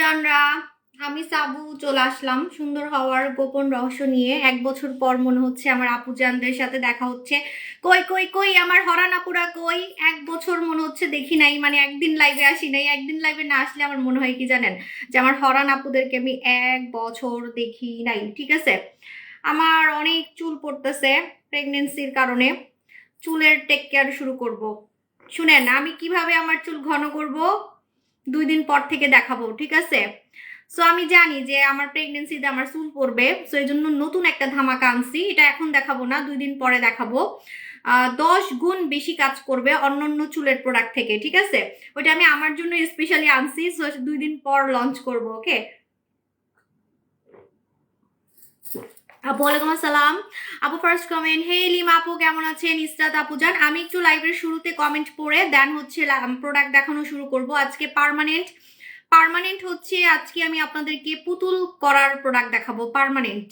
আপুজানরা, আমি সাবু চলে আসলাম সুন্দর হওয়ার গোপন রহস্য নিয়ে। 1 বছর পর মনে হচ্ছে আমার আপুজানদের সাথে দেখা হচ্ছে। কই কই কই আমার হরান আপুরা কই? 1 বছর মনে হচ্ছে দেখি নাই, মানে একদিন লাইভে আসি নাই। একদিন লাইভে না আসলে আমার মনে হয় কি জানেন, যে আমার হরান আপুদেরকে আমি 1 বছর দেখি নাই। ঠিক আছে, আমার অনেক চুল পড়তেছে প্রেগনেন্সির কারণে। চুলের টেক কেয়ার শুরু করব। শুনেন, আমি কিভাবে আমার চুল ঘন করব 2 দিন পর থেকে দেখাবো, ঠিক আছে? সো আমি জানি যে আমার প্রেগনেন্সিতে আমার চুল পড়বে, সো এই জন্য নতুন একটা ধামাকা আনছি। এটা এখন দেখাবো না, 2 দিন পরে দেখাবো। 10 গুণ বেশি কাজ করবে অন্যান্য চুলের প্রোডাক্ট থেকে, ঠিক আছে? ওইটা আমি আমার জন্য স্পেশালি আনছি, সো 2 দিন পর লঞ্চ করব। ওকে আপু, ওয়ালাইকুম আসসালাম। আপু ফার্স্ট কমেন্ট, হে লিমা আপু কেমন আছেন? ইসরাত আপু যান, আমি একটু লাইভের শুরুতে কমেন্ট পড়ে দেন হচ্ছে প্রোডাক্ট দেখানো শুরু করব। আজকে পার্মানেন্ট পার্মানেন্ট হচ্ছে, আজকে আমি আপনাদেরকে পুতুল করার প্রোডাক্ট দেখাবো। পার্মানেন্ট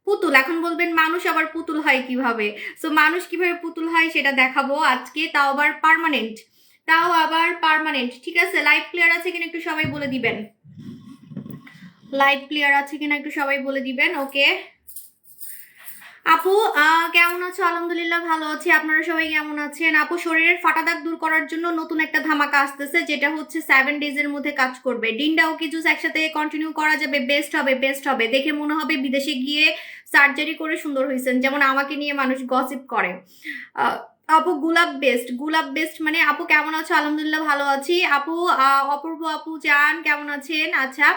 পুতুল। এখন বলবেন মানুষ আবার পুতুল হয় কিভাবে? সো মানুষ কিভাবে পুতুল হয় সেটা দেখাবো আজকে, তাও আবার পার্মানেন্ট। ঠিক আছে, লাইভ ক্লিয়ার আছে কিনা একটু সবাই বলে দিবেন। লাইভ ক্লিয়ার আছে কিনা একটু সবাই বলে দিবেন। ওকে আপু, কেমন আছো? আলহামদুলিল্লাহ ভালো আছি। আপনারা সবাই কেমন আছেন? আপু, শরীরের ফাটা দাগ দূর করার জন্য নতুন একটা ধামাকা আসতেছে, যেটা হচ্ছে 7 ডেজের মধ্যে কাজ করবে। ডিন্ডা ও কি জুস একসাথে কন্টিনিউ করা যাবে, বেস্ট হবে। বেস্ট হবে, দেখে মনে হবে বিদেশে গিয়ে সার্জারি করে সুন্দর হয়েছেন, যেমন আমাকে নিয়ে মানুষ গসিপ করে। আপু, গুলাব বেস্ট মানে? আপু কেমন আছো? আলহামদুলিল্লাহ ভালো আছি। আপু, অপূর্ব আপু জান কেমন আছেন? আচ্ছা,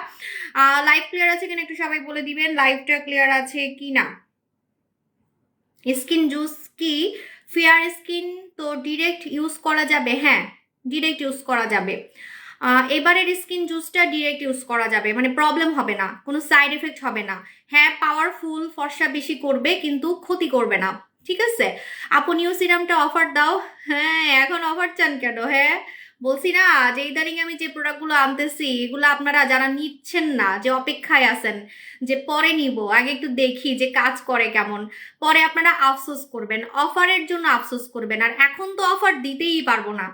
লাইভ ক্লিয়ার আছে কিনা একটু সবাই বলে দিবেন, লাইভটা ক্লিয়ার আছে কি না। স্কিন জুস কি ফেয়ার স্কিন তো ডিরেক্ট ইউজ করা যাবে? হ্যাঁ, ডিরেক্ট ইউজ করা যাবে। এবারের স্কিন জুসটা ডিরেক্ট ইউজ করা যাবে, মানে প্রবলেম হবে না, কোনো সাইড এফেক্ট হবে না। হ্যাঁ, পাওয়ারফুল, ফর্সা বেশি করবে কিন্তু ক্ষতি করবে না, ঠিক আছে? আপু, নিউ সিরামটা অফার দাও। হ্যাঁ, এখন অফার চান কেন? হ্যাঁ, বলছি না যে ইদানিং আমি যে প্রোডাক্টগুলো আনতেছি, এগুলো আপনারা যারা নিচ্ছেন না, যে অপেক্ষায় আছেন যে পরে নিব, আগে একটু দেখি যে কাজ করে কেমন, পরে আপনারা আফসোস করবেন, অফারের জন্য আফসোস করবেন। আর এখন তো অফার দিতেই পারবো না,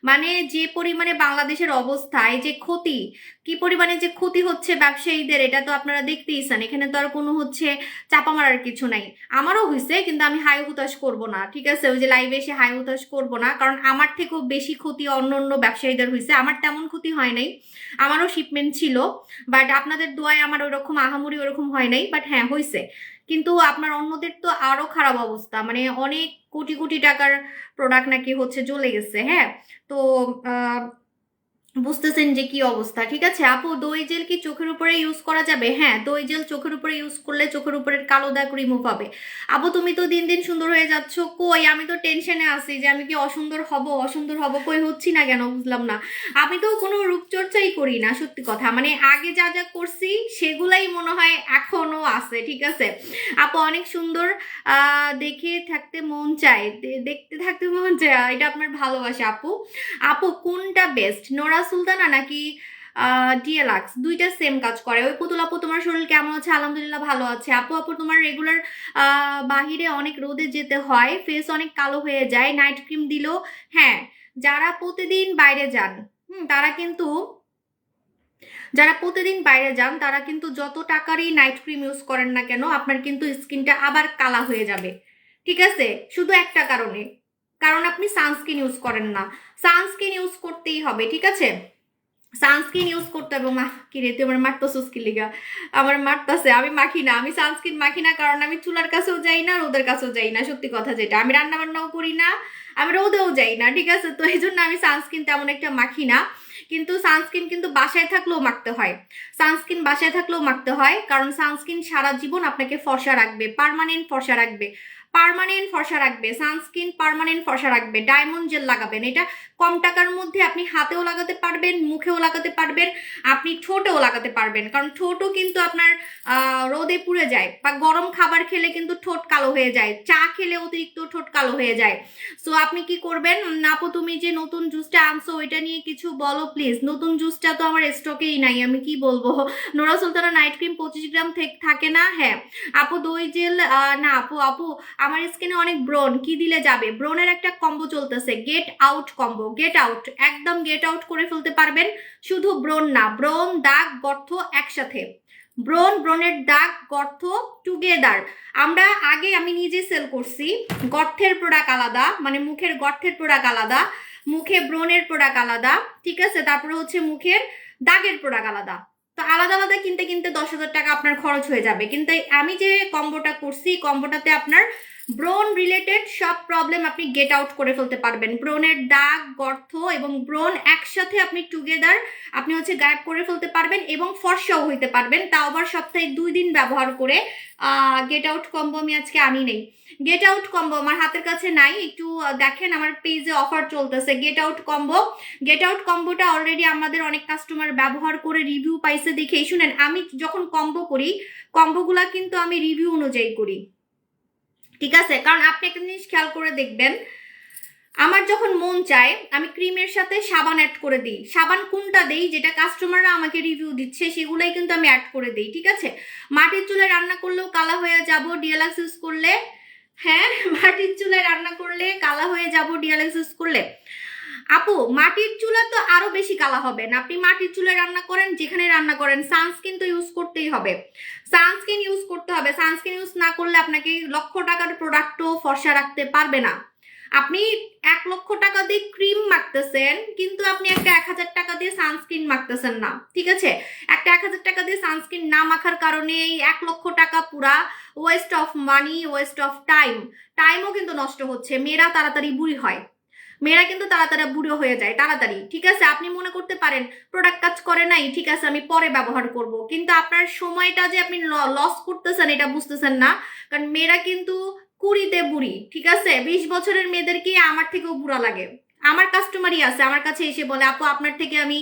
মানে যে পরিমাণে বাংলাদেশের অবস্থায় যে ক্ষতি, কি পরিমাণে যে ক্ষতি হচ্ছে ব্যবসায়ীদের, এটা তো আপনারা দেখতেইছেন। এখানে তো আর কোনো হচ্ছে চাপা মারার কিছু নাই। আমারও হয়েছে, কিন্তু আমি হাই হুতাশ করবো না, ঠিক আছে? ওই যে লাইভে এসে হাই হুতাশ করবো না, কারণ আমার থেকেও বেশি ক্ষতি অন্য অন্য ব্যবসায়ীদের হয়েছে। আমার তেমন ক্ষতি হয় নাই, আমারও শিপমেন্ট ছিল, বাট আপনাদের দোয়ায় আমার ওরকম আহামরি ওরকম হয় নাই, বাট হ্যাঁ হয়েছে। কিন্তু আপনার অন্যদের তো আরো খারাপ অবস্থা, মানে অনেক কোটি কোটি টাকার প্রোডাক্ট নাকি হচ্ছে জ্বলে গেছে। হ্যাঁ, তো বুঝতেছেন যে কি অবস্থা, ঠিক আছে? আপু, দই জেল কি চোখের উপরে ইউজ করা যাবে? হ্যাঁ, দই জেল চোখের উপরে ইউজ করলে চোখের উপরের কালো দাগ রিমুভ হবে। আপু, তুমি তো দিন দিন সুন্দর হয়ে যাচ্ছ। কই, আমি তো টেনশনে আছি যে আমি কি অসুন্দর হব, অসুন্দর হব, কই হচ্ছি না কেন, বুঝলাম না। আমি তো কোনো রূপচর্চাই করি না, সত্যি কথা, মানে আগে যা যা করছি সেগুলাই মনে হয় এখনো আছে, ঠিক আছে? আপু, অনেক সুন্দর, দেখে থাকতে মন চায়, দেখতে থাকতে মন চায়, এটা আপনার ভালোবাসা। আপু, আপু কোনটা বেস্ট, নোরা সুলতানা নাকি ডিএলাক্স? দুইটা সেম কাজ করে। ওই পুতুল আপু, তোমার শরীর কেমন আছে? আলহামদুলিল্লাহ ভালো আছে। আপু, তোমার রেগুলার বাহিরে অনেক রোদে যেতে হয়, ফেস অনেক কালো হয়ে যায়, নাইট ক্রিম দিলো? হ্যাঁ, যারা প্রতিদিন বাইরে যান, তারা কিন্তু, যারা প্রতিদিন বাইরে যান তারা কিন্তু যত টাকারই নাইট ক্রিম ইউজ করেন না কেন, আপনার কিন্তু স্কিনটা আবার কালা হয়ে যাবে, ঠিক আছে? শুধু একটা কারণে, কারণ আপনি সানস্ক্রিন ইউজ করেন না। সানস্ক্রিন ইউজ করতেই হবে, ঠিক আছে? সানস্ক্রিন ইউজ করতে হবে। মা, কি রে তুই আমার মারতেছিস কি লিগা? আমার মারতাছে, আমি মাখি না, আমি সানস্ক্রিন মাখি না, কারণ আমি চুলার কাছেও যাই না, রোদের কাছেও যাই না, সত্যি কথা যেটা। আমি রান্না বান্নাও করি না, আমি রোদেও যাই না, ঠিক আছে? তো এই জন্য আমি সানস্ক্রিন তেমন একটা মাখি না। কিন্তু সানস্ক্রিন কিন্তু বাসায় থাকলেও মাখতে হয়, সানস্ক্রিন বাসায় থাকলেও মাখতে হয়, কারণ সানস্ক্রিন সারা জীবন আপনাকে ফর্সা রাখবে, পার্মানেন্ট ফর্সা রাখবে, পার্মানেন্ট ফর্সা রাখবে। সানস্ক্রিন পার্মানেন্ট ফর্সা রাখবে। ডায়মন্ড জেল লাগাবেন, এটা কম টাকার মধ্যে আপনি হাতেও লাগাতে পারবেন, মুখেও লাগাতে পারবেন, আপনি ঠোঁটেও লাগাতে পারবেন, কারণ ঠোঁটও কিন্তু আপনার রোদে পুড়ে যায়, বা গরম খাবার খেলে কিন্তু ঠোঁট কালো হয়ে যায়, চা খেলে অতিরিক্ত ঠোঁট কালো হয়ে যায়। সো আপনি কি করবেন? আপু, তুমি যে নতুন জুসটা আনছো ওইটা নিয়ে কিছু বলো প্লিজ। নতুন জুসটা তো আমার স্টকেই নাই, আমি কি বলবো। নোরা সুলতানা নাইট ক্রিম 25 গ্রাম থাকে না? হ্যাঁ আপু, দই জেল না আপু, আমার স্কিনে অনেক ব্রণ, কি দিলে যাবে? ব্রণের একটা কম্বো চলতেছে, get out combo. Get out, একদম গেট আউট করে ফেলতে পারবেন। শুধু ব্রণ না, ব্রণ, দাগ, গর্ত একসাথে। ব্রণ, ব্রণের দাগ, গর্ত টুগেদার। আমি নিজে সেল করছি। গর্তের প্রোডাক্ট আলাদা, মানে মুখের গর্তের প্রোডাক্ট আলাদা, মুখে ব্রণের প্রোডাক্ট আলাদা, ঠিক আছে? তারপরে হচ্ছে মুখের দাগের প্রোডাক্ট আলাদা। তো আলাদা আলাদা কিনতে কিনতে 10,000 টাকা আপনার খরচ হয়ে যাবে। কিন্তু আমি যে কম্বোটা করছি, কম্বোটাতে আপনার ব্রণ রিলেটেড সব প্রবলেম আপনি গেট আউট করে ফেলতে পারবেন। ব্রণের দাগ, গর্ত এবং ব্রণ একসাথে আপনি টুগেদার আপনি হচ্ছে গায়েব করে ফেলতে পারবেন এবং ফর্সাও হইতে পারবেন, তাও আবার সপ্তাহে 2 দিন ব্যবহার করে। গেট আউট কম্বো আমি আজকে আনি নেই। গেট আউট কম্বো আমার হাতের কাছে নাই, একটু দেখেন আমার পেজে অফার চলতেছে get out combo. Get out কম্বোটা অলরেডি আমাদের অনেক কাস্টমার ব্যবহার করে রিভিউ পাইছে দেখেই। শুনেন, আমি যখন কম্বো করি, কম্বোগুলা কিন্তু আমি রিভিউ অনুযায়ী করি, ঠিক আছে? কারণ আপনি একটা জিনিস খেয়াল করে দেখবেন, আমার যখন মন চায় আমি ক্রিমের সাথে সাবান অ্যাড করে দিই। সাবান কোনটা দেই, যেটা কাস্টমাররা আমাকে রিভিউ দিচ্ছে সেগুলাই কিন্তু আমি অ্যাড করে দিই, ঠিক আছে? মাটির চুলায় রান্না করলেও কালা হয়ে যাব ডিএলএক্স ইউজ করলে। হ্যাঁ, মাটির চুলায় রান্না করলে কালা হয়ে যাব ডিএলএক্স ইউজ করলে। আপু, মাটির চুলা তো আরো বেশি কালা হবেন। আপনি মাটির চুলায় রান্না করেন, যেখানে রান্না করেন, সানস্ক্রিন তো ইউজ করতেই হবে। সানস্ক্রিন ইউজ করতে হবে। সানস্ক্রিন ইউজ না করলে আপনাকে লক্ষ টাকার প্রোডাক্টও ফর্সা রাখতে পারবে না। আপনি 1 লক্ষ টাকা দিয়ে ক্রিম মাখতেছেন, কিন্তু আপনি একটা 1000 টাকা দিয়ে সানস্ক্রিন মাখতেছেন না, ঠিক আছে? একটা 1000 টাকা দিয়ে সানস্ক্রিন না মাখার কারণে এই 1 লক্ষ টাকা পুরা West of money, West of টাইমও কিন্তু নষ্ট হচ্ছে। মেয়েরা তাড়াতাড়ি বুড়ি হয়, মেয়েরা কিন্তু তাড়াতাড়ি বুড়ো হয়ে যায় তাড়াতাড়ি, ঠিক আছে? আপনি মনে করতে পারেন প্রোডাক্ট কাজ করে নাই, ঠিক আছে আমি পরে ব্যবহার করব, কিন্তু আপনার সময়টা যে আপনি লস করতেছেন এটা বুঝতেছেন না। কারণ মেয়েরা কিন্তু 20-তে বুড়ি, ঠিক আছে? 20 বছরের মেয়েদেরকে আমার থেকেও বুড়া লাগে। আমার কাস্টমারই আছে আমার কাছে এসে বলে, আপু আপনার থেকে আমি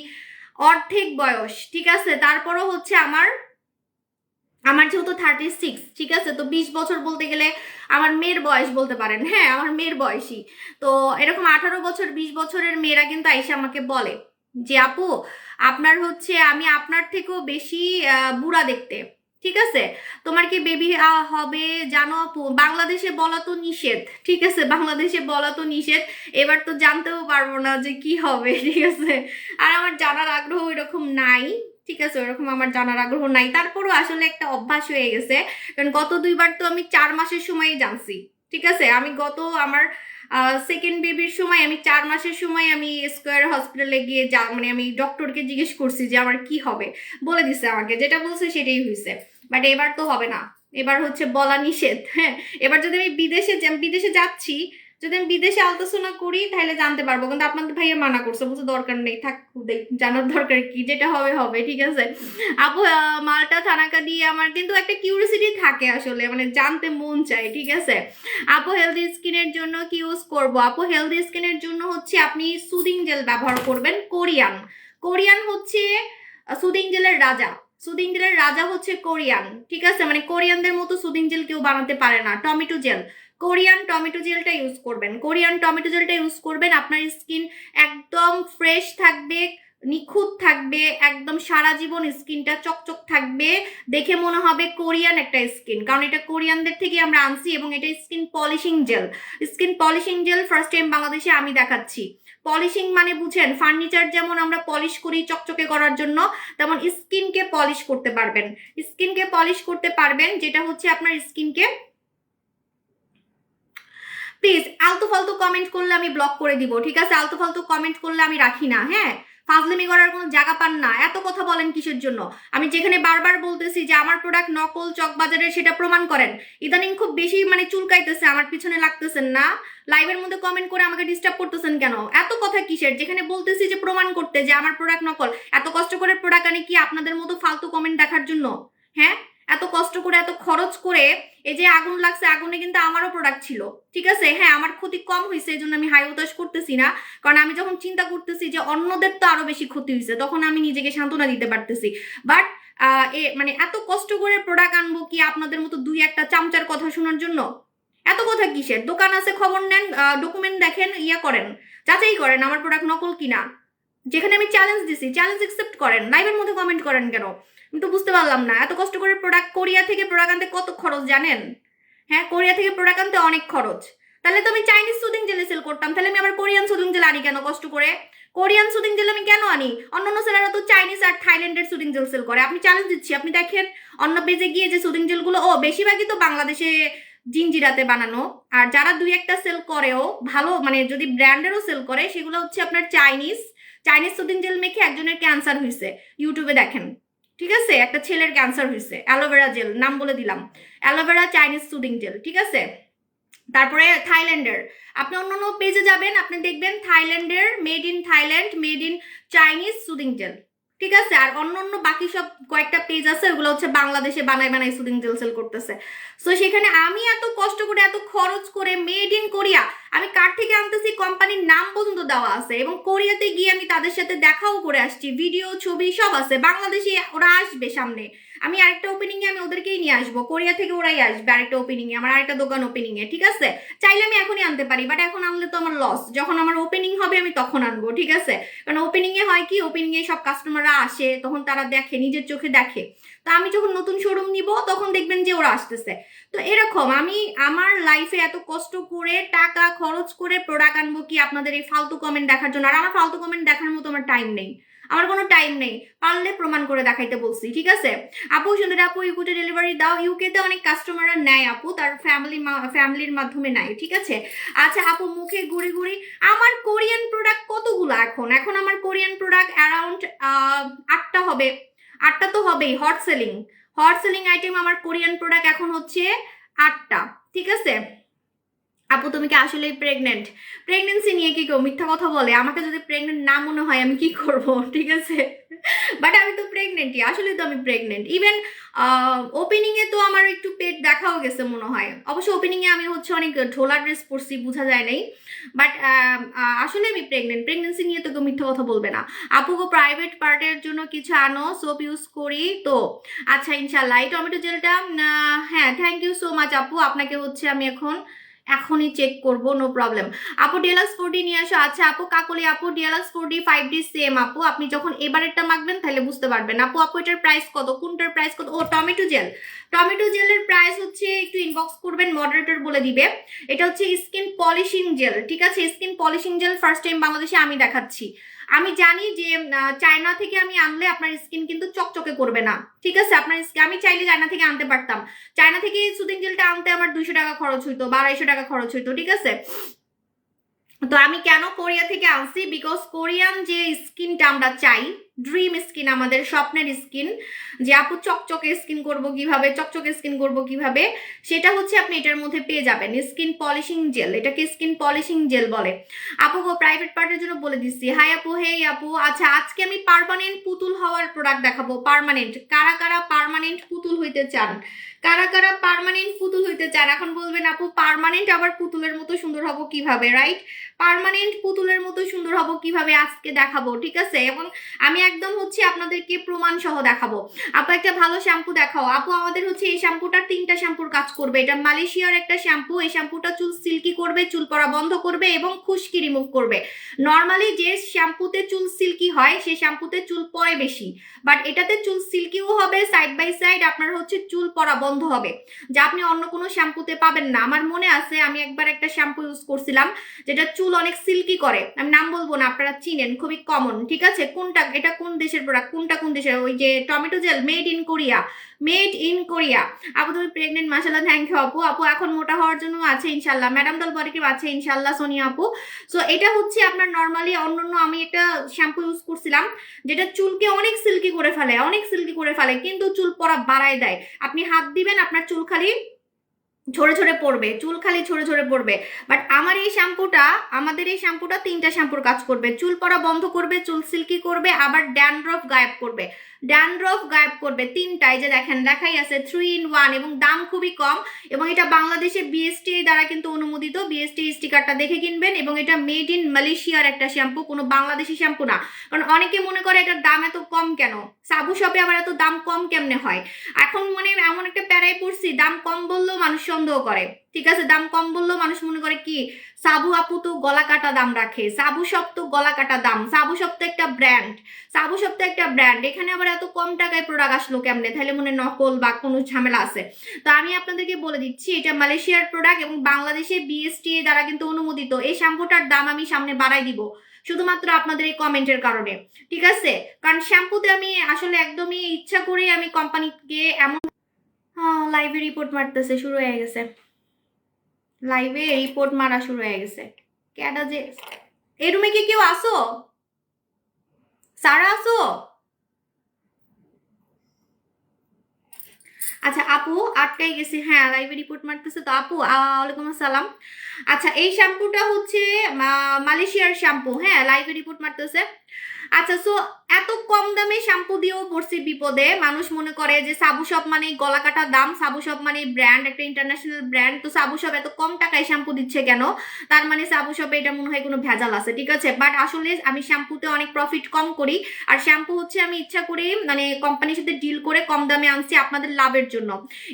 অর্ধেক বয়স, ঠিক আছে, তারপরও হচ্ছে আমার যেহেতু 36, ঠিক আছে? তো 20 বছর বলতে গেলে আমার মেয়ের বয়স বলতে পারেন, হ্যাঁ আমার মেয়ের বয়সী। তো এরকম 18 বছর 20 বছরের মেয়েরা কিন্তু আইসা আমাকে বলে যে আপু আপনার হচ্ছে আমি আপনার থেকেও বেশি বুড়া দেখতে, ঠিক আছে? তোমার কি বেবি হবে জানো আপু? বাংলাদেশে বলা তো নিষেধ, ঠিক আছে? বাংলাদেশে বলা তো নিষেধ। এবার তো জানতেও পারবো না যে কি হবে, ঠিক আছে? আর আমার জানার আগ্রহ এরকম নাই, ঠিক আছে? ওরকম আমার জানার আগ্রহ নাই। তারপরও আসলে একটা অভ্যাস হয়ে গেছে, কারণ গত 2বার তো আমি 4 মাসের সময় জানছি, ঠিক আছে? আমি গত আমার সেকেন্ড বেবির সময় আমি 4 মাসের সময় আমি স্কয়ার হসপিটালে গিয়ে মানে আমি ডক্টরকে জিজ্ঞেস করছি যে আমার কি হবে, বলে দিছে আমাকে, যেটা বলছে সেটাই হয়েছে। বাট এবার তো হবে না, এবার হচ্ছে বলা নিষেধ। হ্যাঁ, এবার যদি আমি বিদেশে যাচ্ছি, যদি আমি বিদেশে আলট্রাসাউন্ড করি তাহলে জানতে পারবো, কিন্তু আপনাদের ভাইয়া মানা করছে, বলছে দরকার নেই, থাক জানার দরকার কি, যেটা হবে হবে, ঠিক আছে? আপু মালটা থানাকা দিয়ে আমার কিন্তু একটা কিউরিসিটি থাকে আসলে, মানে জানতে মন চায়, ঠিক আছে? আপু হেলদি স্কিনের জন্য কি ইউজ করবো? আপু হেলদি স্কিনের জন্য হচ্ছে আপনি সুদিং জেল ব্যবহার করবেন। কোরিয়ান হচ্ছে সুদিং জেলের রাজা। সুদিং জেলের রাজা হচ্ছে কোরিয়ান, ঠিক আছে? মানে কোরিয়ানদের মতো সুদিং জেল কেউ বানাতে পারে না। টমেটো জেল, কোরিয়ান টমেটো জেলটা ইউজ করবেন। কোরিয়ান টমেটো জেলটা ইউজ করবেন, আপনার স্কিন একদম ফ্রেশ থাকবে, নিখুঁত থাকবে, একদম সারা জীবন স্কিনটা চকচক থাকবে, দেখে মনে হবে কোরিয়ান একটা স্কিন, কারণ এটা কোরিয়ানদের থেকে আমরা আনছি। এবং এটা skin polishing gel first time বাংলাদেশে আমি দেখাচ্ছি। পলিশিং মানে বুঝেন, ফার্নিচার যেমন আমরা পলিশ করি চকচকে করার জন্য, তেমন স্কিনকে পলিশ করতে পারবেন, যেটা হচ্ছে আপনার স্কিনকে। প্লিজ আলতু ফালতু কমেন্ট করলে আমি ব্লক করে দিব, ঠিক আছে? আলতু ফালতু কমেন্ট করলে আমি রাখি না, হ্যাঁ? ফাজলামি করার কোনো জায়গা পান না। এত কথা বলেন কিসের জন্য? আমি যেখানে বারবার বলতেছি যে আমার প্রোডাক্ট নকল চকবাজারের, সেটা প্রমাণ করেন। ইদানিং খুব বেশি মানে চুলকাইতেছে, আমার পিছনে লাগতেছেন না, লাইভের মধ্যে কমেন্ট করে আমাকে ডিস্টার্ব করতেছেন কেন? এত কথা কিসের? যেখানে বলতেছি যে প্রমাণ করতে যে আমার প্রোডাক্ট নকল, এত কষ্ট করে প্রোডাক্ট আনি কি আপনাদের মতো ফালতু কমেন্ট দেখার জন্য? হ্যাঁ, এত কষ্ট করে এত খরচ করে এই যে আগুন লাগছে, আগুনে কিন্তু আমারও প্রোডাক্ট ছিল, ঠিক আছে? হ্যাঁ, আমার ক্ষতি কম হয়েছে, এই জন্য আমি হাই হতাশ করতেছি না, কারণ আমি যখন চিন্তা করতেছি যে অন্যদের তো আরো বেশি ক্ষতি হয়েছে, তখন আমি নিজেকে সান্ত্বনা দিতে পারতেছি। বাট মানে এত কষ্ট করে প্রোডাক্ট আনবো কি আপনাদের মতো 2-1টা চামচার কথা শোনার জন্য? এত কথা কিসের? দোকান আছে, খবর নেন, ডকুমেন্ট দেখেন, করেন, যাচাই করেন আমার প্রোডাক্ট নকল কিনা। যেখানে আমি চ্যালেঞ্জ দিছি, চ্যালেঞ্জ অ্যাকসেপ্ট করেন, লাইভের মধ্যে কমেন্ট করেন কেন? আমি তো বুঝতে পারলাম না। এত কষ্ট করে প্রোডাক্ট, কোরিয়া থেকে প্রোডাক্ট আনতে কত খরচ জানেন? হ্যাঁ, কোরিয়া থেকে প্রোডাক্ট আনতে অনেক খরচ। তাহলে তো আমি চাইনিজ সুদিং জেলে সেল করতাম, তাহলে আমি আবার কোরিয়ান সুদিং জেল আনি কেন কষ্ট করে? কোরিয়ান সুদিং জেল আমি কেন আনি? অন্যান্য সেলাররা তো চাইনিজ আর থাইল্যান্ডের সুদিং জেল সেল করে। আপনি চ্যালেঞ্জ দিচ্ছি, আপনি দেখেন অন্য পেজে গিয়ে যে সুদিং জেলগুলো, বেশিরভাগই তো বাংলাদেশে জিঞ্জিরাতে বানানো, আর যারা দুই একটা সেল করেও ভালো, মানে যদি ব্র্যান্ডেরও সেল করে, সেগুলো হচ্ছে আপনার চাইনিজ সুদিং জেল মেখে একজনের ক্যান্সার হয়েছে, ইউটিউবে দেখেন। ঠিক আছে, একটা ছেলের ক্যান্সার হয়েছে, অ্যালোভেরা জেল, নাম বলে দিলাম, অ্যালোভেরা চাইনিজ সুদিং জেল। ঠিক আছে, তারপরে থাইল্যান্ডের, আপনি অন্য অন্য পেজে যাবেন, আপনি দেখবেন থাইল্যান্ডের, made in Thailand, made in Chinese soothing jail. ঠিক আছে, আর অন্য অন্য বাকি সব কয়েকটা পেজ আছে, ওগুলো হচ্ছে বাংলাদেশে বানায় বানায় সুদিং জেল সেল করতেছে। সো সেখানে আমি এত কষ্ট করে, এত খরচ করে, মেড ইন কোরিয়া, আমি কার থেকে আনতেছি কোম্পানির নাম পর্যন্ত দেওয়া আছে, এবং কোরিয়াতে গিয়ে আমি তাদের সাথে দেখাও করে আসছি, ভিডিও ছবি সব আছে। বাংলাদেশে ওরা আসবে সামনে, আমি আরেকটা ওপেনিং এ আমি ওদেরকেই নিয়ে আসবো, কোরিয়া থেকে ওরাই আসবে আরেকটা ওপেনিং এ, আমার আরেকটা দোকান ওপেনিং এ। ঠিক আছে, চাইলে আমি এখনই আনতে পারি, বাট এখন আনলে তো আমার লস। যখন আমার ওপেনিং হবে আমি তখন আনবো। ঠিক আছে, কারণ ওপেনিং এ হয় কি, ওপেনিং এ সব কাস্টমাররা আসে, তখন তারা দেখে, নিজের চোখে দেখে। তো আমি যখন নতুন শোরুম নিব তখন দেখবেন যে ওরা আসতেছে। তো এরকম আমি আমার লাইফে এত কষ্ট করে টাকা খরচ করে প্রোডাক্ট আনবো কি আপনাদের এই ফালতু কমেন্ট দেখার জন্য? আর আমার ফালতু কমেন্ট দেখার মতো আমার টাইম নেই, আমার কোনো টাইম নেই, পারলে প্রমাণ করে দেখাইতে বলছি। ঠিক আছে, আপু সুন্দর আপু, ইউকে ডেলিভারি দাও। ইউকে তে অনেক কাস্টমাররা নেয় আপু, তার ফ্যামিলির মাধ্যমে নেয়। ঠিক আছে, আচ্ছা আপু, মুখে গুড়ি গুড়ি, আমার কোরিয়ান প্রোডাক্ট কতগুলো এখন আমার কোরিয়ান প্রোডাক্ট অ্যারাউন্ড 8টা হবে, 8টা তো হবেই। হট সেলিং আইটেম আমার কোরিয়ান প্রোডাক্ট এখন হচ্ছে 8টা। ঠিক আছে, আপু তুমি কি আসলে প্রেগনেন্সি নিয়ে কি কেউ মিথ্যা কথা বলে? আমাকে যদি প্রেগনেন্ট না মনে হয় আমি কি করব? ঠিক আছে, বাট আমি তো প্রেগনেন্টই, আসলে তো আমি প্রেগনেন্ট। ইভেন ওপেনিং এ তো আমার একটু পেট দেখাও গেছে মনে হয়। অবশ্য ওপেনিং এ আমি হচ্ছে অনেক ঢোলা ড্রেস পরছি, বোঝা যায় নাই, বাট আসলে আমি প্রেগনেন্সি নিয়ে তো কেউ মিথ্যা কথা বলবে না। আপুকে প্রাইভেট পার্টের জন্য কিছু আনো, সোপ ইউজ করি তো। আচ্ছা ইনশাল্লাহ, এই টমেটো জেলটা, হ্যাঁ থ্যাংক ইউ সো মাচ আপু, আপনাকে হচ্ছে আমি এখনই চেক করবো, নো প্রবলেম। আপু ডিএলএক্স 4D নিয়ে আসো। আচ্ছা আপু কাকলি আপু, ডিএলএক্স 4D 5D সেম আপু, আপনি যখন এবারেরটা মাখবেন তাহলে বুঝতে পারবেন। আপু এটার প্রাইস কত, কোনটার প্রাইস কত? ও টমেটো জেলের প্রাইস হচ্ছে, একটু ইনবক্স করবেন, মডারেটর বলে দিবে। এটা হচ্ছে স্কিন পলিশিং জেল। ঠিক আছে, skin polishing gel first time বাংলাদেশে আমি দেখাচ্ছি। আমি জানি যে চায়না থেকে আমি আনলে আপনার স্কিন কিন্তু চকচকে করবে না। ঠিক আছে, আমি চাইলে চায়না থেকে আনতে পারতাম, চায়না থেকে সুদিং জেলটা আনতে আমার 200 টাকা খরচ হইতো বা 250 টাকা খরচ হইতো। ঠিক আছে, তো আমি কেন কোরিয়া থেকে আনছি, বিকজ কোরিয়ান যে স্কিনটা আমরা চাই, ড্রিম স্কিন, আমাদের স্বপ্নের স্কিন, যে আপু চকচকে স্কিন করবো কিভাবে, সেটা হচ্ছে আপনি এটার মধ্যে পেয়ে যাবেন, স্কিন পলিশিং জেল। এটাকে স্কিন পলিশিং জেল বলে। আপু প্রাইভেট পার্টের জন্য বলে দিচ্ছি। হাই আপু, হেই আপু। আচ্ছা আজকে আমি পার্মানেন্ট পুতুল হওয়ার প্রোডাক্ট দেখাবো। পার্মানেন্ট, কারা পার্মানেন্ট পুতুল হইতে চান? এখন বলবেন আপু পার্মানেন্ট আবার পুতুলের মতো সুন্দর হবো কিভাবে, রাইট? পার্মানেন্ট পুতুলের মতো সুন্দর হবো কিভাবে আজকে দেখাবো। ঠিক আছে, এবং আমি একদম হচ্ছে আপনাদেরকে প্রমাণ সহ দেখাবো। আপু একটা ভালো শ্যাম্পু দেখাও। আপু আমাদের হচ্ছে এই শ্যাম্পুটার 3টা শ্যাম্পুর কাজ করবে। এটা মালয়েশিয়ার একটা শ্যাম্পু। এই শ্যাম্পুটা চুল সিল্কি করবে, চুল পড়া বন্ধ করবে এবং খুশকি রিমুভ করবে। নর্মালি যে শ্যাম্পুতে চুল সিল্কি হয় সেই শ্যাম্পুতে চুল পড়ে বেশি, বাট এটাতে চুল সিল্কিও হবে, সাইড বাই সাইড আপনার হচ্ছে চুল পড়া বন্ধ হবে, যা আপনি অন্য কোনো শ্যাম্পুতে পাবেন না। আমার মনে আছে আমি একবার একটা শ্যাম্পু ইউজ করছিলাম যেটা চুল অনেক সিল্কি করে, আমি নাম বলবো না, আপনারা চিনেন, খুবই কমন। ঠিক আছে, কোনটা, এটা কোন দেশের প্রোডাক্ট, কোন দেশের? ওই যে tomato gel, made in Korea. আপু তুমি প্রেগনেন্ট, মাশাআল্লাহ, থ্যাংক ইউ আপু। এখন মোটা হওয়ার জন্য আছে ইনশাল্লাহ, ম্যাডাম দল বডি ক্রিম আছে ইনশাল্লাহ, সোনিয়া আপু। সো এটা হচ্ছে আপনার নর্মালি অন্যান্য আমি একটা শ্যাম্পু ইউজ করছিলাম যেটা চুলকে অনেক সিল্কি করে ফেলে, কিন্তু চুল পড়া বাড়ায় দেয়। আপনি হাত দিবেন, আপনার চুল খালি ঝরে ঝরে পড়বে, বাট আমাদের এই শ্যাম্পুটা 3টা শ্যাম্পুর কাজ করবে। চুল পড়া বন্ধ করবে, চুল সিল্কি করবে, আবার ড্যান্ড্রফ গায়েব করবে। 3টা, এই যে দেখেন লেখাই আছে 3 in 1, এবং দাম খুবই কম, এবং এটা বাংলাদেশে বিএসটিআই দ্বারা কিন্তু অনুমোদিত। বিএসটিআই স্টিকারটা দেখে কিনবেন, এবং এটা মেড ইন মালয়েশিয়ার একটা শ্যাম্পু, কোনো বাংলাদেশি শ্যাম্পু না। কারণ অনেকে মনে করে এটার দাম এত কম কেন, সাবু শপে আবার এত দাম কম কেমনে হয়। এখন মানে এমন একটা প্যারায় পড়ছি, দাম কম বললেও মানুষ সন্দেহ করে, ঠিক আছে। দাম কম বললেও মানুষ মনে করে কি সাবু আপু তো গলা কাটা দাম রাখে, সাবু শপ তো গলা কাটা দাম, সাবু শপ তো একটা ব্র্যান্ড, সাবু শপ তো একটা ব্র্যান্ড, এখানে আবার এত কম টাকায় প্রোডাক্ট আসলো কেমনে, তাহলে মনে নকল বা কোনো ঝামেলা আছে। তো আমি আপনাদেরকে বলে দিচ্ছি এটা মালয়েশিয়ার প্রোডাক্ট এবং বাংলাদেশে বিএসটিএ দ্বারা কিন্তু অনুমোদিত। এই শ্যাম্পুটার দাম আমি সামনে বাড়াই দিব শুধুমাত্র আপনাদের এই কমেন্টের কারণে, ঠিক আছে। কারণ শ্যাম্পুতে আমি আসলে একদমই ইচ্ছা করে আমি কোম্পানিকে এমন লাইভে রিপোর্ট মারতেছে, শুরু হয়ে গেছে, লাইভে রিপোর্ট মারা শুরু হয়ে গেছে। কেডা যে এই রুমে কি কেউ আসো? সারা আসো? আচ্ছা আপু আটকাই গেছি, হ্যাঁ লাইভে রিপোর্ট মারতেছে তো আপু। ওয়ালাইকুম আসসালাম। আচ্ছা এই শ্যাম্পুটা হচ্ছে মালয়েশিয়ার শ্যাম্পু, হ্যাঁ লাইভে রিপোর্ট মারতেছে। আচ্ছা সো এত কম দামে শ্যাম্পু দিয়েও পড়ছি বিপদে। মানুষ মনে করে যে সাবু শপ মানে গলা কাটা দাম, সাবু শপ মানে ব্র্যান্ড, একটা ইন্টারন্যাশনাল ব্র্যান্ড, তো সাবু শপ এত কম টাকায় শ্যাম্পু দিচ্ছে কেন, তার মানে সাবু শপে এটা মনে হয় কোনো ভেজাল আছে, ঠিক আছে। বাট আসলে আমি শ্যাম্পুতে অনেক প্রফিট কম করি, আর শ্যাম্পু হচ্ছে আমি ইচ্ছা করে মানে কোম্পানির সাথে ডিল করে কম দামে আনছি আপনাদের লাভের জন্য।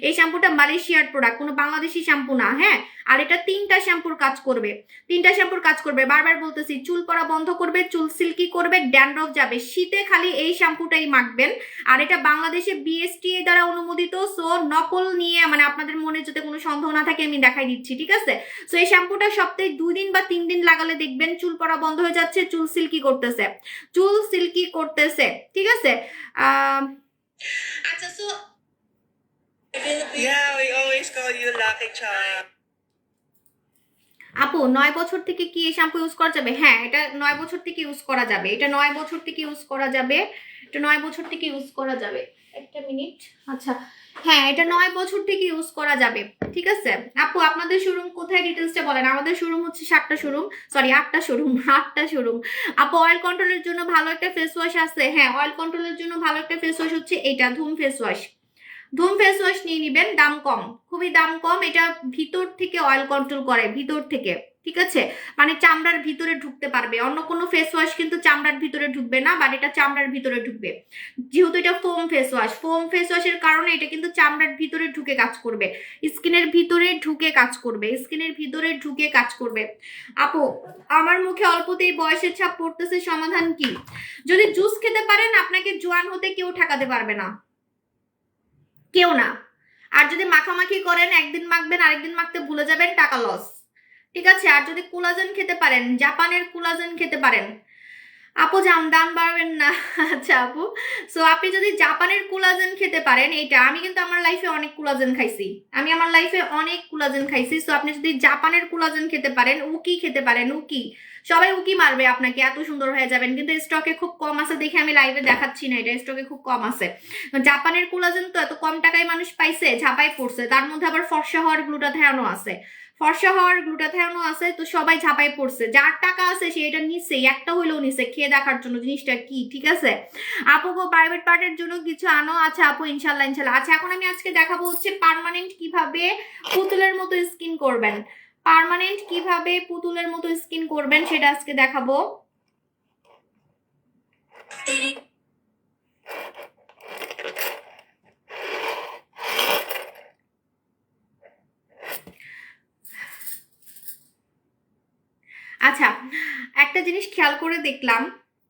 এই শ্যাম্পুটা মালয়েশিয়ার প্রোডাক্ট, কোনো বাংলাদেশি শ্যাম্পু না, হ্যাঁ। আর এটা 3টা শ্যাম্পুর কাজ করবে, 3টা শ্যাম্পুর কাজ করবে, বারবার বলতেছি, চুল পড়া বন্ধ করবে, চুল সিল্কি করবে, ড্যান্ড্রফ যাবে। শীতে খালি এই শ্যাম্পুটাই মাখবেন। আর এটা বাংলাদেশে বিএসটিএ দ্বারা অনুমোদিত, সো নকল নিয়ে মানে আপনাদের মনে যাতে কোনো সন্দেহ না থাকে আমি দেখাই দিচ্ছি, ঠিক আছে। সো এই শ্যাম্পুটা সপ্তাহে 2 দিন বা 3 দিন লাগালে দেখবেন চুল পড়া বন্ধ হয়ে যাচ্ছে, চুল সিল্কি করতেছে, চুল সিল্কি করতেছে, ঠিক আছে। আচ্ছা so Yeah, we always call you Lucky Charm. আপু 9 বছর থেকে কি এই শ্যাম্পু ইউজ করা যাবে? হ্যাঁ এটা 9 বছর থেকে ইউজ করা যাবে, এটা 9 বছর থেকে ইউজ করা যাবে, এটা 9 বছর থেকে ইউজ করা যাবে। একটা মিনিট, আচ্ছা হ্যাঁ এটা 9 বছর থেকে ইউজ করা যাবে, ঠিক আছে। আপু আপনাদের শোরুম কোথায় ডিটেলসটা বলেন। আমাদের শোরুম হচ্ছে 7টা শোরুম, সরি 8টা শোরুম, 8টা শোরুম। আপু অয়েল কন্ট্রোলের জন্য ভালো একটা ফেস ওয়াশ আছে, হ্যাঁ অয়েল কন্ট্রোলের জন্য ভালো একটা ফেস ওয়াশ হচ্ছে এটা ধুম ফেস ওয়াশ। ধুম ফেস ওয়াশ নিয়ে নিবেন, দাম কম, খুবই দাম কম। এটা ভিতর থেকে অয়েল কন্ট্রোল করে, ভিতর থেকে, ঠিক আছে। মানে চামড়ার ভিতরে ঢুকতে পারবে, অন্য কোনো ফেস ওয়াশ কিন্তু চামড়ার ভিতরে ঢুকবে না, বাট এটা চামড়ার ভিতরে ঢুকবে। যেহেতু এটা foam face wash, foam face ওয়াশের কারণে এটা কিন্তু চামড়ার ভিতরে ঢুকে কাজ করবে, স্কিনের ভিতরে ঢুকে কাজ করবে, স্কিনের ভিতরে ঢুকে কাজ করবে। আপু আমার মুখে অল্পতেই বয়সের ছাপ পড়তেছে, সমাধান কি? যদি জুস খেতে পারেন আপনাকে জোয়ান হতে কেউ ঠেকাতে পারবে না, কেউ না। আর যদি মাখামাখি করেন একদিন মাখবেন আরেকদিন মাখতে ভুলে যাবেন, টাকা লস, ঠিক আছে। আর যদি কোলাজেন খেতে পারেন, জাপানের কোলাজেন খেতে পারেন, আপু দাম বাড়াবেন না। আচ্ছা আপু সো আপনি যদি জাপানের কোলাজেন খেতে পারেন, এইটা আমি কিন্তু আমার লাইফে অনেক কোলাজেন খাইছি, আমি আমার লাইফে অনেক কোলাজেন খাইছি। সো আপনি যদি জাপানের কোলাজেন খেতে পারেন, উকি খেতে পারেন, উকি, সবাই উকি মারবে আপনাকে, এত সুন্দর হয়ে যাবেন। কিন্তু স্টকে খুব কম আছে দেখে আমি লাইভে দেখাচ্ছি না, এটা স্টকে খুব কম আছে। জাপানের কোলাজেন তো এত কম টাকায় মানুষ পাইছে, ঝাপায় পড়ছে, তার মধ্যে আবার ফর্সা হওয়ার গ্লুটাথায়নও আছে, ফর্সা হওয়ার গ্লুটাথায়নও আছে, তো সবাই ঝাপায় পড়ছে, যার টাকা আছে সে এটা নিচ্ছে, একটা হইলেও নিচ্ছে খেয়ে দেখার জন্য জিনিসটা কি, ঠিক আছে। আপু গো প্রাইভেট পার্টের জন্য কিছু আনো। আচ্ছা আপু ইনশাল্লাহ ইনশাল্লাহ। আচ্ছা এখন আমি আজকে দেখাবো হচ্ছে পার্মানেন্ট কিভাবে পুতুলের মতো স্কিন করবেন, পার্মানেন্ট কিভাবে পুতুলের মতো স্কিন করবেন সেটা আজকে দেখাবো। আচ্ছা একটা জিনিস খেয়াল করে দেখলাম,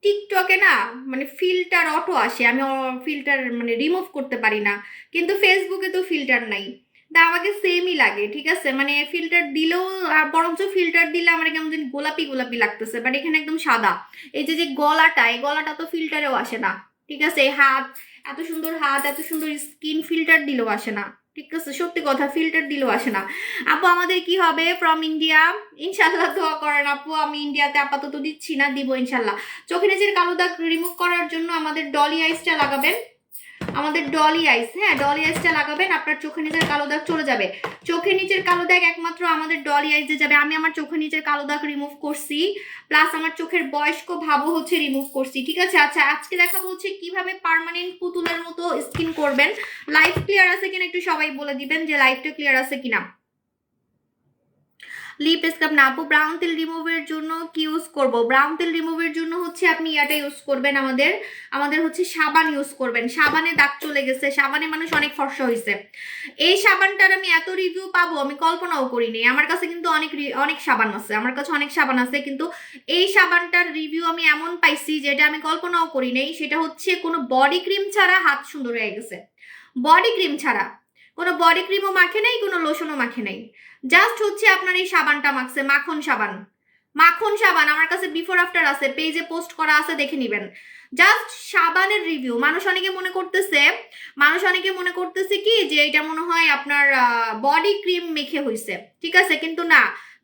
টিকটকে না মানে ফিল্টার অটো আসে, আমি ফিল্টার মানে রিমুভ করতে পারি না, কিন্তু ফেসবুকে তো ফিল্টার নাই, তা আমাকে সেমই লাগে, ঠিক আছে। মানে ফিল্টার দিলেও বরঞ্চ ফিল্টার দিলে আমার কেমন যেন গোলাপি গোলাপি লাগতেছে, বাট এখানে একদম সাদা। এই যে যে গলাটা, এই গলাটা তো ফিল্টারেও আসে না, ঠিক আছে। এই হাত, এত সুন্দর হাত, এত সুন্দর স্কিন, ফিল্টার দিলেও আসে না, ঠিক আছে, সত্যি কথা ফিল্টার দিলেও আসে না। আপু আমাদের কি হবে ফ্রম ইন্ডিয়া? ইনশাল্লাহ দোয়া করেন আপু, আমি ইন্ডিয়াতে আপাতত দিচ্ছি না, দিব ইনশাল্লাহ। চোখে নিচের কালো দাগ রিমুভ করার জন্য আমাদের ডলি আইসটা লাগাবেন, আমাদের ডলি আইস, হ্যাঁ ডলি আইসটা লাগাবেন, আপনার চোখে নিচের কালো দাগ চলে যাবে। চোখে নিচের কালো দাগ একমাত্র আমাদের ডলি আইস দিয়ে যাবে। আমি আমার চোখে নিচের কালো দাগ রিমুভ করছি, প্লাস আমার চোখের বয়স্ক ভাবও হচ্ছে রিমুভ করছি, ঠিক আছে। আচ্ছা আজকে দেখাবো হচ্ছে কিভাবে পার্মানেন্ট পুতুলের মতো স্কিন করবেন। লাইভ ক্লিয়ার আছে কিনা একটু সবাই বলে দিবেন যে লাইভটা ক্লিয়ার আছে কিনা। লিপ স্ক্রাব না আপু, ব্রাউন তেল রিমুভের জন্য কি ইউজ করব? ব্রাউন তেল রিমুভের জন্য হচ্ছে আপনি ইয়াটা ইউজ করবেন, আমাদের হচ্ছে সাবান ইউজ করবেন। সাবানে দাগ চলে গেছে, সাবানে মানুষ অনেক ফর্সা হয়েছে। এই সাবানটার আমি এত রিভিউ পাবো আমি কল্পনাও করিনি। আমার কাছে কিন্তু অনেক সাবান আছে, আমার কাছে অনেক সাবান আছে, কিন্তু এই সাবানটার রিভিউ আমি এমন পাইছি যেটা আমি কল্পনাও করি নাই। সেটা হচ্ছে কোনো বডি ক্রিম ছাড়া হাত সুন্দর হয়ে গেছে, বডি ক্রিম ছাড়া। কোনো বডি ক্রিমও মাখে নাই, কোনো লোশনও মাখে নাই, জাস্ট হচ্ছে আপনার এই সাবানটা মাখছে, মাখন সাবান। মাখন সাবান আমার কাছে বিফোর আফটার আছে, পেজে পোস্ট করা আছে, দেখে নিবেন। জাস্ট সাবানের রিভিউ। মানুষ অনেকে মনে করতেছে কি যে এটা মনে হয় আপনার বডি ক্রিম মেখে হইছে, ঠিক আছে, কিন্তু না,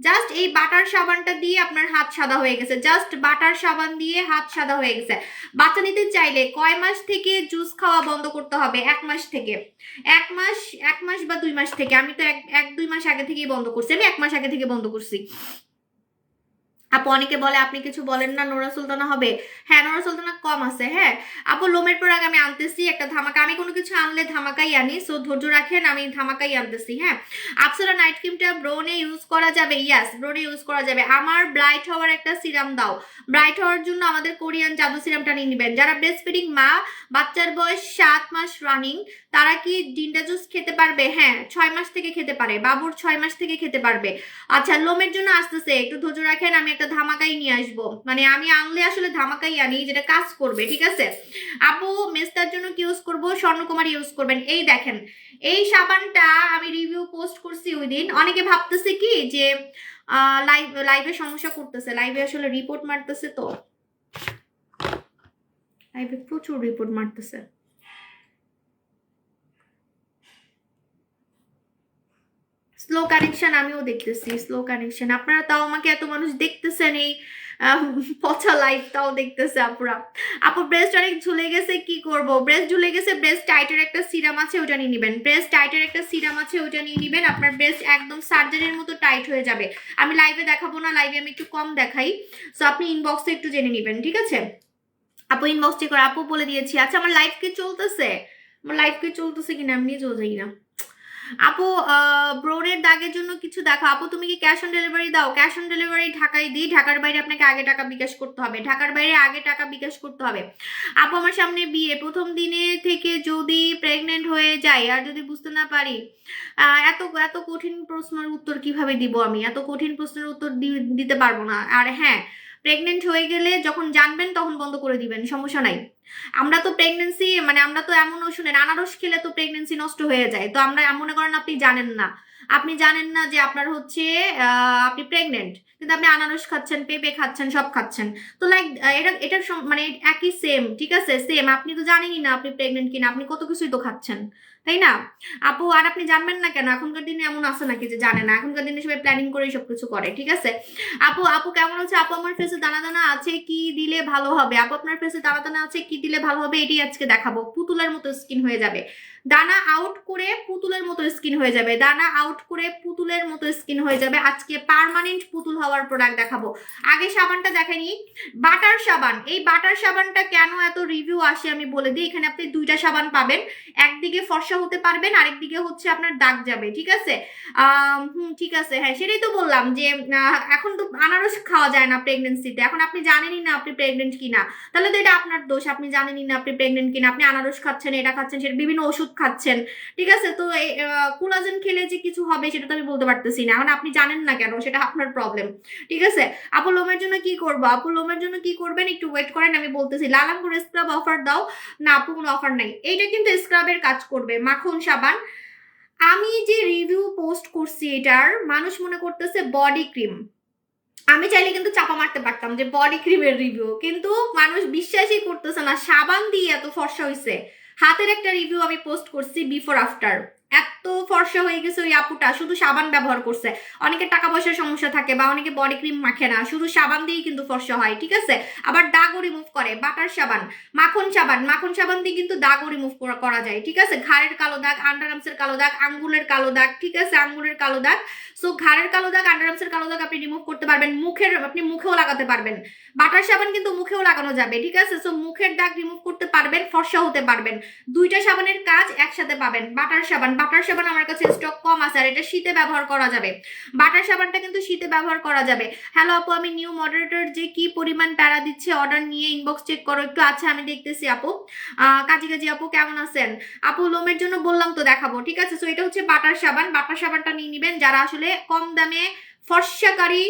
জাস্ট এই বাটার সাবানটা দিয়ে আপনার হাত সাদা হয়ে গেছে, জাস্ট বাটার সাবান দিয়ে হাত সাদা হয়ে গেছে। বাচ্চা নিতে চাইলে কয় মাস থেকে জুস খাওয়া বন্ধ করতে হবে? 1 মাস থেকে। 1 মাস বা 2 মাস থেকে। আমি তো 1-2 মাস আগে থেকেই বন্ধ করছি, আমি 1 মাস আগে থেকে বন্ধ করছি। আপু অনেকে বলে আপনি কিছু বলেন না, নোরা সুলতানা হবে। হ্যাঁ, নোরা সুলতানা কম আছে। হ্যাঁ আপু, লোমের প্রোডাক্ট আমি আনতেছি একটা ধামাকা। আমি কোনো কিছু আনলে ধামাকাই আনি, সো ধৈর্য রাখেন, আমি ধামাকাই আনতেছি। হ্যাঁ, আপসরা নাইট ক্রিমটা ব্রোনে ইউজ করা যাবে? ইয়াস, ব্রোনে ইউজ করা যাবে। আমার ব্রাইট হওয়ার একটা সিরাম দাও। ব্রাইট হওয়ার জন্য আমাদের কোরিয়ান জাদু সিরামটা নিয়ে নেবেন। যারা ব্রেস্ট ফিডিং মা, বাচ্চার বয়স 7 মাস রানিং, তারা কি ডিন্ডা জুস খেতে পারবে? হ্যাঁ, 6 মাস থেকে খেতে পারে, বাবুর 6 মাস থেকে খেতে পারবে। আচ্ছা, লোমের জন্য আসতেছে, একটু ধৈর্য রাখেন, আমি একটা ধামাকাই নিয়ে আসবো। মানে আমি আনলে আসলে ধামাকাই আনি যেটা কাজ করবে, ঠিক আছে। আপু মেস্তার জন্য কি ইউজ করবো? স্বর্ণকুমারী ইউজ করবেন। এই দেখেন, এই সাবানটা আমি রিভিউ পোস্ট করছি ওই দিন। অনেকে ভাবতেছে কি যে লাইভে সমস্যা করতেছে, লাইভে আসলে রিপোর্ট মারতেছে, তো লাইভে প্রচুর রিপোর্ট মারতেছে। স্লো কানেকশন আমিও দেখতেছি, স্লো কানেকশন। আপনারা তাও আমাকে এত মানুষ দেখতেছেন, এই পচা লাইভ তাও দেখতেছে আপুরা। আপু ব্রেস্ট অনেক ঝুলে গেছে, কি করব? ব্রেস্ট ঝুলে গেছে, ব্রেস্ট টাইটের একটা সিরাম আছে, ওটা নিয়ে নিবেন। ব্রেস্ট টাইটের একটা সিরাম আছে, ওটা নিয়ে নিবেন। আপনার ব্রেস্ট একদম সার্জারির মতো টাইট হয়ে যাবে। আমি লাইভে দেখাবো না, লাইভে আমি একটু কম দেখাই, সো আপনি ইনবক্সে একটু জেনে নিবেন, ঠিক আছে। আপু ইনবক্স চেক করে, আপু বলে দিয়েছি। আচ্ছা, আমার লাইভ কি চলতেছে? আমার লাইভ কি চলতেছে কিনা আমি নিজেও জানি না। আপু ব্রোনের দাগের জন্য কিছু দেখো। আপু তুমি কি ক্যাশ অন ডেলিভারি দাও? ক্যাশ অন ডেলিভারি ঢাকায় দিই, ঢাকার বাইরে আপনাকে আগে টাকা বিকাশ করতে হবে, ঢাকার বাইরে আগে টাকা বিকাশ করতে হবে। আপু আমার সামনে বিয়ে, প্রথম দিনে থেকে যদি প্রেগনেন্ট হয়ে যাই আর যদি বুঝতে না পারি, এত এত কঠিন প্রশ্নের উত্তর কিভাবে দিব আমি? এত কঠিন প্রশ্নের উত্তর দিতে পারবো না। আর হ্যাঁ, প্রেগনেন্ট হয়ে গেলে যখন জানবেন তখন বন্ধ করে দিবেন, সমস্যা নাই। আমরা তো প্রেগনেন্সি মানে আমরা তো এমনও শুনেন আনারস খেলে তো প্রেগনেন্সি নষ্ট হয়ে যায়, তো আমরা মনে করেন আপনি জানেন না যে আপনার হচ্ছে আপনি প্রেগনেন্ট, কিন্তু আপনি আনারস খাচ্ছেন, পেঁপে খাচ্ছেন, সব খাচ্ছেন, তো লাইক এটা মানে একই সেম, ঠিক আছে, সেম। আপনি তো জানেনই না আপনি প্রেগনেন্ট কিনা, আপনি কত কিছুই তো খাচ্ছেন, তাই না আপু? আর আপনি জানবেন না কেন? এখনকার দিনে এমন আছে নাকি যে জানে না? এখনকার দিনে সবাই প্ল্যানিং করে সবকিছু করে, ঠিক আছে। আপু কেমন আছে? আপু আমার ফেসে দানা দানা আছে, কি দিলে ভালো হবে? আপু আপনার ফেসে দানা দানা আছে, কি দিলে ভালো হবে? এটি আজকে দেখাবো। পুতুলের মতো স্কিন হয়ে যাবে, দানা আউট করে পুতুলের মতো স্কিন হয়ে যাবে, দানা আউট করে পুতুলের মতো স্কিন হয়ে যাবে। আজকে পার্মানেন্ট পুতুল হওয়ার প্রোডাক্ট দেখাবো। আগে সাবানটা দেখেনি, বাটার সাবান। এই বাটার সাবানটা কেন এত রিভিউ আসে আমি বলে দিই। এখানে আপনি 2টা সাবান পাবেন, একদিকে ফর্সা হতে পারবেন, আরেকদিকে হচ্ছে আপনার দাগ যাবে, ঠিক আছে। ঠিক আছে, হ্যাঁ সেটাই তো বললাম যে এখন তো আনারস খাওয়া যায় না প্রেগনেন্সিতে। এখন আপনি জানেনই না আপনি প্রেগনেন্ট কিনা, তাহলে তো এটা আপনার দোষ। আপনি জানেনই না আপনি প্রেগনেন্ট কিনা, আপনি আনারস খাচ্ছেন, এটা খাচ্ছেন, সেটা বিভিন্ন ওষুধ খাচ্ছেন, ঠিক আছে। তো কোলাজেন খেলে যে কিছু হবে সেটা তো আমি বলতে পারতেছি না। এখন আপনি জানেন না কেন, সেটা আপনার প্রবলেম, ঠিক আছে। আপু লোমের জন্য কি করবো? আপু লোমের জন্য কি করবেন একটু ওয়েট করেন, আমি বলতেছি। লালাঙ্গুর স্ক্রাব অফার দাও না আপু, কোনো অফার নাই। এইটা কিন্তু স্ক্রাবের কাজ করবে, মাখন সাবান। আমি যে রিভিউ পোস্ট করছি এটার, মানুষ মনে করতেছে বডি ক্রিম। আমি চাইলে কিন্তু চাপা মারতে পারতাম যে বডি ক্রিমের রিভিউ, কিন্তু মানুষ বিশ্বাসই করতেছে না সাবান দিয়ে এত ফর্সা হয়েছে। হাতের একটা রিভিউ আমি পোস্ট করছি বিফোর আফটার, এত ফর্সা হয়ে গেছে ওই আপুটা, শুধু সাবান ব্যবহার করছে। অনেকের টাকা পয়সার সমস্যা থাকে বা অনেকে বডি ক্রিম মাখে না, শুধু সাবান দিয়েই কিন্তু ফর্সা হয়, ঠিক আছে। আবার দাগও রিমুভ করে বাটার সাবান। মাখন সাবান দিয়ে কিন্তু দাগও রিমুভ করা যায়, ঠিক আছে। ঘাড়ের কালো দাগ, আন্ডারআর্মসের কালো দাগ, আঙ্গুলের কালো দাগ, ঠিক আছে, আঙ্গুলের কালো দাগ। সো ঘাড়ের কালো দাগ, আন্ডারআর্মসের কালো দাগ আপনি রিমুভ করতে পারবেন। আপনি মুখেও লাগাতে পারবেন। বাটার সাবান কিন্তু মুখেও লাগানো যাবে, ঠিক আছে। সো মুখের দাগ রিমুভ করতে পারবেন, ফর্সা হতে পারবেন। 2টা সাবানের কাজ একসাথে পাবেন। বাটার সাবান আমার কাছে স্টক কম আছে, আর এটা শীতে ব্যবহার করা যাবে। বাটার সাবানটা কিন্তু শীতে ব্যবহার করা যাবে। হ্যালো আপু, আমি নিউ মডারেটর যে কি পরিমাণ প্যারা দিচ্ছে, অর্ডার নিয়ে ইনবক্স চেক করো একটু। আচ্ছা আমি দেখতেছি আপু। কাজী কাজী আপু কেমন আছেন? আপু লোমের জন্য বললাম তো দেখাবো, ঠিক আছে। সো এটা হচ্ছে বাটার সাবান, বাটার সাবানটা নিয়ে নিবেন যারা আসলে কম দামে ফর্সাকারী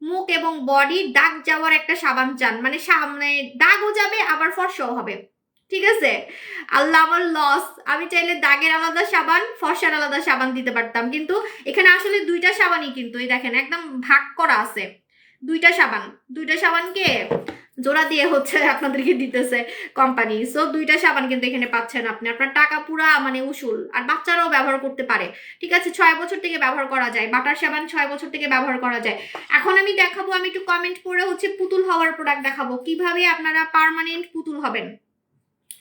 মুখ এবং বডি দাগ যাওয়ার একটা সাবান চান, মানে সামনে দাগও যাবে আবার ফর্সাও হবে, ঠিক আছে। আল্লাহ আমার লস, আমি চাইলে দাগের আলাদা সাবান ফর্সার আলাদা সাবান দিতে পারতাম, কিন্তু এখানে আসলে দুইটা সাবানই কিন্তু এই দেখেন একদম ভাগ করা আছে। দুইটা সাবানকে জোড়া দিয়ে হচ্ছে আপনাদেরকে দিতেছে কোম্পানি। সো দুইটা সাবান কিন্তু এখানে পাচ্ছেন আপনি, আপনার টাকা পুরা মানে উসুল। আর বাচ্চারাও ব্যবহার করতে পারে, ঠিক আছে। 6 বছর থেকে ব্যবহার করা যায়, বাটার সাবান 6 বছর থেকে ব্যবহার করা যায়। এখন আমি দেখাবো, আমি একটু কমেন্ট করে হচ্ছে পুতুল হওয়ার প্রোডাক্ট দেখাবো, কিভাবে আপনারা পার্মানেন্ট পুতুল হবেন,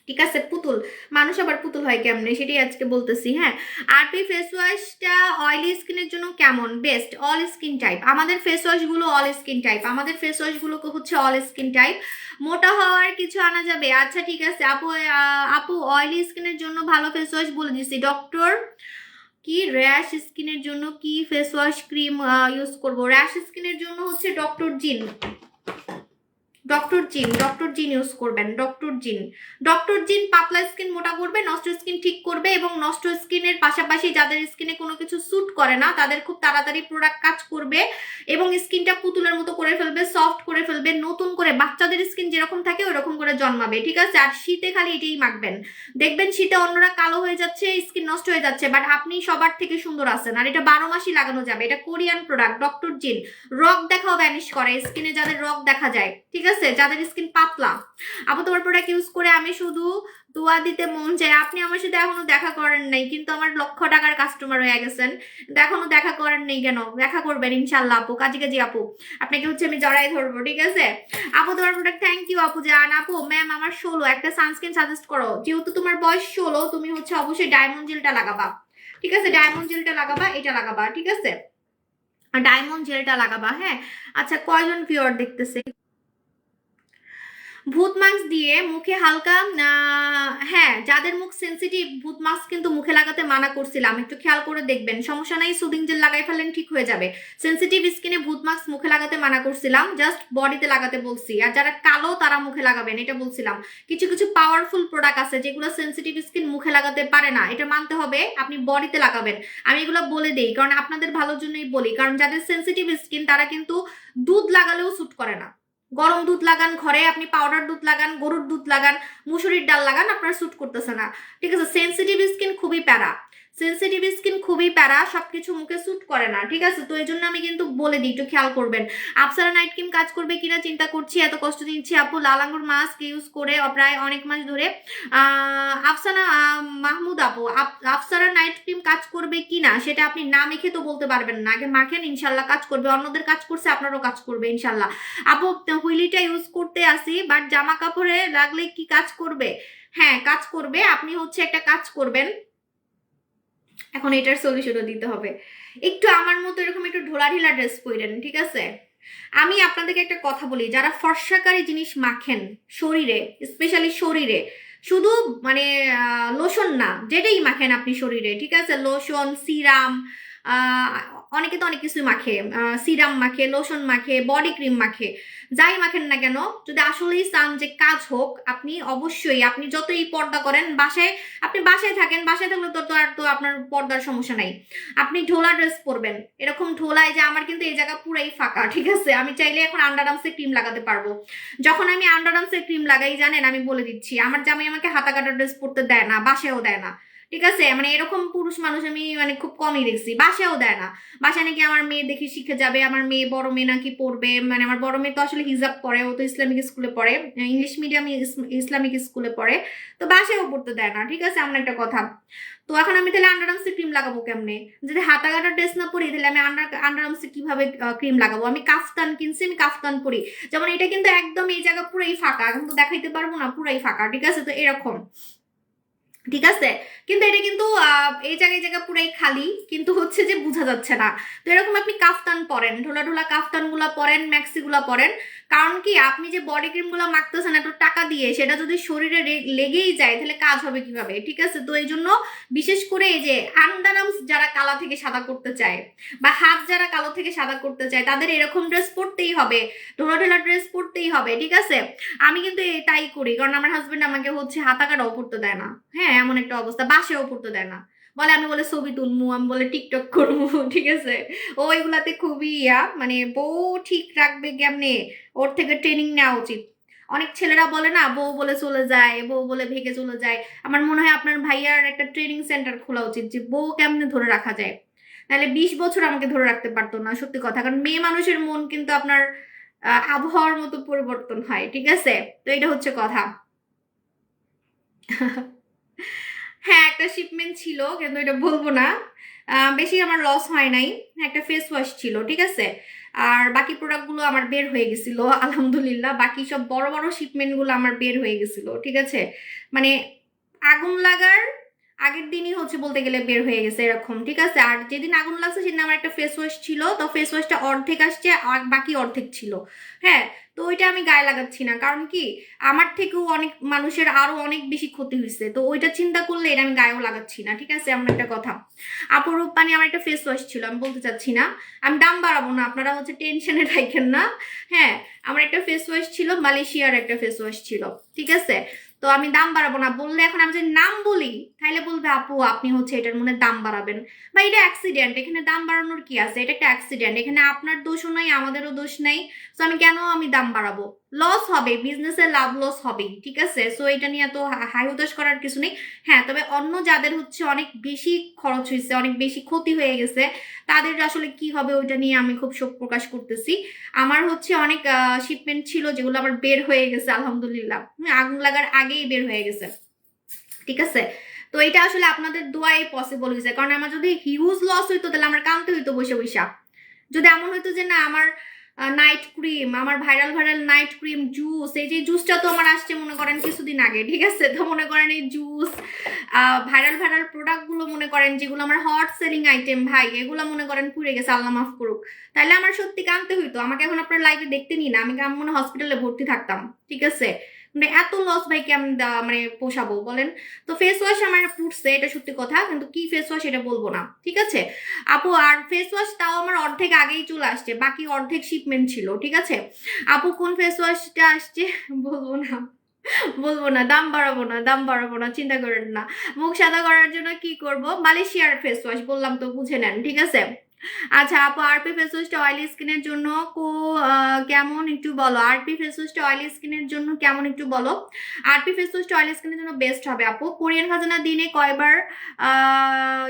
ঠিক আছে। পুতুল মানুষ আবার পুতুল হয় কেমনে সেটাই আজকে বলতেছি। হ্যাঁ, আরপি ফেস ওয়াশটা অয়েলি স্কিনের জন্য কেমন? Best, all skin type. আমাদের ফেস ওয়াশগুলো অল স্কিন টাইপ, আমাদের ফেস ওয়াশগুলোকে হচ্ছে অল স্কিন টাইপ। মোটা হওয়ার কিছু আনা যাবে? আচ্ছা ঠিক আছে আপু। আপু অয়েলি স্কিনের জন্য ভালো ফেস ওয়াশ বলে দিচ্ছি, ডক্টর কি র্যাশ স্কিনের জন্য কি ফেস ওয়াশ ক্রিম ইউজ করব? র্যাশ স্কিনের জন্য হচ্ছে ডক্টর জিন ইউজ করবেন। ডক্টর জিন পাতলা স্কিন মোটা করবে, নষ্ট স্কিন ঠিক করবে, এবং নষ্ট স্কিনের পাশাপাশি যাদের স্কিনে কোনো কিছু স্যুট করে না তাদের খুব তাড়াতাড়ি প্রোডাক্ট কাজ করবে এবং স্কিনটা পুতুলের মতো করে ফেলবে, সফট করে ফেলবে, নতুন করে বাচ্চাদের স্কিন যেরকম থাকে ওরকম করে জন্মাবে, ঠিক আছে। আর শীতে খালি এটাই মাখবেন, দেখবেন শীতে অন্যরা কালো হয়ে যাচ্ছে, স্কিন নষ্ট হয়ে যাচ্ছে, বাট আপনি সবার থেকে সুন্দর আছেন। আর এটা 12 মাসই লাগানো যাবে, এটা কোরিয়ান প্রোডাক্ট ডক্টর জিন। রক দেখাও ভ্যানিশ করে, স্কিনে যাদের রক দেখা যায়, ঠিক আছে, যাদের স্কিন পাতলা। আপু তোমার প্রোডাক্ট ইউজ করে আমি শুধু দোয়া দিতে মন চায়। আপনি আমার সাথে এখনো দেখা করেন নাই, কিন্তু আমার লক্ষ টাকার কাস্টমার হয়ে গেছেন, এখনো দেখা করেন নাই কেন? দেখা করবেন ইনশাল্লাহ আপু, কাজী কাজী আপু, আপনাকে হচ্ছে আমি জড়াই ধরবো, ঠিক আছে। আপু তোমার প্রোডাক্ট থ্যাংক ইউ আপু জান। আপু ম্যাম আমার 16, একটা সানস্ক্রিন সাজেস্ট করো। যেহেতু তোমার বয়স 16, তুমি হচ্ছে অবশ্যই ডায়মন্ড জেলটা লাগাবা, ঠিক আছে। ডায়মন্ড জেলটা লাগাবা, এটা লাগাবা, ঠিক আছে। ডায়মন্ড জেলটা লাগাবা। হ্যাঁ আচ্ছা, কয়জন ভিউয়ার দেখতেছে? ভূত মাস্ক দিয়ে মুখে হালকা, হ্যাঁ যাদের মুখ সেন্সিটিভ ভূত মাস্ক কিন্তু মুখে লাগাতে মানা করছিলাম, একটু খেয়াল করে দেখবেন। সমস্যা নাই, সুদিং জেল লাগাই ফেলেন ঠিক হয়ে যাবে। সেন্সিটিভ স্কিনে ভূত মাস্ক মুখে লাগাতে মানা করছিলাম, জাস্ট বডিতে লাগাতে বলছি। আর যারা কালো তারা মুখে লাগাবেন এটা বলছিলাম। কিছু কিছু পাওয়ারফুল প্রোডাক্ট আছে যেগুলো সেন্সিটিভ স্কিন মুখে লাগাতে পারে না, এটা মানতে হবে, আপনি বডিতে লাগাবেন। আমি এগুলো বলে দেই কারণ আপনাদের ভালোর জন্যই বলি, কারণ যাদের সেন্সিটিভ স্কিন তারা কিন্তু দুধ লাগালেও স্যুট করে না। গরম দুধ লাগান ঘরে, আপনি পাউডার দুধ লাগান, গরুর দুধ লাগান, মুসুরির ডাল লাগান, আপনার স্যুট করতেছে না, ঠিক আছে। সেন্সিটিভ স্কিন খুবই প্যারা, সবকিছু মুখে স্যুট করে না, ঠিক আছে। তো এই জন্য আমি কিন্তু বলে দিই, একটু খেয়াল করবেন। আফসারা নাইট ক্রিম কাজ করবে কিনা চিন্তা করছি, এত কষ্ট দিচ্ছি আপু। লাল আঙ্গুর মাস্ক ইউজ করে প্রায় অনেক মাস ধরে। আফসানা মাহমুদ আপু, আফসারা নাইট ক্রিম কাজ করবে কিনা সেটা আপনি না মেখে তো বলতে পারবেন না, আগে মাখেন, ইনশাল্লাহ কাজ করবে। অন্যদের কাজ করছে, আপনারও কাজ করবে ইনশাল্লাহ। আপু হুইলিটা ইউজ করতে আসি, বাট জামা কাপড়ে লাগলে কি কাজ করবে? হ্যাঁ কাজ করবে, আপনি হচ্ছে একটা কাজ করবেন, এখন এটার সলিউশনও দিতে হবে। একটু আমার মতো এরকম একটু ঢোলা ঢিলা ড্রেস পরেন, ঠিক আছে। আমি আপনাদেরকে একটা কথা বলি, যারা ফর্সাকারী জিনিস মাখেন শরীরে, স্পেশালি শরীরে, শুধু মানে লোশন না, যেটাই মাখেন আপনি শরীরে, ঠিক আছে, লোশন সিরাম, অনেকে তো অনেক কিছু মাখে, সিরাম মাখে, লোশন মাখে, বডি ক্রিম মাখে, যাই মাখেন না কেন, যদি আসলেই চান যে কাজ হোক, আপনি অবশ্যই, আপনি যতই পর্দা করেন বাসায়, আপনি বাসায় থাকেন, বাসায় থাকলে তো আর তো আপনার পর্দার সমস্যা নাই, আপনি ঢোলা ড্রেস পরবেন, এরকম ঢোলায় যে আমার কিন্তু এই জায়গা পুরাই ফাঁকা, ঠিক আছে। আমি চাইলে এখন আন্ডার আর্মসে ক্রিম লাগাতে পারবো। যখন আমি আন্ডার আর্মসে ক্রিম লাগাই জানেন, আমি বলে দিচ্ছি, আমার জামাই আমাকে হাতা কাটা ড্রেস পরতে দেয় না, বাসায়ও দেয় না, ঠিক আছে। মানে এরকম পুরুষ মানুষ আমি মানে খুব কমই দেখছি, বাসায়ও দেয় না। বাসায় নাকি আমার মেয়ে দেখে শিখে যাবে, আমার মেয়ে বড় মেয়ে নাকি পড়বে, মানে আমার বড় মেয়ে তো আসলে হিজাব পড়ে, ও তো ইসলামিক স্কুলে পড়ে, ইংলিশ মিডিয়াম ইসলামিক স্কুলে পড়ে, তো বাসায়ও পড়তে দেয় না, ঠিক আছে, এমন একটা কথা। তো এখন আমি তাহলে আন্ডার আর্মসে ক্রিম লাগাবো কেমনে? যদি হাতা কাটা ড্রেস না পরি তাহলে আমি আন্ডার আর্মসে কিভাবে ক্রিম লাগাবো? আমি কাফতান কিনছি, আমি কাফতান পরি, যেমন এটা কিন্তু একদম এই জায়গা পুরাই ফাঁকা, কিন্তু দেখাইতে পারবো না, পুরাই ফাঁকা, ঠিক আছে। তো এরকম, ঠিক আছে, কিন্তু এটা কিন্তু এই জায়গা পুরাই খালি, কিন্তু হচ্ছে যে বোঝা যাচ্ছে না। তো এরকম আপনি কাফতান পরেন, ঢোলা ঢোলা কাফতান গুলা পরেন, ম্যাক্সি গুলা পরেন, কারণ কি আপনি যে বডি ক্রিমগুলো মাখতেছেন এত টাকা দিয়ে, সেটা যদি শরীরে লেগেই যায় তাহলে কাজ হবে কিভাবে? ঠিক আছে, তো এই জন্য বিশেষ করে এই যে আন্ডারামস যারা কালা থেকে সাদা করতে চায় বা হাত যারা কালো থেকে সাদা করতে চায়, তাদের এরকম ড্রেস পরতেই হবে, ঢোলা ড্রেস পরতেই হবে। ঠিক আছে, আমি কিন্তু তাই করি, কারণ আমার হাজবেন্ড আমাকে হচ্ছে হাতা কাটাও পরতে দেয় না। হ্যাঁ, এমন একটা অবস্থা, বাসেও পরতে দেয় না, বলে আমি বলে ছবি তুলমু, আমি বলে টিকটক করবো। ঠিক আছে, ও এগুলাতে খুবই মানে বউ ঠিক রাখবে কেমনে, ওর থেকে ট্রেনিং নেওয়া উচিত। অনেক ছেলেরা বলে না বউ বলে চলে যায়, বউ বলে ভেগে চলে যায়। আমার মনে হয় আপনার ভাইয়ার একটা ট্রেনিং সেন্টার খোলা উচিত, যে বউ কেমনে ধরে রাখা যায়। নাহলে 20 বছর আমাকে ধরে রাখতে পারতো না, সত্যি কথা। কারণ মেয়ে মানুষের মন কিন্তু আপনার আবহাওয়ার মতো পরিবর্তন হয়। ঠিক আছে, তো এটা হচ্ছে কথা। হ্যাঁ, একটা শিপমেন্ট ছিল, কিন্তু এটা বলবো না। বেশি আমার লস হয় নাই, একটা ফেস ওয়াশ ছিল। ঠিক আছে, আর বাকি প্রোডাক্টগুলো আমার বের হয়ে গেছিল আলহামদুলিল্লাহ। বাকি সব বড় বড় শিপমেন্টগুলো আমার বের হয়ে গেছিল। ঠিক আছে, মানে আগুন লাগার আগের দিনই হচ্ছে বলতে গেলে বের হয়ে গেছে এরকম। ঠিক আছে, আর যেদিন আগুন লাগছে সেদিন আমার একটা ফেস ওয়াশ ছিল, তো ফেস ওয়াশটা অর্ধেক আসছে আর বাকি অর্ধেক ছিল। হ্যাঁ, তো ওইটা আমি গায়ে লাগাচ্ছি না, কারণ কি আমার থেকেও অনেক মানুষের আরো অনেক বেশি ক্ষতি হয়েছে, তো ওইটা চিন্তা করলে এটা আমি গায়েও লাগাচ্ছি না। ঠিক আছে, এমন একটা কথা। অপরূপ পানি আমার একটা ফেস ওয়াশ ছিল, আমি বলতে চাচ্ছি না, আমি দাম বাড়াবো না, আপনারা হচ্ছে টেনশনে থাকেন না। হ্যাঁ, আমার একটা ফেস ওয়াশ ছিল, মালয়েশিয়ার একটা ফেস ওয়াশ ছিল। ঠিক আছে, তো আমি দাম বাড়াবো না বললে, এখন আমি যদি নাম বলি তাহলে বলবে আপু আপনি হচ্ছে এটার মনে দাম বাড়াবেন, বা এটা অ্যাক্সিডেন্ট, এখানে দাম বাড়ানোর কি আছে, এটা একটা অ্যাক্সিডেন্ট, এখানে আপনার দোষও নাই আমাদেরও দোষ নাই। তো আমি দাম বাড়াবো? লস হবে, বিজনেসে লাভ লস হবেই। ঠিক আছে, সো এটা নিয়ে তো হাই হতাশ করার কিছু নেই। হ্যাঁ, তবে অন্য যাদের হচ্ছে অনেক বেশি খরচ হয়েছে, অনেক বেশি ক্ষতি হয়ে গেছে, তাদের আসলে কি হবে ওইটা নিয়ে আমি খুব শোক প্রকাশ করতেছি। আমার হচ্ছে অনেক শিপমেন্ট ছিল যেগুলো আবার বের হয়ে গেছে আলহামদুলিল্লাহ, আগুন লাগার আগেই বের হয়ে গেছে। ঠিক আছে, তো এটা আসলে আপনাদের দোয়াই পসিবল হয়েছে, কারণ আমার যদি হিউজ লস হইতো তাহলে আমার কানতে হইতো বসে বসে। যদি এমন হইতো যে না আমার নাইট ক্রিম, আমার viral viral night cream, juice, এই যে জুসটা তো আমার আসছে মনে করেন কিছুদিন আগে। ঠিক আছে, তো মনে করেন এই জুস ভাইরাল ভাইরাল প্রোডাক্টগুলো মনে করেন যেগুলো আমার হট সেলিং আইটেম, ভাই এগুলো মনে করেন পুড়ে গেছে, আল্লাহ মাফ করুক, তাহলে আমার সত্যি কানতে হইতো। আমাকে এখন আপনার লাইফে দেখতে নি না, আমি কেমন মনে হসপিটালে ভর্তি থাকতাম। ঠিক আছে, মানে এত লস ভাই কেমন মানে পোষাবো বলেন? তো ফেস ওয়াশ আমার ফুটছে, এটা সত্যি কথা, কিন্তু কি ফেস ওয়াশ এটা বলবো না। ঠিক আছে আপু, আর ফেস ওয়াশ তাও আমার অর্ধেক আগেই চলে আসছে, বাকি অর্ধেক শিপমেন্ট ছিল। ঠিক আছে আপু, কোন ফেস ওয়াশটা আসছে বলবো না, বলবো না, দাম বাড়াবো না, দাম বাড়াবো না, চিন্তা করেন না। মুখ সাদা করার জন্য কি করব, মালয়েশিয়ার ফেস ওয়াশ বললাম তো, বুঝে নেন। ঠিক আছে, আচ্ছা আপু, আরপি ফেস ওয়াশটা অয়েলি স্কিনের জন্য কেমন একটু বলো, আরপি ফেস ওয়াশটা অয়েলি স্কিনের জন্য কেমন একটু বলো। আরপি ফেস ওয়াশটা অয়েলি স্কিনের জন্য বেস্ট হবে আপু। কোরিয়ান খাজানা দিনে কয়বার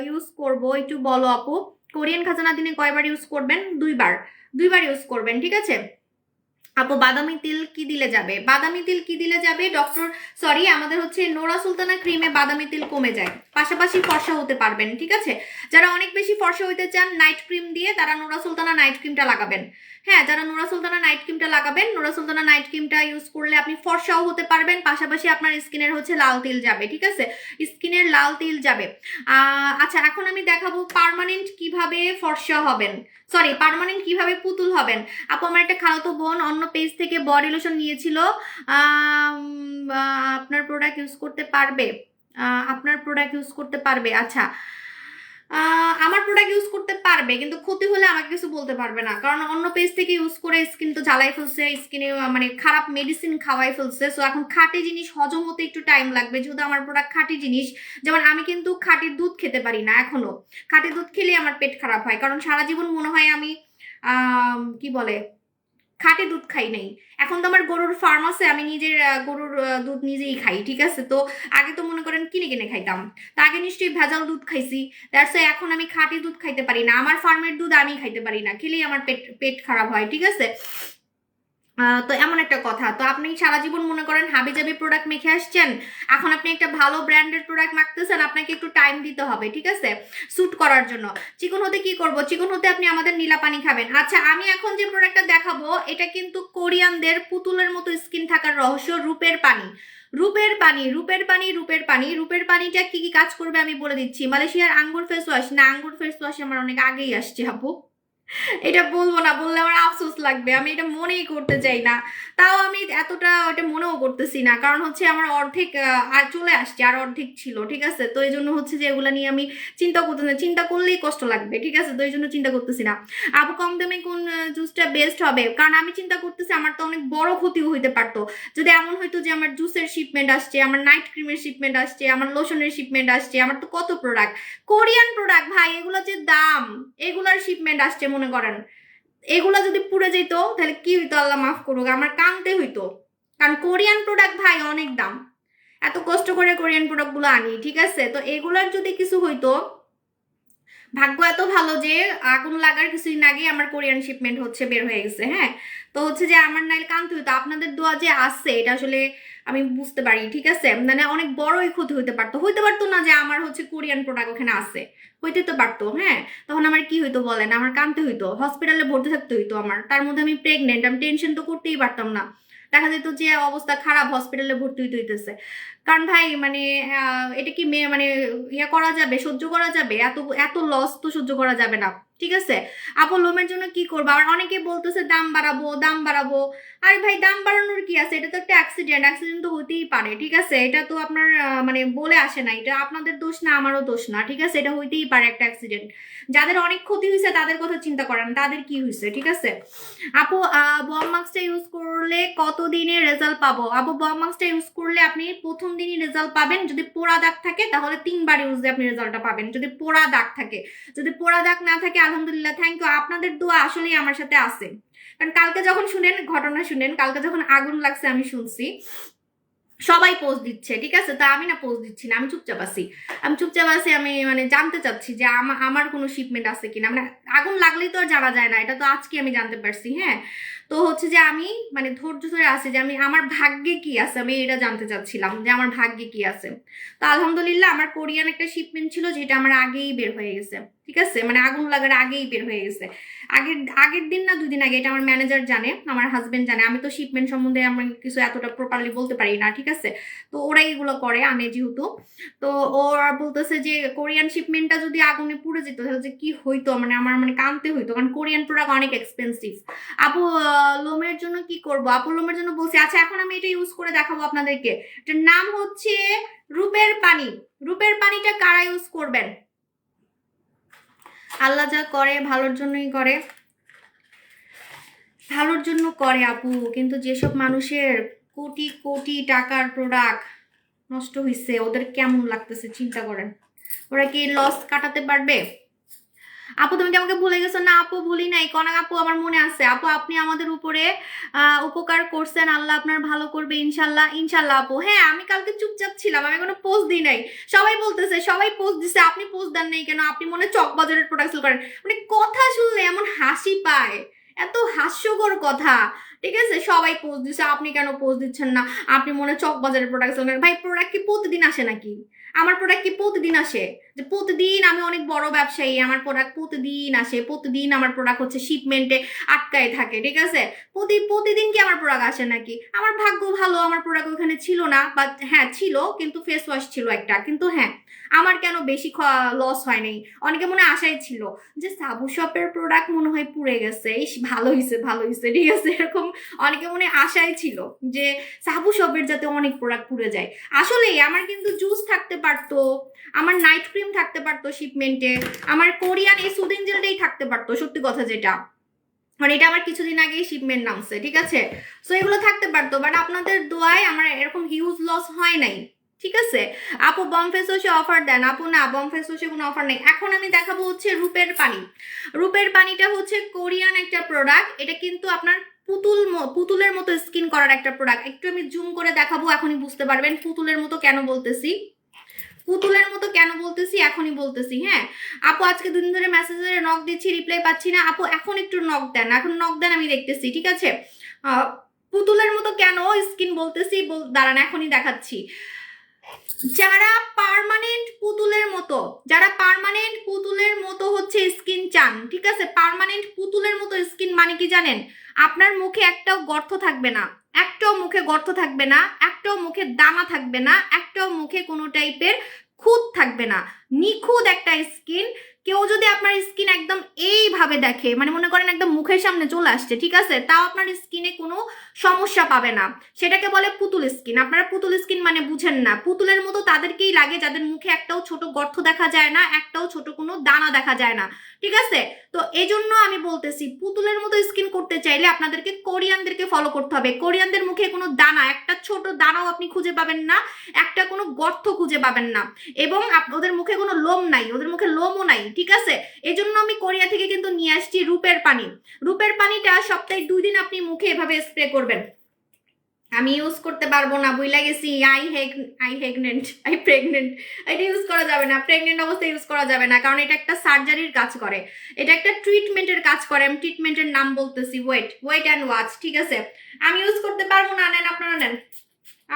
ইউজ করব একটু বলো আপু। কোরিয়ান খাজানা দিনে কয়বার ইউজ করবেন? 2বার, 2বার ইউজ করবেন। ঠিক আছে আপু, বাদামি তেল কি দিলে যাবে? বাদামি তেল কি দিলে যাবে ডক্টর, সরি আমাদের হচ্ছে নোরা সুলতানা ক্রিমে বাদামি তেল কমে যায়, পাশাপাশি ফর্সা হতে পারবেন। ঠিক আছে, যারা অনেক বেশি ফর্সা হইতে চান নাইট ক্রিম দিয়ে, তারা নোরা সুলতানা নাইট ক্রিমটা লাগাবেন। হ্যাঁ, যারা নোরা সুলতানা নাইট ক্রিমটা লাগাবেন, নোরা সুলতানা নাইট ক্রিমটা ইউজ করলে আপনি ফর্সাও হতে পারবেন, পাশাপাশি আপনার স্কিনের হচ্ছে লাল তেল যাবে। ঠিক আছে, স্কিনের লাল তেল যাবে। আচ্ছা, এখন আমি দেখাবো পার্মানেন্ট কিভাবে ফর্সা হবেন, সরি পার্মানেন্ট কিভাবে পুতুল হবেন। আপু, আমার একটা খালাতো বোন অন্য পেজ থেকে বডি লোশন নিয়েছিল, আপনার প্রোডাক্ট ইউজ করতে পারবে? আপনার প্রোডাক্ট ইউজ করতে পারবে, আচ্ছা আমার প্রোডাক্ট ইউজ করতে পারবে, কিন্তু ক্ষতি হলে আমাকে কিছু বলতে পারবে না, কারণ অন্য পেজ থেকে ইউজ করে স্কিন তো জ্বালাই ফেলছে, স্কিনে মানে খারাপ মেডিসিন খাওয়াই ফেলছে। সো এখন খাঁটি জিনিস হজম হতে একটু টাইম লাগবে, যেহেতু আমার প্রোডাক্ট খাঁটি জিনিস। যেমন আমি কিন্তু খাঁটি দুধ খেতে পারি না এখনো, খাঁটি দুধ খেলে আমার পেট খারাপ হয়, কারণ সারা জীবন মনে হয় আমি কি বলে খাঁটি দুধ খাই নাই। এখন তো আমার গরুর ফার্ম আছে, আমি নিজের গরুর দুধ নিজেই খাই। ঠিক আছে, তো আগে তো মনে করেন কিনে কিনে খাইতাম, তা আগে নিশ্চয়ই ভেজাল দুধ খাইছি, দ্যাটস এখন আমি খাঁটি দুধ খাইতে পারি না, আমার ফার্মের দুধ আমি খাইতে পারি না, খেলেই আমার পেট খারাপ হয়। ঠিক আছে, তো এমন একটা কথা। তো আপনি সারা জীবন মনে করেন হাবিজাবি প্রোডাক্ট মেখে আসছেন, এখন আপনি একটা ভালো ব্র্যান্ডের প্রোডাক্ট মাখতেছেন, আপনাকে একটু টাইম দিতে হবে। ঠিক আছে, স্যুট করার জন্য। চিকন হতে কি করব, চিকন হতে আপনি আমাদের নীলা পানি খাবেন। আচ্ছা, আমি এখন যে প্রোডাক্টটা দেখাবো এটা কিন্তু কোরিয়ানদের পুতুলের মতো স্কিন থাকার রহস্য, রূপের পানি। রূপের পানি, রূপের পানি, রূপের পানি, রূপের পানিটা কি কি কাজ করবে আমি বলে দিচ্ছি। মালয়েশিয়ার আঙ্গুর ফেস ওয়াশ, না আঙ্গুর ফেস ওয়াশ আমার অনেক আগেই আসছে আপু। এটা বলবো না, বললে আমার আফসোস লাগবে, আমি এটা মনেই করতে চাই না। তাও আমি এতটা ওটা মনেও করতেছি না, কারণ হচ্ছে আমার অর্ধেক আর চলে আসছে, আর অর্ধেক ছিল, ঠিক আছে। তো এই জন্য হচ্ছে যে এগুলা নিয়ে আমি চিন্তা করতেছি না, চিন্তা করলেই কষ্ট লাগবে, ঠিক আছে। তো এই জন্য চিন্তা করতেছি না। আপু কম দামে কোন জুসটা বেস্ট হবে, কারণ আমি চিন্তা করতেছি আমার তো অনেক বড় ক্ষতিও হইতে পারতো যদি এমন হইতো যে আমার জুসের শিপমেন্ট আসছে, আমার নাইট ক্রিমের শিপমেন্ট আসছে, আমার লোশনের শিপমেন্ট আসছে, আমার তো কত প্রোডাক্ট, কোরিয়ান প্রোডাক্ট ভাই, এগুলো যে দাম, এগুলার শিপমেন্ট আসছে মনে করেন, এগুলা যদি পুড়ে যেত তাহলে কি হইতো, আল্লাহ মাফ করুক, আমার কানতে হইতো। কারণ কোরিয়ান প্রোডাক্ট ভাই অনেক দাম, এত কষ্ট করে কোরিয়ান প্রোডাক্ট গুলো আনি, ঠিক আছে। তো এগুলার যদি কিছু হইতো, ভাগ্য এত ভালো যে আগুন লাগার কিছুদিন আগে আমার কোরিয়ান শিপমেন্ট হচ্ছে বের হয়ে গেছে, হ্যাঁ। তো হচ্ছে যে আমার নাইলে কানতে হইতো, আপনাদের দোয়া যে আসছে এটা আসলে আমি বুঝতে পারি, ঠিক আছে। মানে অনেক বড়ই ক্ষতি হইতে পারতো না যে আমার হচ্ছে কোরিয়ান প্রোডাক্ট ওখানে আছে, হইতে তো পারতো, হ্যাঁ। তখন আমার কি হইতো বলেন, আমার কানতে হইতো, হসপিটালে ভর্তি থাকতে হইতো আমার, তার মধ্যে আমি প্রেগনেন্ট, আমি টেনশন তো করতেই পারতাম না, দেখা যেত যে অবস্থা খারাপ, হসপিটালে ভর্তি হইতে হইতেছে। কারণ ভাই মানে এটা কি মেয়ে মানে ইয়ে করা যাবে, সহ্য করা যাবে, এত এত লস তো সহ্য করা যাবে না, ঠিক আছে। আপু লোমের জন্য কি করবো, আবার অনেকে বলতেছে দাম বাড়াবো দাম বাড়াবো, আরে ভাই দাম বাড়ানোর কি আছে, এটা তো একটা অ্যাক্সিডেন্ট, অ্যাক্সিডেন্ট তো হতেই পারে, ঠিক আছে। এটা তো আপনার মানে বলে আসে না, এটা আপনাদের দোষ না, আমারও দোষ না, ঠিক আছে। এটা হইতেই পারে একটা অ্যাক্সিডেন্ট, যাদের অনেক ক্ষতি হয়েছে তাদের কথা চিন্তা করেন, তাদের কি হয়েছে, ঠিক আছে। আপু বম মাস্কটা ইউজ করলে কতদিনে রেজাল্ট পাবো, আপু বম মাস্কটা ইউজ করলে আপনি প্রথম দিনই রেজাল্ট পাবেন, যদি পোড়া দাগ থাকে তাহলে 3 বার ইউজে আপনি রেজাল্টটা পাবেন, যদি পোড়া দাগ থাকে। যদি পোড়া দাগ না থাকে আলহামদুলিল্লাহ, থ্যাংক ইউ, আপনাদের দোয়া আসলেই আমার সাথে আছে। কারণ কালকে যখন শুনেন ঘটনা শুনেন, কালকে যখন আগুন লাগছে আমি শুনছি সবাই পোস্ট দিচ্ছে, ঠিক আছে। তা আমি না পোস্ট দিচ্ছি না, আমি চুপচাপ আছি, আমি মানে জানতে চাচ্ছি যে আমার কোনো শিপমেন্ট আছে কিনা, মানে আগুন লাগলেই তো আর জানা যায় না, এটা তো আজকে আমি জানতে পারছি, হ্যাঁ। তো হচ্ছে যে আমি মানে ধৈর্য ধরে আছি যে আমি আমার ভাগ্যে কি আছে, আমি এটা জানতে চাচ্ছিলাম যে আমার ভাগ্যে কি আছে। তো আলহামদুলিল্লাহ আমার কোরিয়ান একটা শিপমেন্ট ছিল যেটা আমার আগেই বের হয়ে গেছে, ঠিক আছে, মানে আগুন লাগার আগেই বের হয়ে গেছে, আগের আগের দিন না 2 দিন আগে, এটা আমার ম্যানেজার জানে, আমার হাজবেন্ড জানে, আমি তো শিপমেন্ট সম্বন্ধে আমার কিছু এতটা প্রপারলি বলতে পারি না, ঠিক আছে। তো ওরাই এগুলো করে আনে যেহেতু। তো ওরা বলতেছে যে কোরিয়ান শিপমেন্টটা যদি আগুনে পুড়ে যেত তাহলে যে কি হইতো, মানে আমার মানে কানতে হইতো, কারণ কোরিয়ান প্রোডাক্ট অনেক এক্সপেন্সিভ। আপু লোমের জন্য কি করব, আপু লোমের জন্য বলছি, আচ্ছা এখন আমি এটা ইউজ করে দেখাবো আপনাদেরকে, এটার নাম হচ্ছে রূপের পানি। রূপের পানিটা কারা ইউজ করবেন, আল্লাহ যা করে ভালোর জন্যই করে, ভালোর জন্য করে আপু, কিন্তু যেসব মানুষের কোটি কোটি টাকার প্রোডাক্ট নষ্ট হয়েছে ওদের কেমন লাগতেছে চিন্তা করেন, ওরা কি লস কাটাতে পারবে। আপু তুমি কি আমাকে ভুলে গেছো, না আপু ভুলি নাই, কনক আপু আমার মনে আছে, আপু আপনি আমাদের উপরে উপকার করছেন, আল্লাহ আপনার ভালো করবে ইনশাল্লাহ, ইনশাল্লাহ আপু। হ্যাঁ আমি কালকে চুপচাপ ছিলাম, আমি কোনো পোস্ট দিই নাই, সবাই বলতেছে সবাই পোস্ট দিছে, আপনি পোস্ট দেন নাই কেন, আপনি মনে চকবাজারের প্রোডাক্ট সেল করেন, মানে কথা শুনলে এমন হাসি পায়, এত হাস্যকর কথা, ঠিক আছে। সবাই পোস্ট দিচ্ছে, আপনি কেন পোস্ট দিচ্ছেন না, আপনি মনে চকবাজারের প্রোডাক্ট সেল করেন, ভাই প্রোডাক্ট কি প্রতিদিন আসে নাকি, আমার প্রোডাক্ট কি প্রতিদিন আসে, যে প্রতিদিন আমি অনেক বড় ব্যবসায়ী, আমার প্রোডাক্ট প্রতিদিন আসে, প্রতিদিন আমার প্রোডাক্ট হচ্ছে শিপমেন্টে আটকায় থাকে, ঠিক আছে। প্রতিদিন কি আমার প্রোডাক্ট আসে নাকি, আমার ভাগ্য ভালো আমার প্রোডাক্ট ওখানে ছিল না, বাট হ্যাঁ ছিল, কিন্তু ফেস ওয়াশ ছিল একটা, কিন্তু হ্যাঁ আমার কেন বেশি লস হয় নাই। অনেকে মনে আশাই ছিল যে সাবু শপের প্রোডাক্ট মনে হয় পুড়ে গেছে, এই ভালো হয়েছে ভালো হয়েছে, ঠিক আছে, এরকম অনেকে মনে আশাই ছিল যে সাবু শপের যাতে অনেক প্রোডাক্ট পুড়ে যায়। আসলে আমার কিন্তু জুস থাকতে পারতো, আমার নাইট ক্রিম থাকতে পারতো শিপমেন্টে, আমার কোরিয়ান এই সুদিন জেলটাই থাকতে পারতো, সত্যি কথা যেটা, মানে এটা আমার কিছুদিন আগেই শিপমেন্ট নামছে, ঠিক আছে। সো এগুলো থাকতে পারতো, বাট আপনাদের দোয়ায় আমার এরকম হিউজ লস হয় নাই, ঠিক আছে। আপু বম ফেস ওয়াশে অফার দেন, আপু না বম ফেস ওয়াশে কোনো অফার নেই। এখন আমি দেখাবো হচ্ছে রূপের পানি। রূপের পানিটা হচ্ছে কোরিয়ান একটা প্রোডাক্ট, এটা কিন্তু আপনার পুতুলের মতো স্কিন করার একটা প্রোডাক্ট, একটু আমি জুম করে দেখাবো, এখনই বুঝতে পারবেন পুতুলের মতো কেন বলতেছি, পুতুলের মতো কেন বলতেছি এখনই বলতেছি, হ্যাঁ। আপু আজকে 2 দিন ধরে মেসেজে নক দিচ্ছি, রিপ্লাই পাচ্ছি না, আপু এখন একটু নক দেন, এখন নক দেন, আমি দেখতেছি, ঠিক আছে। পুতুলের মতো কেন স্কিন বলতেছি, দাঁড়ান এখনই দেখাচ্ছি। যারা পার্মানেন্ট পুতুলের মতো, যারা পার্মানেন্ট পুতুলের মতো হচ্ছে স্কিন চান, ঠিক আছে, পার্মানেন্ট পুতুলের মতো স্কিন মানে কি জানেন, আপনার মুখে একটাও গর্ত থাকবে না, একটাও মুখে গর্ত থাকবে না, একটাও মুখে দানা থাকবে না, একটাও মুখে কোনো টাইপের খুঁত থাকবে না, নিখুঁত একটা স্কিন, কেউ যদি আপনার স্কিন একদম এইভাবে দেখে, মানে মনে করেন একদম মুখের সামনে চলে আসছে, ঠিক আছে, তাও আপনার স্কিনে কোনো সমস্যা পাবে না। সেটাকে বলে পুতুল স্কিন। আপনারা পুতুল স্কিন মানে বুঝেন না। পুতুলের মতো তাদেরকেই লাগে যাদের মুখে একটাও ছোট গর্ত দেখা যায় না, একটাও ছোট কোনো দানা দেখা যায় না, ঠিক আছে। তো এই জন্য আমি বলতেছি, পুতুলের মতো স্কিন করতে চাইলে আপনাদেরকে কোরিয়ানদেরকে ফলো করতে হবে। কোরিয়ানদের মুখে কোনো দানা, একটা ছোট দানাও আপনি খুঁজে পাবেন না, একটা কোনো গর্ত খুঁজে পাবেন না, এবং ওদের মুখে কোনো লোম নাই, ওদের মুখে লোমও নাই, ঠিক আছে। এই জন্য আমি কোরিয়া থেকে কিন্তু নিয়ে আসছি রূপের পানি। রূপের পানিটা সপ্তাহে 2 দিন আপনি মুখে এভাবে স্প্রে করবেন। আমি ইউজ করতে পারবো না, বুঝলা গেছি। আই প্রেগনেন্ট, এটা ইউজ করা যাবে না, প্রেগনেন্ট অবস্থায় ইউজ করা যাবে না, কারণ এটা একটা সার্জারির কাজ করে, এটা একটা ট্রিটমেন্টের কাজ করে। আমি ট্রিটমেন্টের নাম বলতেছি, ওয়েট অ্যান্ড ওয়াচ, ঠিক আছে। আমি ইউজ করতে পারবো না, নেন আপনারা, নেন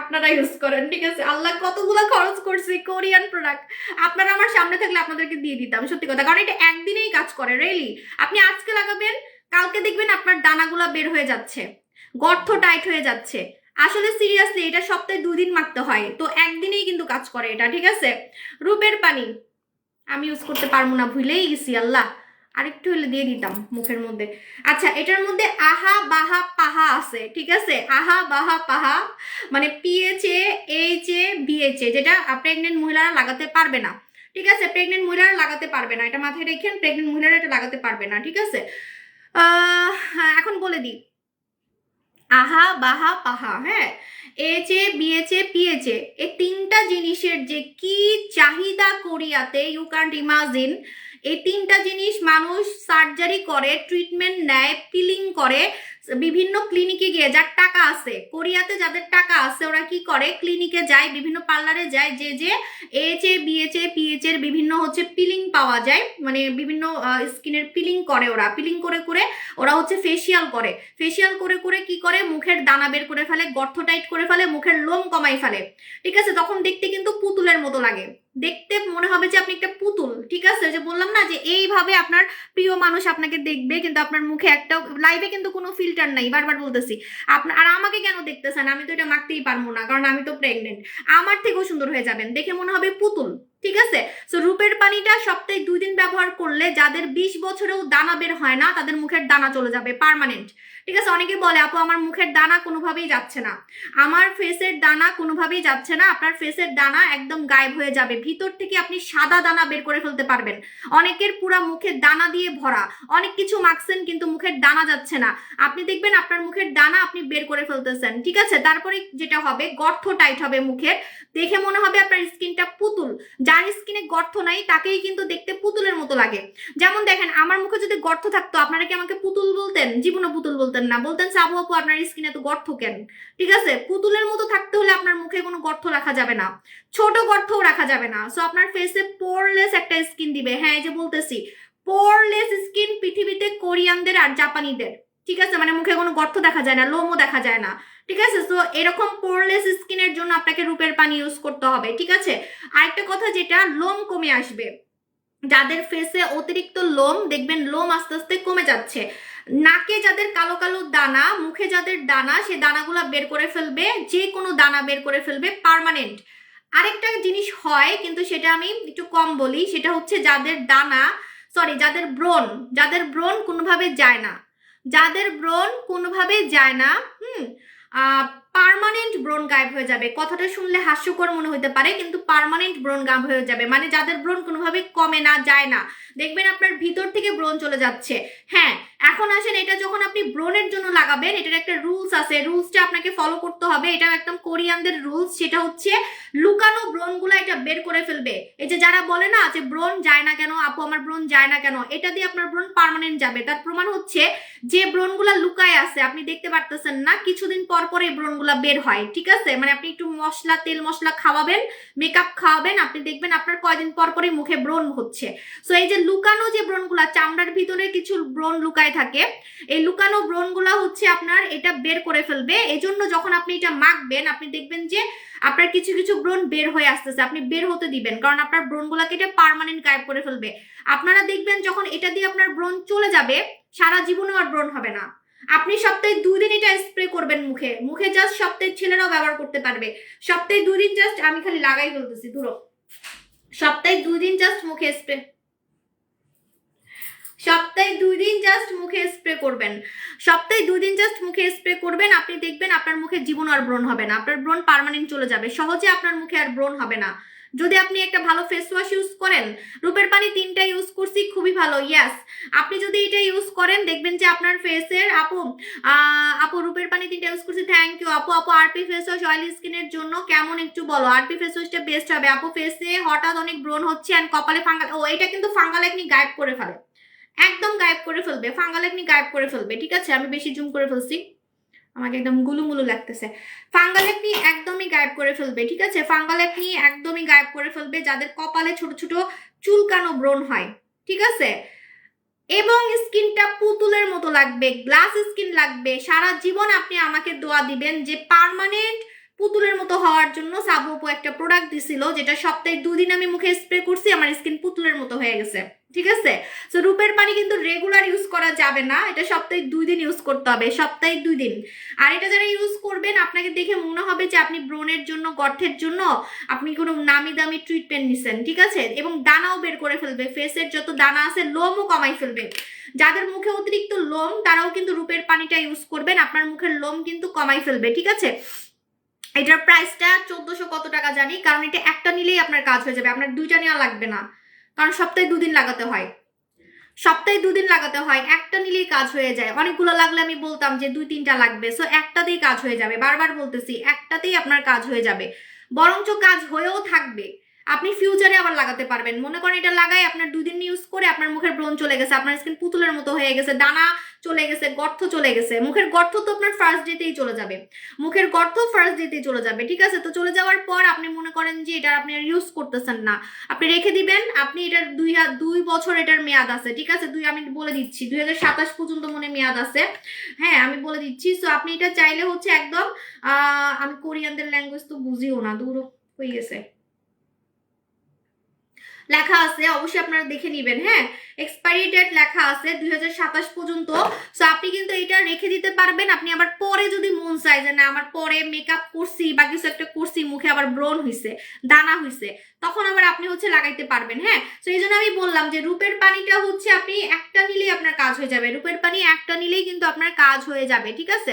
আপনারা ইউজ করেন, ঠিক আছে। আল্লাহ কতগুলো খরচ করছি কোরিয়ান প্রোডাক্ট, আপনারা আমার সামনে থাকলে আপনাদেরকে দিয়ে দিতাম, সত্যি কথা, কারণ এটা একদিনেই কাজ করে, রিয়েলি। আপনি আজকে লাগাবেন, কালকে দেখবেন আপনার দানাগুলা বের হয়ে যাচ্ছে, গর্ত টাইট হয়ে যাচ্ছে। আসলে সিরিয়াসলি এটা সপ্তাহে 2 দিন মাখতে হয়, তো একদিনেই কিন্তু কাজ করে এটা, ঠিক আছে। রূপের পানি আমি ইউজ করতে পারবো না, ভুলেই গেছি, আল্লাহ আরেকটু হলে দিয়ে দিতাম মুখের মধ্যে। আচ্ছা, এটার মধ্যে আহা বাহা পাহা আছে, ঠিক আছে। আহা বাহা পাহা মানে পিএচএ এইচএ বিএচএ, যেটা প্রেগনেন্ট মহিলারা লাগাতে পারবে না, ঠিক আছে। প্রেগনেন্ট মহিলারা লাগাতে পারবে না, এটা মাথায় রেখেন, প্রেগনেন্ট মহিলারা এটা লাগাতে পারবে না, ঠিক আছে। এখন বলে দিই, আহা বাহা পাহা, হ্যাঁ, এইচএ বিএচএ পিএচএ, এই 3টা জিনিসের যে কি চাহিদা কোরিয়াতে, ইউ ক্যান্ট ইমাজিন। এই 3টা জিনিস মানুষ সার্জারি করে, ট্রিটমেন্ট নেয়, পিলিং করে, বিভিন্ন ক্লিনিকে গিয়ে, যার টাকা আছে কোরিয়াতে, যাদের টাকা আছে ওরা কি করে, ক্লিনিকে যায়, বিভিন্ন পার্লারে যায়, যে এইচএ বিএচএ পিএচএ এর বিভিন্ন হচ্ছে পিলিং পাওয়া যায়, মানে বিভিন্ন স্কিনের পিলিং করে, ওরা পিলিং করে করে ওরা হচ্ছে ফেসিয়াল করে, ফেসিয়াল করে করে কি করে, মুখের দানা বের করে ফেলে, গর্ত টাইট করে ফেলে, মুখের লোম কমাই ফেলে, ঠিক আছে। তখন দেখতে কিন্তু পুতুলের মতো লাগে, দেখতে মনে হবে যে আপনি একটা পুতুল, ঠিক আছে। যে বললাম না যে এইভাবে আপনার প্রিয় মানুষ আপনাকে দেখবে, কিন্তু আপনার মুখে একটা, লাইভে কিন্তু কোনো ফিল্টার নাই, বারবার বলতেছি। আপনার আর আমাকে কেন দেখতেছেন, আমি তো এটা মাখতেই পারবো না, কারণ আমি তো প্রেগনেন্ট। আমার থেকেও সুন্দর হয়ে যাবেন, দেখে মনে হবে পুতুল, ঠিক আছে। সো রূপের পানিটা সপ্তাহে 2 দিন ব্যবহার করলে যাদের 20 বছরেও দানা বের হয় না, তাদের মুখের দানা চলে যাবে পার্মানেন্ট, ঠিক আছে। অনেকে বলে আপু আমার মুখের দানা কোনোভাবেই যাচ্ছে না, আমার ফেসের দানা কোনোভাবেই যাচ্ছে না। আপনার ফেসের দানা একদম গায়েব হয়ে যাবে, ভিতর থেকে আপনি সাদা দানা বের করে ফেলতে পারবেন। অনেকের পুরা মুখের দানা দিয়ে ভরা, অনেক কিছু মাখছেন কিন্তু মুখের দানা যাচ্ছে না, আপনি দেখবেন আপনার মুখের দানা আপনি বের করে ফেলতেছেন, ঠিক আছে। তারপরে যেটা হবে, গর্ত টাইট হবে মুখের, দেখে মনে হবে আপনার স্কিনটা পুতুল। যার স্কিনে গর্ত নাই তাকেই কিন্তু দেখতে পুতুলের মতো লাগে। যেমন দেখেন, আমার মুখে যদি গর্ত থাকতো আপনারা কি আমাকে পুতুল বলতেন? জীবনে পুতুল বলতেন না, বলতেন সাবু আপু আপনার স্কিনে তো গর্ত কেন, ঠিক আছে। পুতুলের মতো থাকতে হলে আপনার মুখে কোনো গর্ত রাখা যাবে না, ছোট গর্তও রাখা যাবে না। সো আপনার ফেসে পোরলেস একটা স্কিন দিবে। হ্যাঁ, এই যে বলতেছি, পোরলেস স্কিন পৃথিবীতে কোরিয়ানদের আর জাপানিদের, ঠিক আছে। মানে মুখে কোনো গর্ত দেখা যায় না, লোমও দেখা যায় না, ঠিক আছে। সো এরকম পোরলেস স্কিনের জন্য আপনাকে রূপের পানি ইউজ করতে হবে, ঠিক আছে। আরেকটা কথা, যেটা লোম কমে আসবে, যাদের ফেসে অতিরিক্ত লোম, দেখবেন লোম আস্তে আস্তে কমে যাচ্ছে, নাকে যাদের কালো কালো দানা, মুখে যাদের দানা, সে দানাগুলো বের করে ফেলবে, যে কোনো দানা বের করে ফেলবে পার্মানেন্ট। আরেকটা জিনিস হয়, কিন্তু সেটা আমি একটু কম বলি, সেটা হচ্ছে যাদের দানা, সরি যাদের ব্রণ কোনোভাবে যায় না, যাদের ব্রণ কোনোভাবে যায় না, পার্মানেন্ট ব্রণ গায়েব হয়ে যাবে। কথাটা শুনলে হাস্যকর মনে হতে পারে, কিন্তু পার্মানেন্ট ব্রণ গায়েব হয়ে যাবে, মানে যাদের ব্রণ কোনোভাবে কমে না, যায় না, দেখবেন আপনার ভিতর থেকে ব্রণ চলে যাচ্ছে। হ্যাঁ, এখন আসেন, এটা যখন আপনি ব্রণের জন্য লাগাবেন, এটার একটা রুলস আছে, রুলসটা আপনাকে ফলো করতে হবে। এটা একদম কোরিয়ানদের রুলস, সেটা হচ্ছে লুকানো ব্রণগুলো এটা বের করে ফেলবে। এই যে যারা বলে না যে ব্রণ যায় না কেন আপু, আমার ব্রণ যায় না কেন, এটা দিয়ে আপনার ব্রণ পার্মানেন্ট যাবে। তার প্রমাণ হচ্ছে যে ব্রণগুলা লুকায় আছে, আপনি দেখতে পারতেছেন না, কিছুদিন পর পর এই ব্রণগুলা বের হয়, ঠিক আছে। মানে আপনি একটু মশলা, তেল মশলা খাওয়াবেন, মেকআপ খাওয়াবেন, আপনি দেখবেন আপনার কয়দিন পর পরই মুখে ব্রণ হচ্ছে। সো এই যে লুকানো যে ব্রণগুলা, চামড়ার ভিতরে কিছু ব্রণ লুকায় থাকে, এই লুকানো ব্রণগুলা হচ্ছে আপনার এটা বের করে ফেলবে। এজন্য যখন আপনি এটা মাখবেন, আপনি দেখবেন যে আপনার কিছু কিছু ব্রণ বের হয়ে আসতেছে, আপনি বের হতে দিবেন, কারণ আপনার ব্রণগুলাকে এটা পার্মানেন্ট গায়েব করে ফেলবে। আপনারা দেখবেন যখন এটা দিয়ে আপনার ব্রণ চলে যাবে, সারা জীবনে আর ব্রণ হবে না। আপনি সপ্তাহে 2 দিন এটা স্প্রে করবেন মুখে, মুখে জাস্ট, সপ্তাহে ছেলেরাও ব্যবহার করতে পারবে, সপ্তাহে 2 দিন জাস্ট, আমি খালি লাগাই ফেলতেছি ধরো, সপ্তাহে 2 দিন জাস্ট মুখে স্প্রে। সপ্তাহে 2 দিন জাস্ট মুখে স্প্রে করবেন, সপ্তাহে 2 দিন জাস্ট মুখে স্প্রে করবেন, আপনি দেখবেন আপনার মুখে জীবন আর ব্রণ হবে না, আপনার ব্রণ পার্মানেন্ট চলে যাবে, সহজে আপনার মুখে আর ব্রণ হবে না। যদি আপনি একটা ভালো ফেস ওয়াশ ইউজ করেন, রূপের পানি 3টা ইউজ করছি, খুবই ভালো। ইয়াস, আপনি যদি এটা ইউজ করেন দেখবেন যে আপনার ফেসের আপু রূপের পানি 3টা ইউজ করছি, থ্যাংক ইউ আপু। আপু আরপি ফেস ওয়াশ অয়েলি স্কিনের জন্য কেমন একটু বলো, আরপি ফেস ওয়াশটা বেস্ট হবে আপু, ফেসে হঠাৎ অনেক ব্রণ হচ্ছে এন্ড কপালে ফাঙ্গাল, ও এটা কিন্তু ফাঙ্গাল একনি গায়েব করে ফেলে, একদম গায়েব করে ফেলবে, ফাঙ্গাল একনি গায়েব করে ফেলবে, ঠিক আছে? আমি বেশি জুম করে ফেলছি, আমাকে একদম গুলুমুলু লাগতেছে। ফাঙ্গাল একনি একদমই গায়েব করে ফেলবে, ঠিক আছে? ফাঙ্গাল একনি একদমই গায়েব করে ফেলবে যাদের কপালে ছোট ছোট চুলকানো ব্রণ হয়, ঠিক আছে? এবং স্কিনটা পুতুলের মতো লাগবে, গ্লাস স্কিন লাগবে। সারা জীবন আপনি আমাকে দোয়া দিবেন যে পার্মানেন্ট পুতুলের মতো হওয়ার জন্য। সাবু আপু একটা প্রোডাক্ট দিছিল যেটা সপ্তাহে 2 দিন আমি মুখে স্প্রে করছি, আমার স্কিন পুতুলের মতো হয়ে গেছে, ঠিক আছে? সো রূপের পানি কিন্তু রেগুলার ইউজ করা যাবে না, এটা সপ্তাহে 2 দিন ইউজ করতে হবে, সপ্তাহে 2 দিন। আর এটা যারা ইউজ করবেন আপনাকে দেখে মনে হবে যে আপনি ব্রণের জন্য, গর্তের জন্য আপনি কোনো নামি দামি ট্রিটমেন্ট নিছেন, ঠিক আছে? এবং দানাও বের করে ফেলবে, ফেসের যত দানা আছে লোমও কমাই ফেলবে। যাদের মুখে অতিরিক্ত লোম তারাও কিন্তু রূপের পানিটা ইউজ করবেন, আপনার মুখের লোম কিন্তু কমাই ফেলবে, ঠিক আছে? এটার প্রাইসটা 1400 কত টাকা জানি, কারণ এটা একটা নিলেই আপনার কাজ হয়ে যাবে, আপনার 2টা নেওয়া লাগবে না, কারণ সপ্তাহে 2 দিন লাগাতে হয়, সপ্তাহে 2 দিন লাগাতে হয়, একটা নিলেই কাজ হয়ে যায়। অনেকগুলো লাগলে আমি বলতাম যে 2-3টা লাগবে, সো একটাতেই কাজ হয়ে যাবে, বারবার বলতেছি একটাতেই আপনার কাজ হয়ে যাবে, বরঞ্চ কাজ হয়েও থাকবে, আপনি ফিউচারে আবার লাগাতে পারবেন। মনে করেন এটা লাগাই আপনার 2 দিন ইউজ করে আপনার মুখের ব্রণ চলে গেছে, আপনার স্কিন পুতুলের মতো হয়ে গেছে, দানা চলে গেছে, গর্ত চলে গেছে। মুখের গর্ত তো আপনার ফার্স্ট ডেতেই চলে যাবে, মুখের গর্ত ফার্স্ট ডেতেই চলে যাবে, ঠিক আছে? তো চলে যাওয়ার পর আপনি মনে করেন যে এটা আপনি আর ইউজ করতেছেন না, আপনি রেখে দিবেন, আপনি এটার 2 বছর এটার মেয়াদ আছে, ঠিক আছে? আমি বলে দিচ্ছি 2027 পর্যন্ত মনে মেয়াদ আছে, হ্যাঁ আমি বলে দিচ্ছি। সো আপনি এটা চাইলে হচ্ছে একদম আমি কোরিয়ানদের ল্যাঙ্গুয়েজ তো বুঝিও না, দূর হয়ে গেছে, লেখা আছে অবশ্যই আপনারা দেখে নেবেন, হ্যাঁ এক্সপায়ারি ডেট লেখা আছে 2027 পর্যন্ত। সো আপনি কিন্তু এটা রেখে দিতে পারবেন, আপনি আবার পরে যদি মন চায় যে না আমার পরে মেকআপ করছি বা কিছু একটা করছি, মুখে আবার ব্রণ হইছে, দানা হইছে, তখন আবার আপনি হচ্ছে লাগাইতে পারবেন, হ্যাঁ। তো এই জন্য আমি বললাম যে রূপের পানিটা হচ্ছে আপনি একটা নিলেই আপনার কাজ হয়ে যাবে, রূপের পানি একটা নিলেই কিন্তু আপনার কাজ হয়ে যাবে, ঠিক আছে?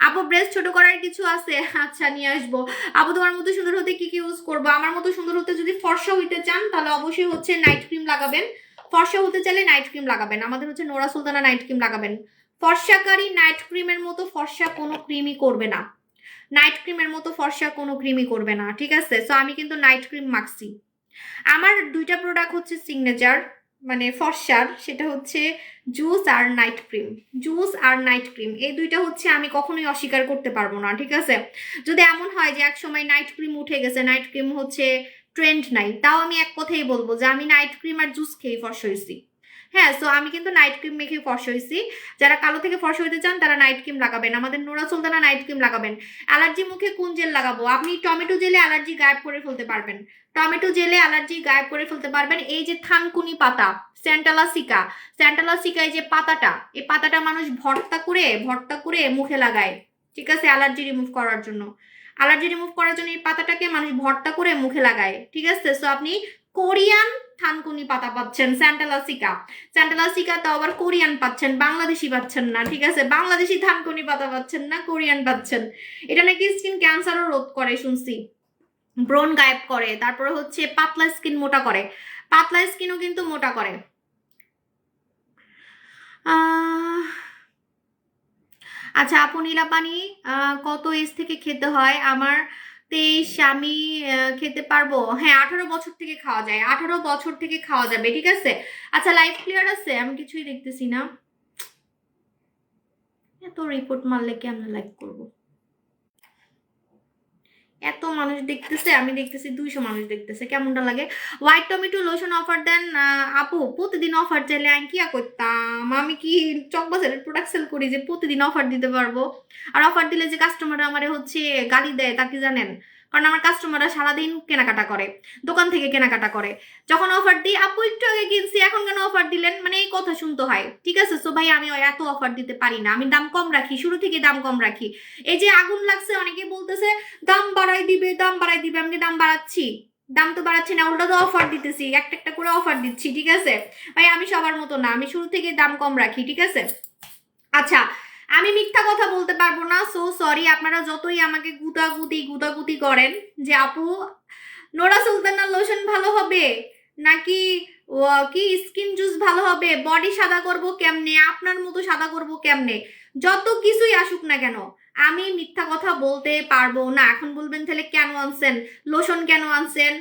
আপু ব্রেস্ট ছোট করার কিছু আছে? আচ্ছা নিয়ে আসবো। আপু তোমার মতো সুন্দর হতে কি কি ইউজ করবো? আমার মতো সুন্দর হতে যদি ফর্সা হইতে চান তাহলে অবশ্যই হচ্ছে নাইট ক্রিম লাগাবেন, ফর্সা হতে চাইলে নাইট ক্রিম লাগাবেন, আমাদের হচ্ছে নোরা সুলতানা নাইট ক্রিম লাগাবেন। ফর্সাকারী নাইট ক্রিমের মতো ফর্সা কোনো ক্রিমই করবে না, নাইট ক্রিমের মতো ফর্সা কোনো ক্রিমই করবে না, ঠিক আছে? সো আমি কিন্তু নাইট ক্রিম মাখছি। আমার 2টা প্রোডাক্ট হচ্ছে সিগনেচার মানে ফর্সার, সেটা হচ্ছে জুস আর নাইট ক্রিম, জুস আর নাইট ক্রিম, এই 2টা হচ্ছে আমি কখনোই অস্বীকার করতে পারবো না, ঠিক আছে? যদি এমন হয় যে এক সময় নাইট ক্রিম উঠে গেছে, নাইট ক্রিম হচ্ছে ট্রেন্ড নাই, তাও আমি এক কথাই বলবো যে আমি নাইট ক্রিম আর জুস খেয়ে ফর্সা হয়েছি, হ্যাঁ। সো আমি কিন্তু নাইট ক্রিম মেখে ফর্সা হয়েছি। যারা কালো থেকে ফর্সা হইতে চান তারা নাইট ক্রিম লাগাবেন, আমাদের নোরা সুলতানা নাইট ক্রিম লাগাবেন। অ্যালার্জি মুখে কোন জেল লাগাবো? আপনি টমেটো জেলে অ্যালার্জি গায়েব করে ফেলতে পারবেন, টমেটো জেলে অ্যালার্জি গায়েব করে ফেলতে পারবেন। এই যে থানকুনি পাতা, স্যান্টালাসিকা, স্যান্টালাসিকা, এই যে পাতাটা, এই পাতাটা মানুষ ভর্তা করে মুখে লাগায়, ঠিক আছে? অ্যালার্জি রিমুভ করার জন্য, অ্যালার্জি রিমুভ করার জন্য এই পাতাটাকে মানুষ ভর্তা করে মুখে লাগায়, ঠিক আছে? সো আপনি কোরিয়ান থানকুনি পাতা পাচ্ছেন, স্যান্টালাসিকা, স্যান্টালাসিকা তো আবার কোরিয়ান পাচ্ছেন, বাংলাদেশি পাচ্ছেন না, ঠিক আছে? বাংলাদেশি থানকুনি পাতা পাচ্ছেন না, কোরিয়ান পাচ্ছেন। এটা নাকি স্কিন ক্যান্সারও রোধ করে শুনছি, ব্রণ গায়েব করে, তারপরে হচ্ছে পাতলা স্কিন মোটা করে, পাতলা স্কিনও কিন্তু মোটা করে। আচ্ছা আপু নীলা পানি কত এজ থেকে খেতে হয়? আমার 23, আমি খেতে পারবো? হ্যাঁ 18 বছর থেকে খাওয়া যায়, 18 বছর থেকে খাওয়া যাবে, ঠিক আছে? আচ্ছা লাইভ ক্লিয়ার আছে? আমি কিছুই দেখতেছি না, এত রিপোর্ট মারলে কেমন লাইভ করবো? এত মানুষ দেখতেছে, আমি দেখতেছি 200 মানুষ দেখতেছে, কেমনটা লাগে? হোয়াইট টমেটো লোশন অফার দেন আপু? প্রতিদিন অফার চাইলে আমি কি করতাম? আমি কি চকবাজারের প্রোডাক্ট সেল করি যে প্রতিদিন অফার দিতে পারবো? আর অফার দিলে যে কাস্টমাররা আমারে হচ্ছে গালি দেয় তা কি জানেন? কারণ আমার কাস্টমাররা সারাদিন কেনাকাটা করে, দোকান থেকে কেনাকাটা করে, যখন অফার দিই আপু একটু আগে কিনছি এখন কেন অফার দিলেন, মানে এই কথা শুনতে হয়, ঠিক আছে? সো ভাই আমি এত অফার দিতে পারি না, আমি দাম কম রাখি, শুরু থেকে দাম কম রাখি। এই যে আগুন লাগছে অনেকে বলতেছে দাম বাড়াই দিবে, দাম বাড়াই দিবে, আমি দাম বাড়াচ্ছি? দাম তো বাড়াচ্ছি না, উল্টো তো অফার দিতেছি, একটা একটা করে অফার দিচ্ছি, ঠিক আছে ভাই? আমি সবার মতো না, আমি শুরু থেকে দাম কম রাখি, ঠিক আছে? আচ্ছা, আমি মিথ্যা কথা বলতে পারবো না, সো সরি। আপনারা যতই আমাকে গুতাগুতি করেন যে আপু নোরা সুলতানা লোশন ভালো হবে নাকি কি স্কিন জুস ভালো হবে, বডি সাদা করব কেমনে, আপনার মতো সাদা করব কেমনে, যত কিছুই আসুক না কেন আমি মিথ্যা কথা বলতে পারবো না। এখন বলবেন তাহলে কেন আনছেন লোশন, কেন আনছেন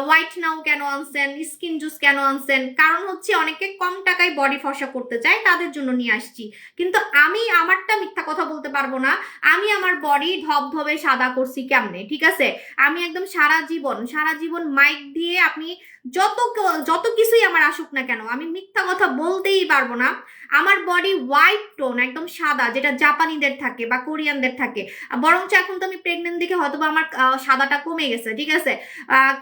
হোয়াইট নাও, কেন আনছেন স্কিন জুস, কেন আনছেন? কারণ হচ্ছে অনেকে কম টাকায় বডি ফর্সা করতে চায়, তাদের জন্য নিয়ে আসছি। কিন্তু আমি আমারটা মিথ্যা কথা বলতে পারবো না। আমি আমার বডি ধবধবে সাদা করছি কেমনে, ঠিক আছে? আমি একদম সারা জীবন মাইক দিয়ে আপনি যত কিছুই আমার আসুক না কেন আমি মিথ্যা কথা বলতেই পারবো না। আমার বডি হোয়াইট টোন, একদম সাদা, যেটা জাপানিদের থাকে বা কোরিয়ানদের থাকে। বরঞ্চ এখন তো আমি প্রেগনেন্ট দেখে হয়তো বা আমার সাদাটা কমে গেছে, ঠিক আছে?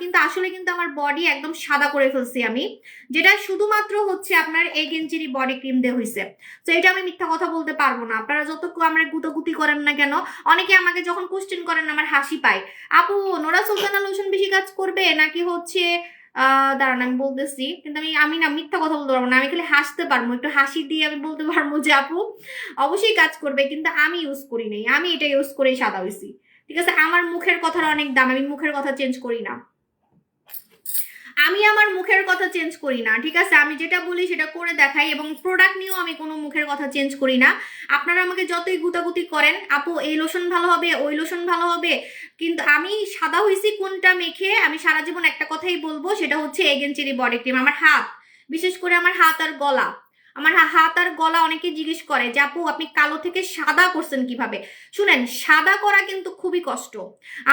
কিন্তু আসলে কিন্তু আমার বডি একদম সাদা করে ফেলছি আমি, যেটা শুধুমাত্র হচ্ছে আপনার এগেনজিরি বডি ক্রিম দিয়ে হয়েছে। তো এটা আমি মিথ্যা কথা বলতে পারবো না। আপনারা যত আমরা গুতাগুতি করেন না কেন, অনেকে আমাকে যখন কোশ্চেন করেন আমার হাসি পায়, আপু নোরা সুলতানা লোশন বেশি কাজ করবে নাকি হচ্ছে দাঁড়ান আমি বলতেছি, কিন্তু আমি না মিথ্যা কথা বলতে পারবো না, আমি খালি হাসতে পারবো, একটু হাসি দিয়ে আমি বলতে পারবো যে আপু অবশ্যই কাজ করবে, কিন্তু আমি ইউজ করি নাই, আমি এটা ইউজ করেই সাদা হয়েছি, ঠিক আছে? আমার মুখের কথার অনেক দাম, আমি মুখের কথা চেঞ্জ করি না, আমি আমার মুখের কথা চেঞ্জ করি না, ঠিক আছে? আমি যেটা বলি সেটা করে দেখাই, এবং প্রোডাক্ট নিয়েও আমি কোনো মুখের কথা চেঞ্জ করি না। আপনারা আমাকে যতই গুতাগুতি করেন আপু এই লোশন ভালো হবে, ওই লোশন ভালো হবে, কিন্তু আমি সাদা হয়েছি কোনটা মেখে, আমি সারা জীবন একটা কথাই বলবো, সেটা হচ্ছে এগেনচেরি বডি ক্রিম। আমার হাত, বিশেষ করে আমার হাত আর গলা, আমার হাত আর গলা অনেকে জিজ্ঞেস করে যে আপু আপনি কালো থেকে সাদা করছেন কিভাবে। শুনেন, সাদা করা কিন্তু খুবই কষ্ট।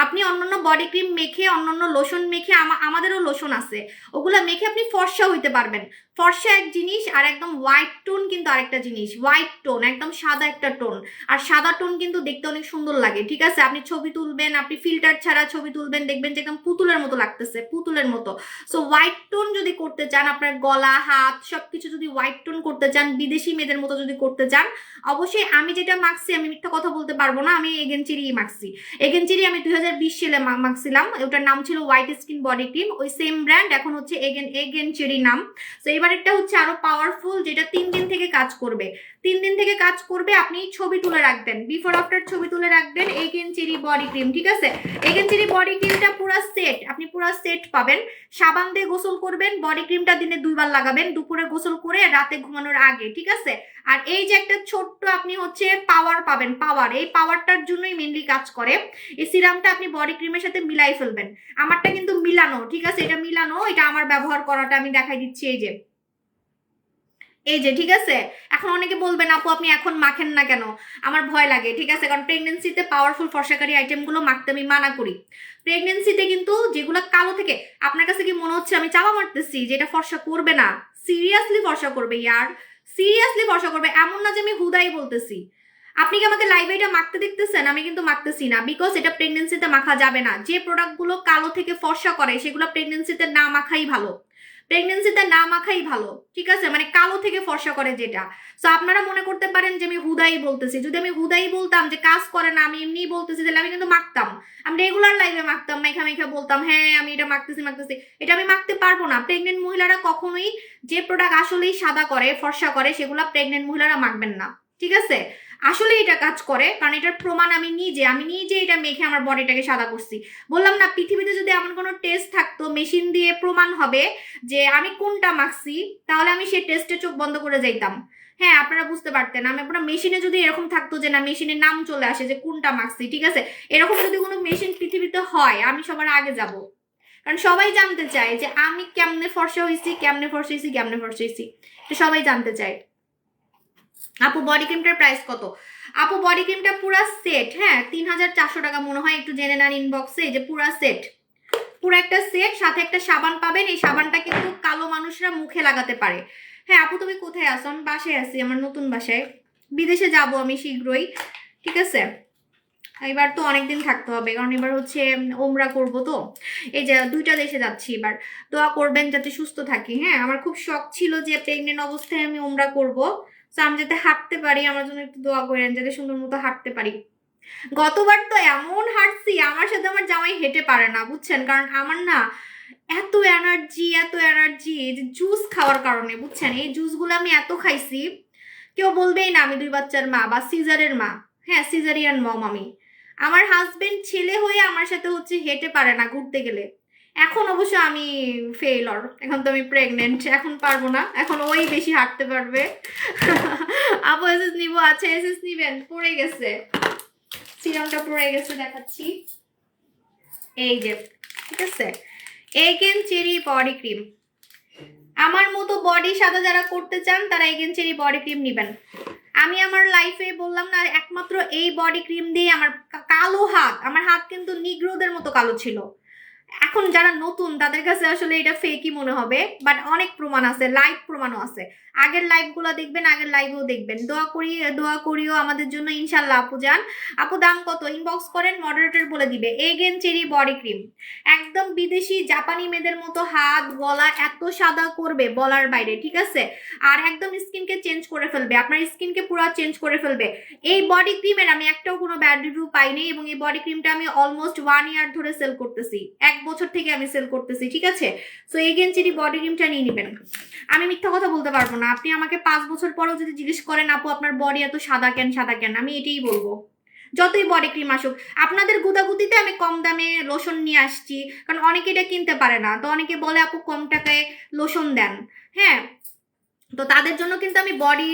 আপনি অন্যান্য বডি ক্রিম মেখে, অন্যান্য লোশন মেখে, আমাদেরও লোশন আছে, ওগুলা মেখে আপনি ফর্সা হইতে পারবেন। ফর্সা এক জিনিস, আর একদম হোয়াইট টোন কিন্তু আরেকটা জিনিস। হোয়াইট টোন একদম সাদা একটা টোন, আর সাদা টোন কিন্তু দেখতে অনেক সুন্দর লাগে, ঠিক আছে? আপনি ছবি তুলবেন, আপনি ফিল্টার ছাড়া ছবি তুলবেন, দেখবেন যে একদম পুতুলের মতো লাগতেছে, পুতুলের মতো। সো হোয়াইট টোন যদি করতে চান, আপনার গলা হাত সবকিছু যদি হোয়াইট টোন করতে চান, বিদেশি মেয়েদের মতো যদি করতে চান, অবশ্যই আমি যেটা মাখছি, আমি মিথ্যা কথা বলতে পারবো না, আমি এগেনচেরি মাখছি। এগেনচেরি আমি 2020 সালে মাখছিলাম, ওটার নাম ছিল হোয়াইট স্কিন বডি ক্রিম, ওই সেম ব্র্যান্ড, এখন হচ্ছে এগেনচেরি নাম। তো এবারেরটা হচ্ছে আরো পাওয়ারফুল, যেটা 3 দিন থেকে কাজ করবে। 3 দিন থেকে কাজ করবে, আপনি ছবি তুলে রাখবেন, বিফোর আফটার ছবি তুলে রাখবেন, এগেনচেরি বডি ক্রিম, ঠিক আছে? এগেনচেরি বডি ক্রিমটা পুরো সেট, আপনি পুরো সেট পাবেন। সাবান দিয়ে গোসল করবেন, বডি ক্রিমটা দিনে 2 বার লাগাবেন, দুপুরে গোসল করে রাতে ঘুমানোর আগে, ঠিক আছে? আর এই যে একটা ছোট্ট আপনি হচ্ছে পাওয়ার পাবেন, পাওয়ার, এই পাওয়ারটার জন্যই মেনলি কাজ করে। এই সিরামটা আপনি বডি ক্রিমের সাথে মিলাই ফেলবেন। আমারটা কিন্তু মিলানো, ঠিক আছে? এটা মিলানো, এটা আমার ব্যবহার করাটা আমি দেখাই দিচ্ছি, এই যে ঠিক আছে? এখন অনেকে বলবেন আপু আপনি এখন মাখেন না কেন? আমার ভয় লাগে, ঠিক আছে? কারণ প্রেগনেন্সিতে পাওয়ারফুল ফর্সাকারী আইটেমগুলো মাখতে আমি মানা করি। প্রেগনেন্সিতে কিন্তু যেগুলো কালো থেকে, আপনার কাছে কি মনে হচ্ছে আমি চাপা মারতেছি যে এটা ফর্সা করবে না? সিরিয়াসলি ফর্সা করবে ইয়ার, সিরিয়াসলি ফর্সা করবে, এমন না যে আমি হুদাই বলতেছি। আপনি কি আমাকে লাইভে এটা মাখতে দেখতেছেন? আমি কিন্তু মাখতেছি না, বিকজ এটা প্রেগনেন্সিতে মাখা যাবে না। যে প্রোডাক্টগুলো কালো থেকে ফর্সা করে সেগুলো প্রেগনেন্সিতে না মাখাই ভালো, প্রেগনেন্সিতে না মাখাই ভালো, ঠিক আছে? মানে কালো থেকে ফর্সা করে যেটা। সো আপনারা মনে করতে পারেন যে আমি হুদাই বলতেছি, যদি আমি হুদাই বলতাম যে কাজ করে না, আমি এমনি বলতেছি, তাহলে আমি কিন্তু মাখতাম, আমি রেগুলার লাইভে মাখতাম, মেখা বলতাম হ্যাঁ আমি এটা মাখতেছি। এটা আমি মাখতে পারবো না। প্রেগনেন্ট মহিলারা কখনোই যে প্রোডাক্ট আসলেই সাদা করে ফর্সা করে সেগুলো প্রেগনেন্ট মহিলারা মাখবেন না, ঠিক আছে? আসলে এটা কাজ করে, কারণ এটার প্রমাণ আমি নিজে এটা মেখে আমার বডিটাকে সাদা করছি। বললাম না, পৃথিবীতে যদি এমন কোনো টেস্ট থাকতো মেশিন দিয়ে প্রমাণ হবে যে আমি কোনটা মাখছি, তাহলে আমি সেই টেস্টে চোখ বন্ধ করে যাইতাম। হ্যাঁ, আপনারা বুঝতে পারতেন। আমি আপনার মেশিনে যদি এরকম থাকতো যে না, মেশিনের নাম চলে আসে যে কোনটা মাখছি, ঠিক আছে? এরকম যদি কোনো মেশিন পৃথিবীতে হয়, আমি সবার আগে যাব, কারণ সবাই জানতে চায় যে আমি কেমনে ফর্সা হয়েছি, এটা সবাই জানতে চায়। আপু বডি ক্রিমটার প্রাইস কত? আপু বডি ক্রিমটা পুরা সেট, হ্যাঁ 3400 টাকা মনে হয়, একটু জেনে নেন ইনবক্সে, যে পুরা সেট, পুরো একটা সেট, সাথে একটা সাবান পাবেন। এই সাবানটা কিন্তু কালো মানুষরা মুখে লাগাতে পারে। হ্যাঁ আপু তুমি কোথায় আছো? আমি বাসায় আছি, আমার নতুন বাসায়, বিদেশে যাব আমি শীঘ্রই, ঠিক আছে? এবার তো অনেকদিন থাকতে হবে, কারণ এবার হচ্ছে ওমরা করব, তো এই যে 2টা দেশে যাচ্ছি এবার। দোয়া করবেন যাতে সুস্থ থাকি। হ্যাঁ, আমার খুব শখ ছিল যে প্রেগনেন্ট অবস্থায় আমি ওমরা করব, তো আমি যাতে হাঁটতে পারি, আমার জন্য একটু দোয়া করেন যাতে সুন্দর মতো হাঁটতে পারি। গতবার তো এমন হাঁটছি, আমার সাথে আমার জামাই হেঁটে পারে না, বুঝছেন? কারণ আমার না এত এনার্জি এই যে জুস খাওয়ার কারণে, বুঝছেন? এই জুসগুলো আমি এত খাইছি, কেউ বলবেই না আমি 2 বাচ্চার মা বা সিজারের মা। হ্যাঁ, সিজারিয়ান মম আমি। আমার হাজবেন্ড ছেলে হয়ে আমার সাথে হচ্ছে হেঁটে পারে না ঘুরতে গেলে। এখন অবশ্য আমি ফেইলর, এখন তো আমি প্রেগনেন্ট, এখন পারবো না, এখন ওই বেশি হাঁটতে পারবে। আপু এসএস নিবো? আচ্ছা এসএস নিবেন। পড়ে গেছে, সিরামটা পড়ে গেছে, দেখাচ্ছি। এই যে, ঠিক আছে, এগেন চেরি বডি ক্রিম। আমার মতো বডি সাদা যারা করতে চান তারা এগেন চেরি বডি ক্রিম নেবেন। আমি আমার লাইফে বললাম না, একমাত্র এই বডি ক্রিম দিয়ে আমার কালো হাত, আমার হাত কিন্তু নিগ্রোদের মতো কালো ছিল। এখন যারা নতুন তাদের কাছে আসলে এটা ফেকই মনে হবে, বাট অনেক প্রমাণ আছে, লাইভ প্রমাণও আছে। আগের লাইভগুলো দেখবেন, আগের লাইভও দেখবেন। দোয়া করিও আমাদের জন্য ইনশাল্লাহ। আপু যান, আপু দাম কত? ইনবক্স করেন, মডারেটর বলে দিবে। এগেন চেরি বডি ক্রিম একদম বিদেশি জাপানি মেয়েদের মতো হাত গলা এত সাদা করবে বলার বাইরে, ঠিক আছে? আর একদম স্কিনকে চেঞ্জ করে ফেলবে, আপনার স্কিনকে পুরো চেঞ্জ করে ফেলবে। এই বডি ক্রিমের আমি একটাও কোনো ব্যাড রিভিউ পাইনি, এবং এই বডি ক্রিমটা আমি অলমোস্ট 1 ইয়ার ধরে সেল করতেছি, 1 বছর থেকে আমি সেল করতেছি, ঠিক আছে? সো এগেন চেরি বডি ক্রিমটা নিয়ে নেবেন। আমি মিথ্যা কথা বলতে পারবো না। আপনি আমাকে 5 বছর পরেও যদি জিজ্ঞেস করেন আপু আপনার বডি এত সাদা কেন, আমি এটাই বলবো। যতই বডি ক্রিম আসুক, আপনাদের গুদাগুদিতে আমি কম দামে লোশন নিয়ে আসছি, কারণ অনেকে এটা কিনতে পারে না, তো অনেকে বলে আপু কম টাকায় লোশন দেন। হ্যাঁ, তো তাদের জন্য কিন্তু আমি বডি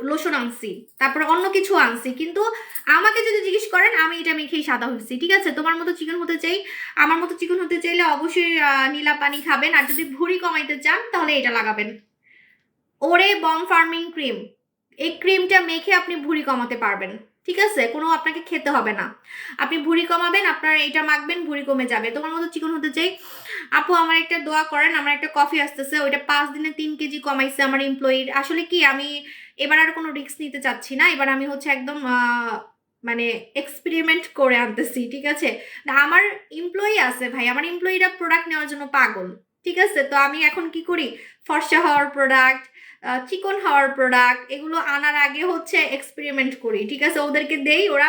লোশন আনছি, তারপরে অন্য কিছু আনছি, কিন্তু আমাকে যদি জিজ্ঞেস করেন আমি এটা মেখেই সাদা হয়েছি, ঠিক আছে? তোমার মতো চিকন হতে চাই, আমার মতো চিকন হতে চাইলে অবশ্যই নীলা পানি খাবেন, আর যদি ভুঁড়ি কমাইতে চান তাহলে এটা লাগাবেন, ওরে বম ফার্মিং ক্রিম। এই ক্রিমটা মেখে আপনি ভুঁড়ি কমাতে পারবেন, ঠিক আছে? কোনো আপনাকে খেতে হবে না, আপনি ভুঁড়ি কমাবেন, আপনার এটা মাখবেন, ভুঁড়ি কমে যাবে। তোমার মতো চিকন হতে চাই। আপু আমার একটা দোয়া করেন, আমার একটা কফি আসতেছে, ওইটা 5 দিনে 3 কেজি কমাইছে আমার এমপ্লয়ির। আসলে কি, আমি এবার আর কোনো রিস্ক নিতে চাচ্ছি না, এবার আমি হচ্ছে একদম মানে এক্সপেরিমেন্ট করে আনতেছি, ঠিক আছে? আমার এমপ্লয়ি আছে ভাই, আমার এমপ্লয়িরা প্রোডাক্ট নেওয়ার জন্য পাগল, ঠিক আছে? তো আমি এখন কি করি, ফর্সা হওয়ার প্রোডাক্ট, চিকন হওয়ার প্রোডাক্ট, এগুলো আনার আগে হচ্ছে এক্সপেরিমেন্ট করি, ঠিক আছে? ওদেরকে দেই, ওরা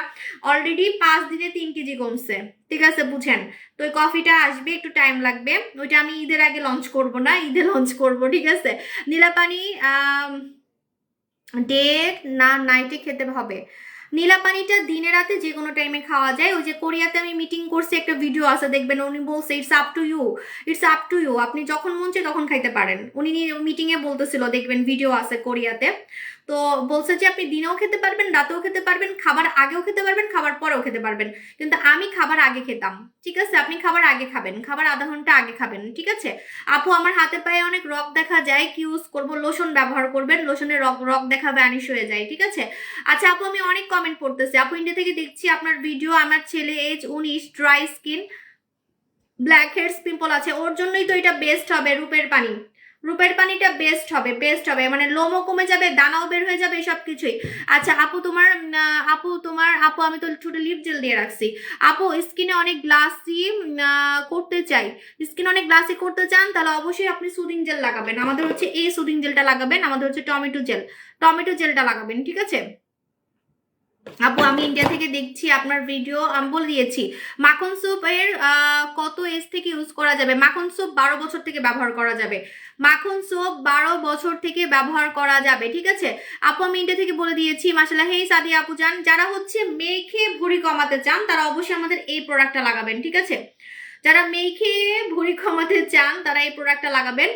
অলরেডি 5 দিনে 3 কেজি কমছে, ঠিক আছে? বুঝেন? তো ওই কফিটা আসবে, একটু টাইম লাগবে, ওইটা আমি ঈদের আগে লঞ্চ করব না, ঈদে লঞ্চ করব, ঠিক আছে? নীলাপানি ডে না নাইটে খেতে হবে? নীলা পানিটা দিনে রাতে যে কোনো টাইমে খাওয়া যায়। ওই যে কোরিয়াতে আমি মিটিং করছি, একটা ভিডিও আছে, দেখবেন, উনি বলছে ইটস আপ টু ইউ, আপনি যখন মন চায় তখন খাইতে পারেন। উনি মিটিং এ বলতেছিল, দেখবেন ভিডিও আছে কোরিয়াতে। তো বলছে যে আপনি দিনেও খেতে পারবেন, রাতেও খেতে পারবেন, খাবার আগেও খেতে পারবেন, খাবার পরেও খেতে পারবেন। কিন্তু আমি খাবার আগে খেতাম, ঠিক আছে? আপনি খাবার আগে খাবেন, খাবার আধা ঘন্টা আগে খাবেন, ঠিক আছে? আপু আমার হাতে পায়ে অনেক রক দেখা যায়, কি ইউজ করব? লোশন ব্যবহার করবেন, লোশনের রক দেখা ভ্যানিশ হয়ে যায়, ঠিক আছে? আচ্ছা আপু আমি অনেক কমেন্ট পড়তেছি, আপু ইন্ডিয়া থেকে দেখছি আপনার ভিডিও, আমার ছেলে age 19, dry skin, blackheads pimple আছে, ওর জন্যই তো এটা বেস্ট হবে। রূপের পানিটা বেস্ট হবে, মানে লোমও কমে যাবে, দানাও বের হয়ে যাবে, সব কিছুই। আচ্ছা আপু আপু আমি তো ছোট লিপ জেল দিয়ে রাখছি। আপু স্কিনে অনেক গ্লাসি করতে চাই, স্কিন অনেক গ্লাসি করতে চান তাহলে অবশ্যই আপনি সুদিং জেল লাগাবেন, আমাদের হচ্ছে এই সুদিং জেলটা লাগাবেন, আমাদের হচ্ছে টমেটো জেলটা লাগাবেন, ঠিক আছে? আপু আমি ইন্ডিয়া থেকে দেখছি আপনার ভিডিও, আমি বলে দিয়েছি। মাখন স্যুপ এর কত এজ থেকে ইউজ করা যাবে? মাখন স্যুপ 12 বছর থেকে ব্যবহার করা যাবে, মাখন স্যুপ 12 বছর থেকে ব্যবহার করা যাবে, ঠিক আছে? আপু আমি ইন্ডিয়া থেকে বলে দিয়েছি। মাশাআল্লাহ। হেই সাদিয়া আপু জান, যারা হচ্ছে মেখে ভুঁড়ি কমাতে চান তারা অবশ্যই আমাদের এই প্রোডাক্টটা লাগাবেন, ঠিক আছে? যারা মেখে ভুঁড়ি কমাতে চান তারা এই প্রোডাক্টটা লাগাবেন।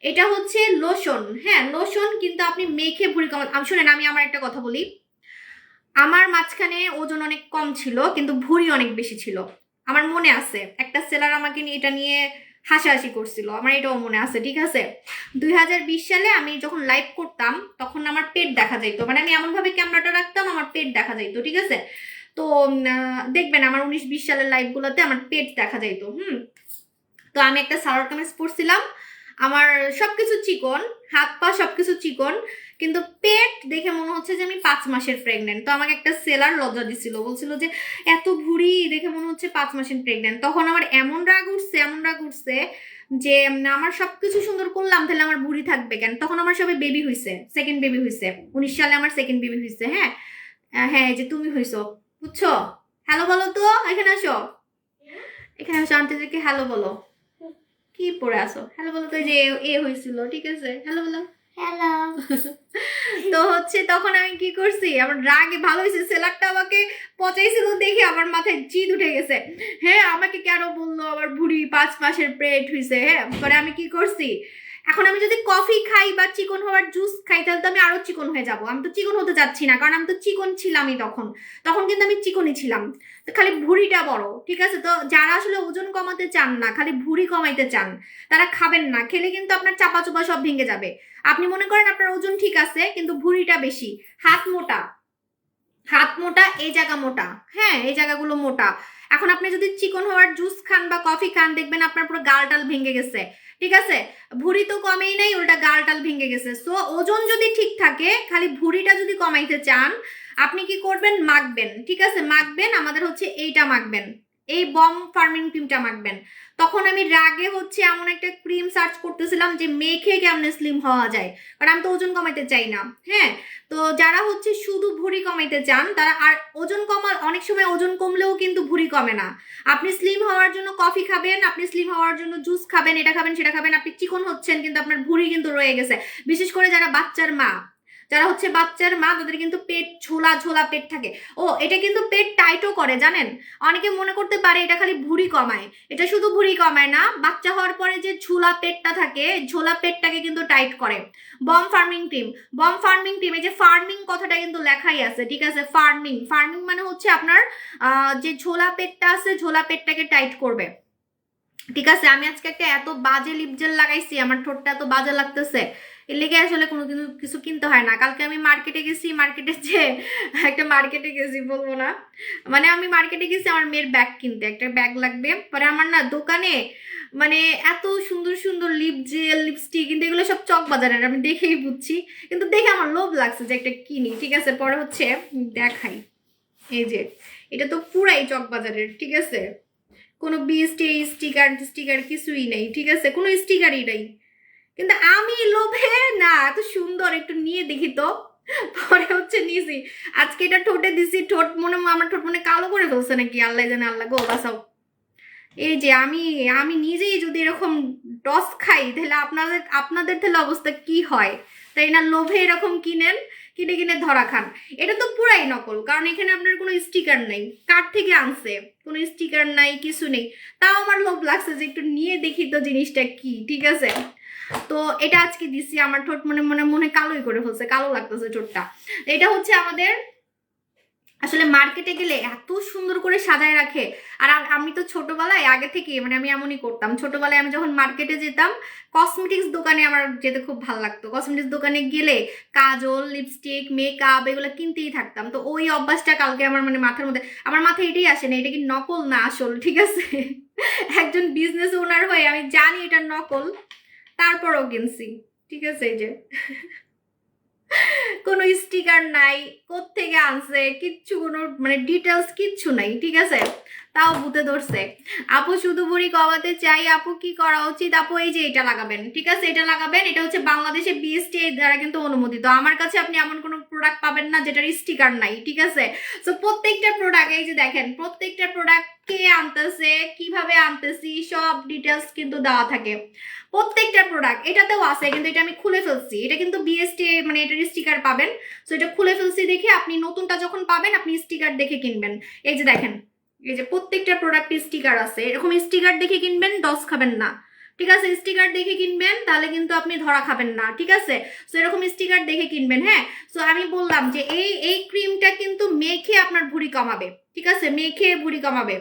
এটা হচ্ছে লোশন, হ্যাঁ লোশন, কিন্তু আপনি মেখে ভুঁড়ি কমাতে, শুনেন আমি আমার একটা কথা বলি, আমার মাঝখানে ওজন অনেক কম ছিল কিন্তু ভুঁড়ি অনেক বেশি ছিল। আমার মনে আছে একটা সেলার আমাকে এটা নিয়ে হাসাহাসি করছিল, আমার এটাও মনে আছে, ঠিক আছে? 2020 সালে আমি যখন লাইভ করতাম তখন আমার পেট দেখা যাইতো, মানে আমি এমন ভাবে ক্যামেরাটা রাখতাম আমার পেট দেখা যাইতো, ঠিক আছে? তো দেখবেন আমার 19-20 সালের লাইভ গুলোতে আমার পেট দেখা যাইতো। তো আমি একটা সালোয়ার কামিজ পরছিলাম, আমার সবকিছু চিকন, হাত পা সবকিছু চিকন, কিন্তু পেট দেখে মনে হচ্ছে যে আমি 5 মাসের প্রেগনেন্ট। তো আমাকে একটা সেলার লজ্জা দিছিল, বলছিল যে এত ভুঁড়ি দেখে মনে হচ্ছে 5 মাসের প্রেগনেন্ট। তখন আমার এমন রাগ উঠছে যে আমার সবকিছু সুন্দর করলাম, তাহলে আমার ভুঁড়ি থাকবে কেন? তখন আমার সবে বেবি হইছে, সেকেন্ড বেবি হইছে, 19 সালে আমার সেকেন্ড বেবি হইছে। হ্যাঁ হ্যাঁ, যে তুমি হইছো, বুঝছো? হ্যালো বলো তো, এখানে আসো, এখানে আসো, আন্টিদেরকে হ্যালো বলো। কি পরে আসো? হ্যালো বলো তো, এই যে এ হয়েছিল, ঠিক আছে? হ্যালো বলো। হ্যালো। তো হচ্ছে তখন আমি কি করছি, আমার রাগে ভালো হয়েছে, সেলারটা আমাকে পচাইছিল দেখে আমার মাথায় জিদ উঠে গেছে। হ্যাঁ, আমাকে কেন বললো আমার ভুঁড়ি 5 মাসের পেট হয়েছে। হ্যাঁ, পরে আমি কি করছি, এখন আমি যদি কফি খাই বা চিকন হওয়ার জুস খাই তাহলে তো আমি আরো চিকন হয়ে যাব। আমি তো চিকন হতে যাচ্ছি না, কারণ আমি তো চিকন ছিলামই তখন। তখন কিন্তু আমি চিকনই ছিলাম, তো খালি ভুঁড়িটা বড়, ঠিক আছে? তো যারা আসলে ওজন কমাতে চান না, খালি ভুঁড়ি কমাইতে চান, তারা খাবেন না। খেলে কিন্তু আপনার চাপা চোপা সব ভেঙে যাবে। আপনি মনে করেন আপনার ওজন ঠিক আছে কিন্তু ভুঁড়িটা বেশি, হাত মোটা, হাত মোটা, এই জায়গা মোটা, হ্যাঁ এই জায়গাগুলো মোটা। এখন আপনি যদি চিকন হওয়ার জুস খান বা কফি খান, দেখবেন আপনার পুরো গালটাল ভেঙে গেছে, ঠিক আছে? ভুঁড়ি তো কমেই নাই, উল্টা গালটাল ভেঙে গেছে। সো ওজন যদি ঠিক থাকে, খালি ভুঁড়িটা যদি কমাইতে চান, আপনি কি করবেন, মাখবেন, ঠিক আছে? মাখবেন, আমাদের হচ্ছে এইটা মাখবেন, এই বম ফার্মিং ক্রিমটা মাখবেন। তখন আমি রাগে হচ্ছে এমন একটা ক্রিম সার্চ করতেছিলাম যে মেখে কেমনে স্লিম হওয়া যায়, কারণ আমি তো ওজন কমাইতে চাই না। হ্যাঁ, তো যারা হচ্ছে শুধু ভুঁড়ি কমাইতে চান তারা, আর ওজন কমার অনেক সময় ওজন কমলেও কিন্তু ভুঁড়ি কমে না। আপনি স্লিম হওয়ার জন্য কফি খাবেন, আপনি স্লিম হওয়ার জন্য জুস খাবেন, এটা খাবেন সেটা খাবেন, আপনি চিকন হচ্ছেন কিন্তু আপনার ভুঁড়ি কিন্তু রয়ে গেছে। বিশেষ করে যারা বাচ্চার মা, যারা হচ্ছে বাচ্চার মা, তাদের কিন্তু পেট ঝোলা ঝোলা পেট থাকে। ও, এটা কিন্তু পেট টাইটও করে, জানেন? অনেকে মনে করতে পারে এটা খালি ভুঁড়ি কমায়, এটা শুধু ভুঁড়ি কমায় না, বাচ্চা হওয়ার পরে যে ঝোলা পেটটা থাকে, ঝোলা পেটটাকে কিন্তু টাইট করে। Bum firming team, bum firming team, এই যে ফার্মিং কথাটা কিন্তু লেখাই আছে, ঠিক আছে? ফার্মিং, ফার্মিং মানে হচ্ছে আপনার যে ঝোলা পেটটা আছে, ঝোলা পেটটাকে টাইট করবে, ঠিক আছে? আমি আজকে একটা এত বাজে লিপ জেল লাগাইছি, আমার ঠোঁটটা এত বাজে লাগতেছে, এর লেগে আসলে কোনো কিছু কিনতে হয় না। কালকে আমি মার্কেটে গেছি, মার্কেটে যে একটা মার্কেটে গেছি বলবো না, মানে আমি মার্কেটে গেছি আমার মেয়ের ব্যাগ কিনতে, একটা ব্যাগ লাগবে। পরে আমার না দোকানে মানে এত সুন্দর সুন্দর লিপ জেল, লিপস্টিক, কিন্তু এগুলো সব চক বাজারের, আমি দেখেই বুঝছি, কিন্তু দেখে আমার লোভ লাগছে যে একটা কিনি, ঠিক আছে? পরে হচ্ছে দেখাই, এই যে এটা তো পুরাই চক বাজারের, ঠিক আছে? কোনো বিএসটি স্টিকার স্টিকার কিছুই নেই, ঠিক আছে? কোনো স্টিকারই নেই, কিন্তু আমি লোভে না, এত সুন্দর, একটু নিয়ে দেখি তো। পরে হচ্ছে নিয়েছি, আজকে এটা ঠোঁটে দিছি, ঠোঁট মনে, আমার ঠোঁট মনে কালো করে ফেলছে নাকি, আল্লাহ জানে, আল্লাহ গো বাঁচাও। এই যে আমি আমি নিজেই যদি এরকম টস খাই, তাহলে আপনাদের আপনাদের তাহলে অবস্থা কি হয়, তাই না? লোভে এরকম কিনেন, কিনে কিনে ধরা খান। এটা তো পুরাই নকল, কারণ এখানে আপনার কোনো স্টিকার নেই, কার থেকে আনছে, কোনো স্টিকার নাই, কিছু নেই। তাও আমার লোভ লাগছে যে একটু নিয়ে দেখি তো জিনিসটা কি, ঠিক আছে? তো এটা আজকে দিছি, আমার ঠোঁট মনে মনে মনে কালোই করে ফেলছে, কালো লাগতেছে ঠোঁটটা। এটা হচ্ছে আমাদের আসলে মার্কেটে গেলে এত সুন্দর করে সাজায় রাখে। আর আমি তো ছোটবেলায় আগে থেকে মানে আমি এমনই করতাম, ছোটবেলায় আমি যখন মার্কেটে যেতাম, কসমেটিক্স দোকানে আমার যেতে খুব ভালো লাগতো। কসমেটিক্স দোকানে গেলে কাজল, লিপস্টিক, মেকআপ এগুলো কিনতেই থাকতাম। তো ওই অভ্যাসটা কালকে আমার মানে মাথার মধ্যে, আমার মাথায় এটাই আসে না এটা কি নকল না আসল, ঠিক আছে? একজন বিজনেস ওনার হয়ে আমি জানি এটা নকল, তারপরও কিনছি, ঠিক আছে? এই যে কোনো স্টিকার নাই, কোত্থেকে আনছে কিচ্ছু, কোনো মানে ডিটেলস কিচ্ছু নাই, ঠিক আছে? তাও ভূতে ধরছে। আপু শুধু বুড়ি কমাতে চাই, আপু কি করা উচিত? আপু এই যে এটা লাগাবেন, ঠিক আছে? এটা লাগাবেন, এটা হচ্ছে বাংলাদেশে বিএসটি দ্বারা কিন্তু অনুমোদিত। আমার কাছে আপনি এমন কোনো প্রোডাক্ট পাবেন না যেটার স্টিকার নাই, ঠিক আছে? তো প্রত্যেকটা প্রোডাক্ট, এই যে দেখেন, প্রত্যেকটা প্রোডাক্ট কে আনতেছে, কিভাবে আনতেছি, সব ডিটেলস কিন্তু দেওয়া থাকে প্রত্যেকটা প্রোডাক্ট। এটাতেও আছে, কিন্তু এটা আমি খুলে ফেলছি, এটা কিন্তু বিএসটি মানে এটার স্টিকার পাবেন। সো এটা খুলে ফেলছি দেখে আপনি নতুনটা যখন পাবেন আপনি স্টিকার দেখে কিনবেন। এই যে দেখেন, এই যে প্রত্যেকটা প্রোডাক্ট স্টিকার আছে, এরকম স্টিকার দেখে কিনবেন, ডস খাবেন না, ঠিক আছে? স্টিকার দেখে কিনবেন, তাহলে কিন্তু আপনি ধরা খাবেন না, ঠিক আছে? সো এরকম স্টিকার দেখে কিনবেন। হ্যাঁ, সো আমি বললাম যে এই ক্রিমটা কিন্তু মেখে আপনার ভুঁড়ি কমাবে, ঠিক আছে? মেখে ভুঁড়ি কমাবে।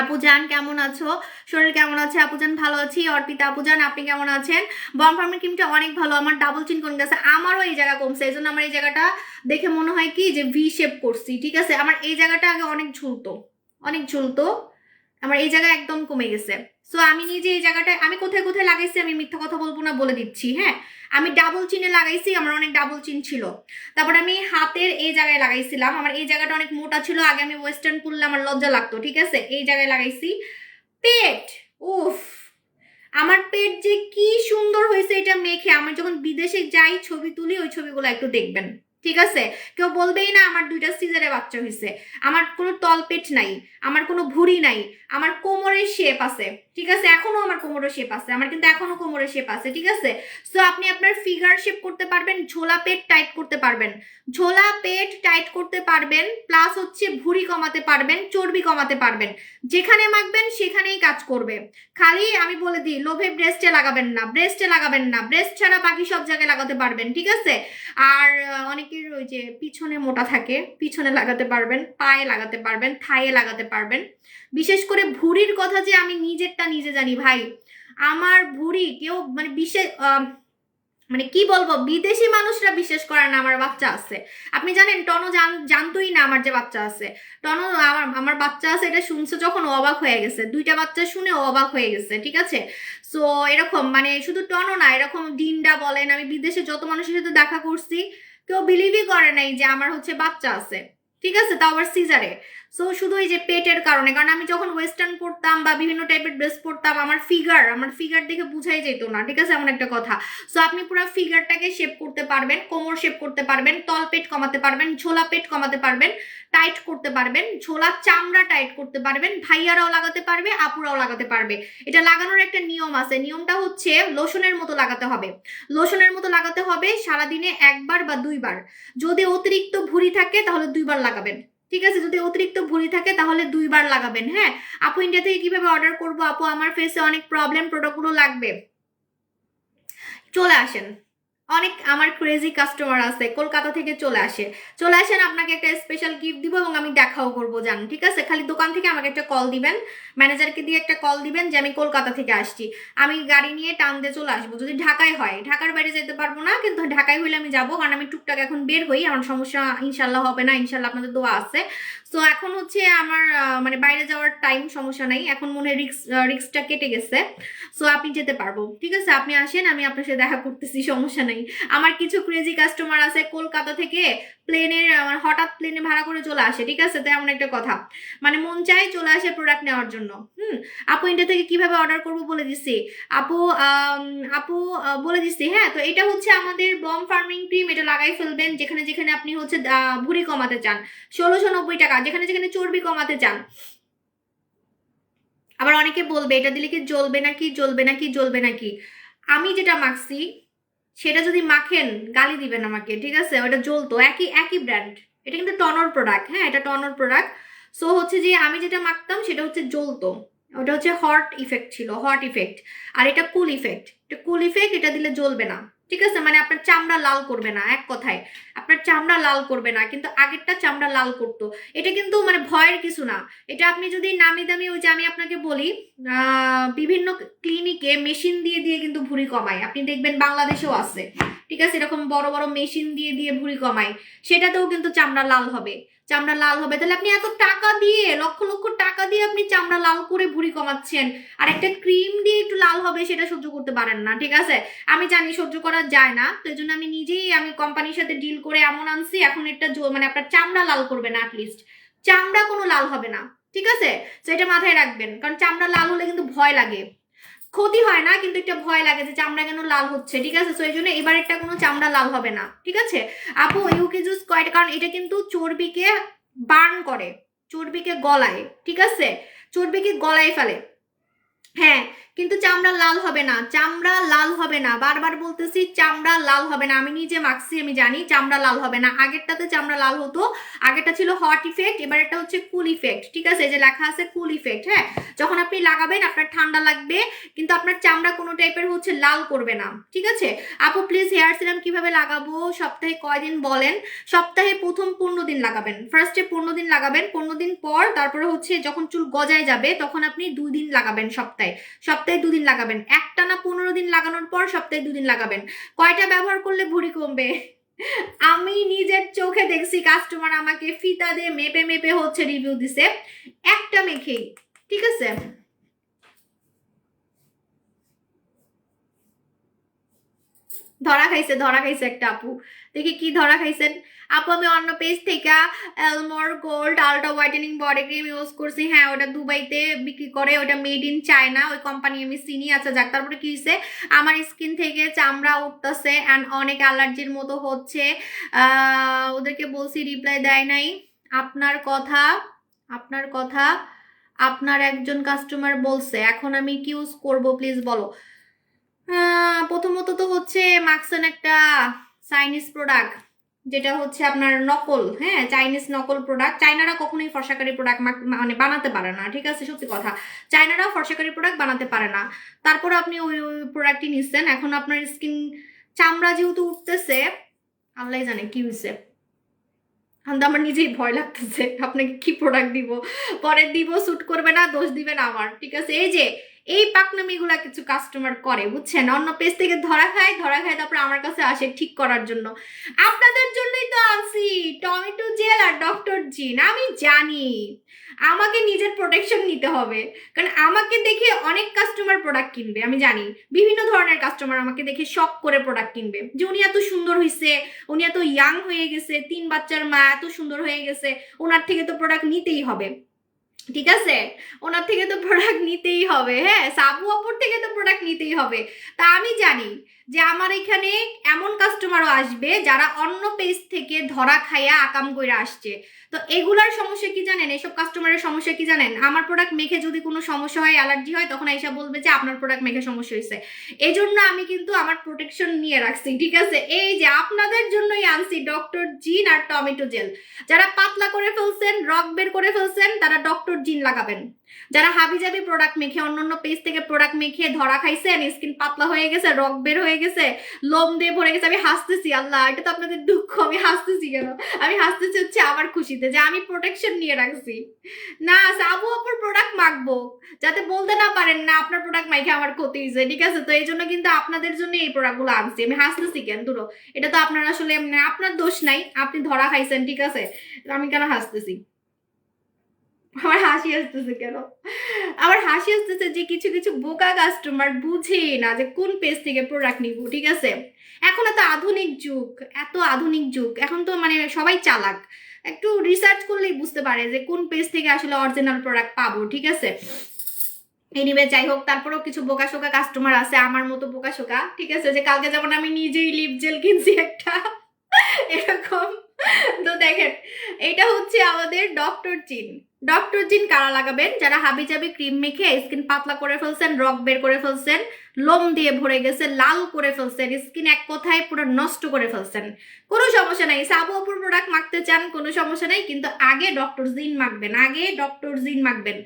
আপু জান কেমন আছো, শরীর কেমন আছে? আপু জান ভালো আছি। অর্পিতা আপু জান আপনি কেমন আছেন? বম ফার্মের ক্রিমটা অনেক ভালো, আমার ডাবল চিন কমে গেছে, আমারও এই জায়গা কমছে, এই জন্য আমার এই জায়গাটা দেখে মনে হয় কি যে ভি শেপ করছি, ঠিক আছে? আমার এই জায়গাটা আগে অনেক ঝুলতো, অনেক ঝুলতো, আমার এই জায়গা একদম কমে গেছে। সো আমি নিজে এই জায়গাটায় আমি কোথায় কোথায় লাগাইছি আমি মিথ্যা কথা বলবো না, বলে দিচ্ছি। হ্যাঁ, আমি ডাবল চিনে লাগাইছি, আমার অনেক ডাবল চিন ছিল। তারপর আমি হাতের এই জায়গায় লাগাইছিলাম, আমার এই জায়গাটা অনেক মোটা ছিল, আগে আমি ওয়েস্টার্ন পরলে আমার লজ্জা লাগতো, ঠিক আছে? এই জায়গায় লাগাইছি। পেট, উফ, আমার পেট যে কি সুন্দর হয়েছে এটা মেখে। আমি যখন বিদেশে যাই ছবি তুলি, ওই ছবিগুলো একটু দেখবেন, ঠিক আছে? কেউ বলবেই না আমার 2টা সিজারে বাচ্চা হয়েছে, আমার কোনো তলপেট নাই, আমার কোনো ভুঁড়ি নাই, আমার কোমরের শেপ আছে, ঠিক আছে? এখনো আমার কোমরের শেপ আছে, আমার কিন্তু এখনো কোমরের শেপ আছে, ঠিক আছে? সো আপনি আপনার ফিগার শেপ করতে পারবেন, ঝোলা পেট টাইট করতে পারবেন, ঝোলা পেট টাইট করতে পারবেন, প্লাস হচ্ছে ভুঁড়ি কমাতে পারবেন, চর্বি কমাতে পারবেন। যেখানে মাখবেন সেখানেই কাজ করবে। খালি আমি বলে দিই, লোভে ব্রেস্টে লাগাবেন না, ব্রেস্টে লাগাবেন না, ব্রেস্ট ছাড়া বাকি সব জায়গায় লাগাতে পারবেন, ঠিক আছে? আর অনেকের ওই যে পিছনে মোটা থাকে, পিছনে লাগাতে পারবেন, পায়ে লাগাতে পারবেন, থায়ে লাগাতে পারবেন। বিশেষ করে ভুঁড়ির কথা যে আমি নিজেরটা নিজে জানি ভাই, আমার ভুঁড়ি কেউ মানে বিশেষ মানে কি বলবো, বিদেশি মানুষরা বিশ্বাস করে না আমার বাচ্চা আছে। আপনি জানেন টনো জানতোই না আমার যে বাচ্চা আছে। টনো আমার বাচ্চা আছে এটা শুনছে যখন ও অবাক হয়ে গেছে, 2টা বাচ্চা শুনে ও অবাক হয়ে গেছে, ঠিক আছে? সো এরকম মানে শুধু টনো না, এরকম ডিন্ডা বলেন, আমি বিদেশে যত মানুষের সাথে দেখা করছি কেউ বিলিভই করে নাই যে আমার হচ্ছে বাচ্চা আছে, ঠিক আছে? তাও আবার সিজারে। সো শুধু এই যে পেটের কারণে, কারণ আমি যখন ওয়েস্টার্ন পড়তাম বা বিভিন্ন টাইপের ড্রেস পরতাম, আমার ফিগার দেখে বুঝাই যেত না, ঠিক আছে? এমন একটা কথা। সো আপনি পুরো ফিগারটাকে শেপ করতে পারবেন, কোমর শেপ করতে পারবেন, তল পেট কমাতে পারবেন, ঝোলা পেট কমাতে পারবেন, টাইট করতে পারবেন, ঝোলা চামড়া টাইট করতে পারবেন, ভাইয়ারাও লাগাতে পারবে, আপুরাও লাগাতে পারবে। এটা লাগানোর একটা নিয়ম আছে, নিয়মটা হচ্ছে লোশনের মতো লাগাতে হবে, লোশনের মতো লাগাতে হবে, সারাদিনে 1বার বা 2বার। যদি অতিরিক্ত ভুঁড়ি থাকে তাহলে 2বার লাগাবেন, ঠিক আছে? যদি অতিরিক্ত ভুঁড়ি থাকে তাহলে 2বার লাগাবেন। হ্যাঁ আপু, ইন্ডিয়া থেকে কিভাবে অর্ডার করবো? আপু আমার ফেসে অনেক প্রবলেম, প্রোডাক্টগুলো লাগবে, চলে আসেন। অনেক আমার ক্রেজি কাস্টমার আছে, কলকাতা থেকে চলে আসেন, আপনাকে একটা স্পেশাল গিফট দিব এবং আমি দেখাও করবো, জান, ঠিক আছে? খালি দোকান থেকে আমাকে একটা কল দিবেন, ম্যানেজারকে দিয়ে একটা কল দিবেন যে আমি কলকাতা থেকে আসছি, আমি গাড়ি নিয়ে টান দিয়ে চলে আসবো। যদি ঢাকায় হয়, ঢাকার বাইরে যেতে পারবো না, কিন্তু ঢাকায় হইলে আমি যাবো, কারণ আমি টুকটাক এখন বের হই, আমার সমস্যা ইনশাল্লাহ হবে না, ইনশাল্লাহ আপনাদের দোয়া আছে। সো এখন হচ্ছে আমার মানে বাইরে যাওয়ার টাইম, সমস্যা নাই, এখন মনে হয় রিক্সটা কেটে গেছে। সো আপনি যেতে পারবো, ঠিক আছে? আপনি আসেন, আমি আপনার সাথে দেখা করতেছি, সমস্যা নাই। আমার কিছু ক্রেজি কাস্টমার আছে কলকাতা থেকে প্লেনের হঠাৎ প্লেনে ভাড়া করে চলে আসে, ঠিক আছে? তো এমন একটা কথা, মানে মন চাই চলে আসে প্রোডাক্ট নেওয়ার জন্য। আপু ইন্ডিয়া থেকে কিভাবে অর্ডার করবো বলে দিচ্ছি আপু, আপু বলে দিচ্ছি। হ্যাঁ, তো এটা হচ্ছে আমাদের বম ফার্মিং ক্রিম, এটা লাগাই ফেলবেন যেখানে যেখানে আপনি হচ্ছে ভুঁড়ি কমাতে চান, 1690 টাকা, যেখানে যেখানে চর্বি কমাতে চান। আবার অনেকে বলবে এটা দিলে কি জ্বলবে নাকি, আমি যেটা মাখছি সেটা যদি মাখেন গালি দিবেন আমাকে, ঠিক আছে? ওটা জ্বলতো, একই একই ব্র্যান্ড, এটা কিন্তু টনর প্রোডাক্ট। হ্যাঁ, এটা টনর প্রোডাক্ট। সো হচ্ছে যে আমি যেটা মাখতাম সেটা হচ্ছে জ্বলতো, ওটা হচ্ছে হট ইফেক্ট ছিল, হট ইফেক্ট। আর এটা কুল ইফেক্ট, এটা দিলে জ্বলবে না, ঠিক আছে? মানে আপনার চামড়া লাল করবে না, এক কথায় আপনার চামড়া লাল করবে না, কিন্তু আগেরটা চামড়া লাল করতো। এটা কিন্তু মানে ভয়ের কিছু না। এটা আপনি যদি নামি দামি, ওই যে আমি আপনাকে বলি, বিভিন্ন ক্লিনিকে মেশিন দিয়ে দিয়ে কিন্তু ভুঁড়ি কমায়, আপনি দেখবেন বাংলাদেশেও আছে, ঠিক আছে? এরকম বড় বড় মেশিন দিয়ে দিয়ে ভুঁড়ি কমায়, সেটাতেও কিন্তু চামড়া লাল হবে, তাহলে আপনি এত টাকা দিয়ে, লক্ষ লক্ষ টাকা দিয়ে আপনি চামড়া লাল করে ভুঁড়ি কমাচ্ছেন, আর একটা ক্রিম দিয়ে একটু লাল হবে সেটা সহ্য করতে পারেন না, ঠিক আছে? আমি জানি সহ্য করা যায় না, তো এই জন্য আমি নিজেই কোম্পানির সাথে ডিল করে এমন আনছি, এখন একটা মানে আপনার চামড়া লাল করবে না, অ্যাটলিস্ট চামড়া কোনো লাল হবে না, ঠিক আছে? তো এটা মাথায় রাখবেন, কারণ চামড়া লাল হলে কিন্তু ভয় লাগে, ক্ষতি হয় না কিন্তু একটা ভয় লাগে যে চামড়া কেন লাল হচ্ছে, ঠিক আছে? তো এই জন্য এবার একটা কোনো চামড়া লাল হবে না, ঠিক আছে? আপু ইউকে জুস কয়টা, কারণ এটা কিন্তু চর্বিকে বার্ন করে, চর্বিকে গলায়, ঠিক আছে? চর্বিকে গলায় ফেলে। হ্যাঁ, কিন্তু চামড়া লাল হবে না, চামড়া লাল হবে না, বারবার বলতেছি চামড়া লাল হবে না, আমি নিজে মাখছি, আমি জানি চামড়া লাল হবে না। আগেরটাতে চামড়া লাল হতো, আগেরটা ছিল হট ইফেক্ট, এবার এটা হচ্ছে কুল ইফেক্ট, ঠিক আছে? এই যে লেখা আছে কুল ইফেক্ট। হ্যাঁ, যখন আপনি লাগাবেন আপনার ঠান্ডা লাগবে, কিন্তু আপনার চামড়া কোনো টাইপের হচ্ছে লাল করবে না, ঠিক আছে? আপু প্লিজ হেয়ার সিরাম কিভাবে লাগাবো, সপ্তাহে কয়দিন বলেন? সপ্তাহে প্রথম 15 দিন লাগাবেন, ফার্স্টে 15 দিন লাগাবেন, 15 দিন পর তারপরে হচ্ছে যখন চুল গজায় যাবে তখন আপনি 2 দিন লাগাবেন, সপ্তাহে 2 দিন লাগাবেন, একটানা 15 দিন লাগানোর পর সপ্তাহে 2 দিন লাগাবেন। কয়টা ব্যবহার করলে ভুঁড়ি কমবে? আমি নিজের চোখে দেখছি, কাস্টমার আমাকে ফিতা দিয়ে মেপে মেপে হচ্ছে রিভিউ দিছে, একটা মেখেই, ঠিক আছে? ধরা খাইছে একটা আপু। দেখি কি ধরা খাইছেন আপু। আমি অন্য পেজ থেকে এলমোর gold ultra whitening body cream use করছি। হ্যাঁ, ওটা দুবাইতে বিক্রি করে, ওটা মেড ইন চায়না, ওই কোম্পানি আমি চিনি। আচ্ছা যাক, তারপরে কি হয়েছে, আমার স্কিন থেকে চামড়া উঠতেছে অ্যান্ড অনেক অ্যালার্জির মতো হচ্ছে। ওদেরকে বলছি, রিপ্লাই দেয় নাই। আপনার কথা আপনার একজন কাস্টমার বলছে, এখন আমি কি ইউজ করবো প্লিজ বলো। প্রথমত তো হচ্ছে মাক্সন একটা চাইনিজ প্রোডাক্ট, যেটা হচ্ছে আপনার নকল। হ্যাঁ, চাইনিজ নকল প্রোডাক্ট। চাইনারা কখনোই ফর্সাকারী প্রোডাক্ট মানে বানাতে পারে না, ঠিক আছে, সত্যি কথা। চাইনারা ফর্সাকারী প্রোডাক্ট বানাতে পারে না। তারপর আপনি ওই প্রোডাক্টটি নিচ্ছেন, এখন আপনার স্কিন চামড়া যেহেতু উঠতেছে, আল্লাহ জানে কি হয়েছে। কিন্তু আমার নিজেই ভয় লাগতেছে আপনাকে কি প্রোডাক্ট দিব, পরে দিব স্যুট করবে না, দোষ দিবেন আমার, ঠিক আছে। এই পাকনামিগুলা কিছু কাস্টমার করে, বুঝছেন, অন্য পেজ থেকে ধরা খায় তারপর আমার কাছে আসে ঠিক করার জন্য। আপনাদের জন্যই তো আনছি টমেটো জেল আর ডক্টর জিন। আমি জানি আমাকে নিজের প্রোটেকশন নিতে হবে, কারণ আমাকে দেখে অনেক কাস্টমার প্রোডাক্ট কিনবে। আমি জানি বিভিন্ন ধরনের কাস্টমার আমাকে দেখে শখ করে প্রোডাক্ট কিনবে, যে উনি এত সুন্দর হয়েছে, উনি এত ইয়াং হয়ে গেছে, 3 বাচ্চার মা, এত সুন্দর হয়ে গেছে, ওনার থেকে তো প্রোডাক্ট নিতেই হবে, ঠিক আছে, ওনার থেকে তো প্রোডাক্ট নিতেই হবে। হ্যাঁ, সাবু অপর থেকে তো প্রোডাক্ট নিতেই হবে। তা আমি জানি যে আমার এখানে এমন কাস্টমারও আসবে যারা অন্য পেজ থেকে ধরা খাইয়া আকাম কইরা আসছে। তো এগুলার সমস্যা কি জানেন, এসব কাস্টমারের সমস্যা কি জানেন, আমার প্রোডাক্ট মেখে যদি কোনো সমস্যা হয়, অ্যালার্জি হয়, তখন আইসা বলবে যে আপনার প্রোডাক্ট মেখে সমস্যা হয়েছে। এই জন্য আমি কিন্তু আমার প্রোটেকশন নিয়ে রাখছি, ঠিক আছে। এই যে আপনাদের জন্যই আনছি ডক্টর জিন আর টমেটো জেল। যারা পাতলা করে ফেলছেন, রক বের করে ফেলছেন, তারা ডক্টর জিন লাগাবেন। যারা হাবিজাবি প্রোডাক্ট মেখে, অন্যান্য পেজ থেকে প্রোডাক্ট মেখে ধরা খাইছেন, স্কিন পাতলা হয়ে গেছে, রক বের হয়ে গেছে, লোম দিয়ে ভরে গেছে, আমি হাসতেছি, আল্লাহ এটা তো আপনাদের দুঃখ, আমি হাসতেছি কেন, আমি হাসতেছি হচ্ছে আমার খুশিতে যে আমি প্রোটেকশন নিয়ে রাখছি। না, সাবু অপর প্রোডাক্ট মাখবো যাতে বলতে না পারেন না আপনার প্রোডাক্ট মাইখে আমার ক্ষতি হয়েছে, ঠিক আছে। তো এই জন্য কিন্তু আপনাদের জন্য এই প্রোডাক্টগুলো আনছি। আমি হাসতেছি কেন দূরো, এটা তো আপনার আসলে আপনার দোষ নাই, আপনি ধরা খাইছেন, ঠিক আছে। আমি কেন হাসতেছি, আমার হাসি আসতেছে কেন, আমার হাসি আসতেছে যে কিছু কিছু বোকা কাস্টমার বুঝে না যে কোন পেজ থেকে প্রোডাক্ট নিব, ঠিক আছে। এখন এত আধুনিক যুগ, এখন তো মানে সবাই চালাক, একটু রিসার্চ করলেই বুঝতে পারে যে কোন পেজ থেকে আসলে অরিজিনাল প্রোডাক্ট পাবো, ঠিক আছে। এনিওয়ে যাই হোক, তারপরেও কিছু বোকাশোকা কাস্টমার আছে আমার মতো বোকাশোকা, ঠিক আছে, যে কালকে যেমন আমি নিজেই লিপ জেল কিনছি একটা এরকম। তো দেখেন, এটা হচ্ছে আমাদের ডক্টর জিন কারা লাগাবেন, যারা হাবিজাবি ক্রিম মেখে স্কিন পাতলা করে ফেলছেন, রক বের করে ফেলছেন, লোম দিয়ে ভরে গেছে, লাল করে ফেলছেন, স্কিন এক কথায় পুরো নষ্ট করে ফেলছেন। কোনো সমস্যা নাই, সাবু অপুর প্রোডাক্ট মাখতে চান, কোনো সমস্যা নাই, কিন্তু আগে ডক্টর জিন মাখবেন।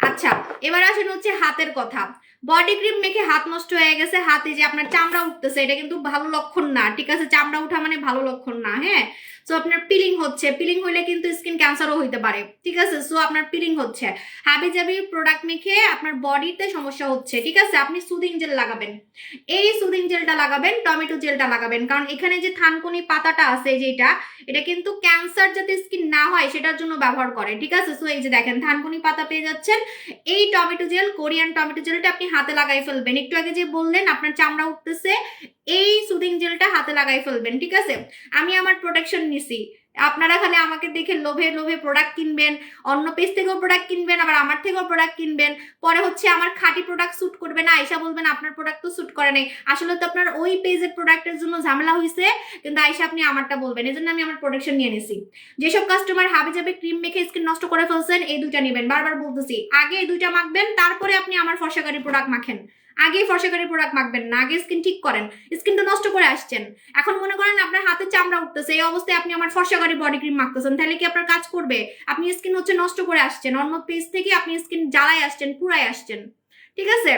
আচ্ছা, এবার আসেন হচ্ছে হাতের কথা। বডি ক্রিম মেখে হাত নষ্ট হয়ে গেছে, হাতে যে আপনার চামড়া উঠতেছে, এটা কিন্তু ভালো লক্ষণ না, ঠিক আছে। চামড়া উঠা মানে ভালো লক্ষণ না। হ্যাঁ, সো আপনার পিলিং হইলে কিন্তু স্কিন ক্যান্সারও হইতে পারে, ঠিক আছে। সো আপনার পিলিং হচ্ছে, হাবিজাবি প্রোডাক্ট মেখে আপনার বডিতে সমস্যা হচ্ছে, ঠিক আছে। আপনি সুদিং জেল লাগাবেন, এই সুদিং জেলটা লাগাবেন, টমেটো জেলটা লাগাবেন, কারণ এখানে যে থানকুনি পাতাটা আছে যেটা, এটা কিন্তু ক্যান্সার যাতে স্কিন না হয় সেটার জন্য ব্যবহার করে, ঠিক আছে। সো এই যে দেখেন থানকুনি পাতা পেয়ে যাচ্ছেন, এই টমেটো জেল, কোরিয়ান টমেটো জেলটা আপনি হাতে লাগাই ফেলবেন। একটু আগে যে বললেন আপনার চামড়া উঠতেছে, এই সুদিং জেলটা হাতে লাগাই ফেলবেন, ঠিক আছে। আমি আমার প্রোটেকশন নিছি, আপনারা খালি আমাকে দেখে লোভে প্রোডাক্ট কিনবেন, অন্য পেজ থেকেও প্রোডাক্ট কিনবেন, আবার আমার থেকেও প্রোডাক্ট কিনবেন, পরে হচ্ছে আমার খাঁটি প্রোডাক্ট স্যুট করবে না, আয়সা বলবেন আপনার প্রোডাক্ট তো স্যুট করে নাই। আসলে তো আপনার ওই পেজের প্রোডাক্টের জন্য ঝামেলা হয়েছে, কিন্তু আয়সা আপনি আমারটা বলবেন। এই জন্য আমি আমার প্রোটেকশন নিয়ে নিছি। যেসব কাস্টমার হাবিজাবি ক্রিম মেখে স্কিন নষ্ট করে ফেলছেন, এই দুইটা নেবেন, বারবার বলতেছি, আগে এই দুইটা মাখবেন, তারপরে আপনি আমার ফর্সাকারী প্রোডাক্ট মাখেন। আগে ফর্সাকারী প্রোডাক্ট মাখবেন না, আগে স্কিন ঠিক করেন। স্কিনটা নষ্ট করে আসছেন, এখন মনে করেন আপনার হাতে চামড়া উঠতেছে, এই অবস্থায় আপনি আমার ফর্সাকারী বডি ক্রিম মাখতেছেন, তাহলে কি আপনার কাজ করবে? আপনি স্কিন হচ্ছে নষ্ট করে আসছেন, অন্য পেজ থেকে আপনি স্কিন জ্বালায় আসছেন, পুরাই আসছেন, ঠিক আছে।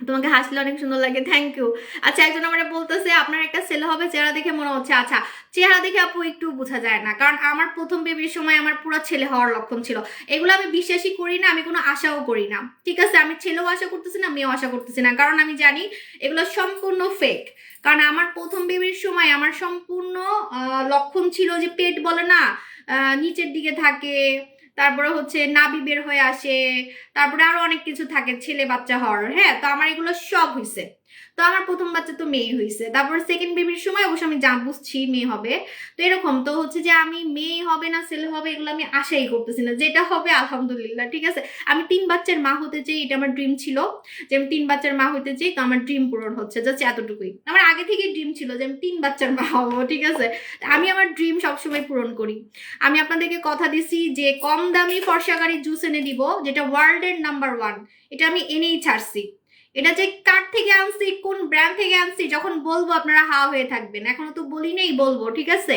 তোমাকে হাসলে অনেক সুন্দর লাগে, থ্যাংক ইউ। আচ্ছা, একজন আমার বলতেছে আপনার একটা ছেলে হবে, চেহারা দেখে মনে হচ্ছে। আচ্ছা, চেহারা দেখে আপু একটু বোঝা যায় না, কারণ আমার প্রথম বেবির সময় আমার পুরো ছেলে হওয়ার লক্ষণ ছিল। এগুলো আমি বিশ্বাসই করি না, আমি কোনো আশাও করি না, ঠিক আছে। আমি ছেলেও আশা করতেছি না, মেয়েও আশা করতেছি না, কারণ আমি জানি এগুলো সম্পূর্ণ ফেক। কারণ আমার প্রথম বেবির সময় আমার সম্পূর্ণ লক্ষণ ছিল যে পেট বলে না নিচের দিকে থাকে, তারপরে হচ্ছে নাভি বের হয়ে আসে, তারপরে আরো অনেক কিছু থাকে ছেলে বাচ্চা হওয়ার। হ্যাঁ, তো আমার এগুলো সব হয়েছে। তো আমার প্রথম বাচ্চা তো মেয়ে হয়েছে, তারপর সেকেন্ড বেবির সময় অবশ্য আমি যা বুঝছি মেয়ে হবে। তো এরকম তো হচ্ছে যে আমি মেয়ে হবে না ছেলে হবে এগুলো আমি আশাই করতেছি না, যেটা হবে আলহামদুলিল্লাহ। ঠিক আছে, আমি 3 বাচ্চার মা হতে চাই, এটা আমার ড্রিম ছিল যে আমি 3 বাচ্চার মা হতে চাই। তো আমার ড্রিম পূরণ হচ্ছে, জাস্ট এতটুকুই। আমার আগে থেকেই ড্রিম ছিল যে আমি 3 বাচ্চার মা হবো। ঠিক আছে, আমি আমার ড্রিম সবসময় পূরণ করি। আমি আপনাদেরকে কথা দিছি যে কম দামি ফর্সাকারী জুস এনে দিব, যেটা ওয়ার্ল্ডের নাম্বার 1, এটা আমি এনেই ছাড়ছি। এটা যে কার থেকে আনছি, কোন ব্র্যান্ড থেকে আনছি, যখন বলবো আপনারা হা হয়ে থাকবেন, এখনো তো বলি নেই, বলবো। ঠিক আছে,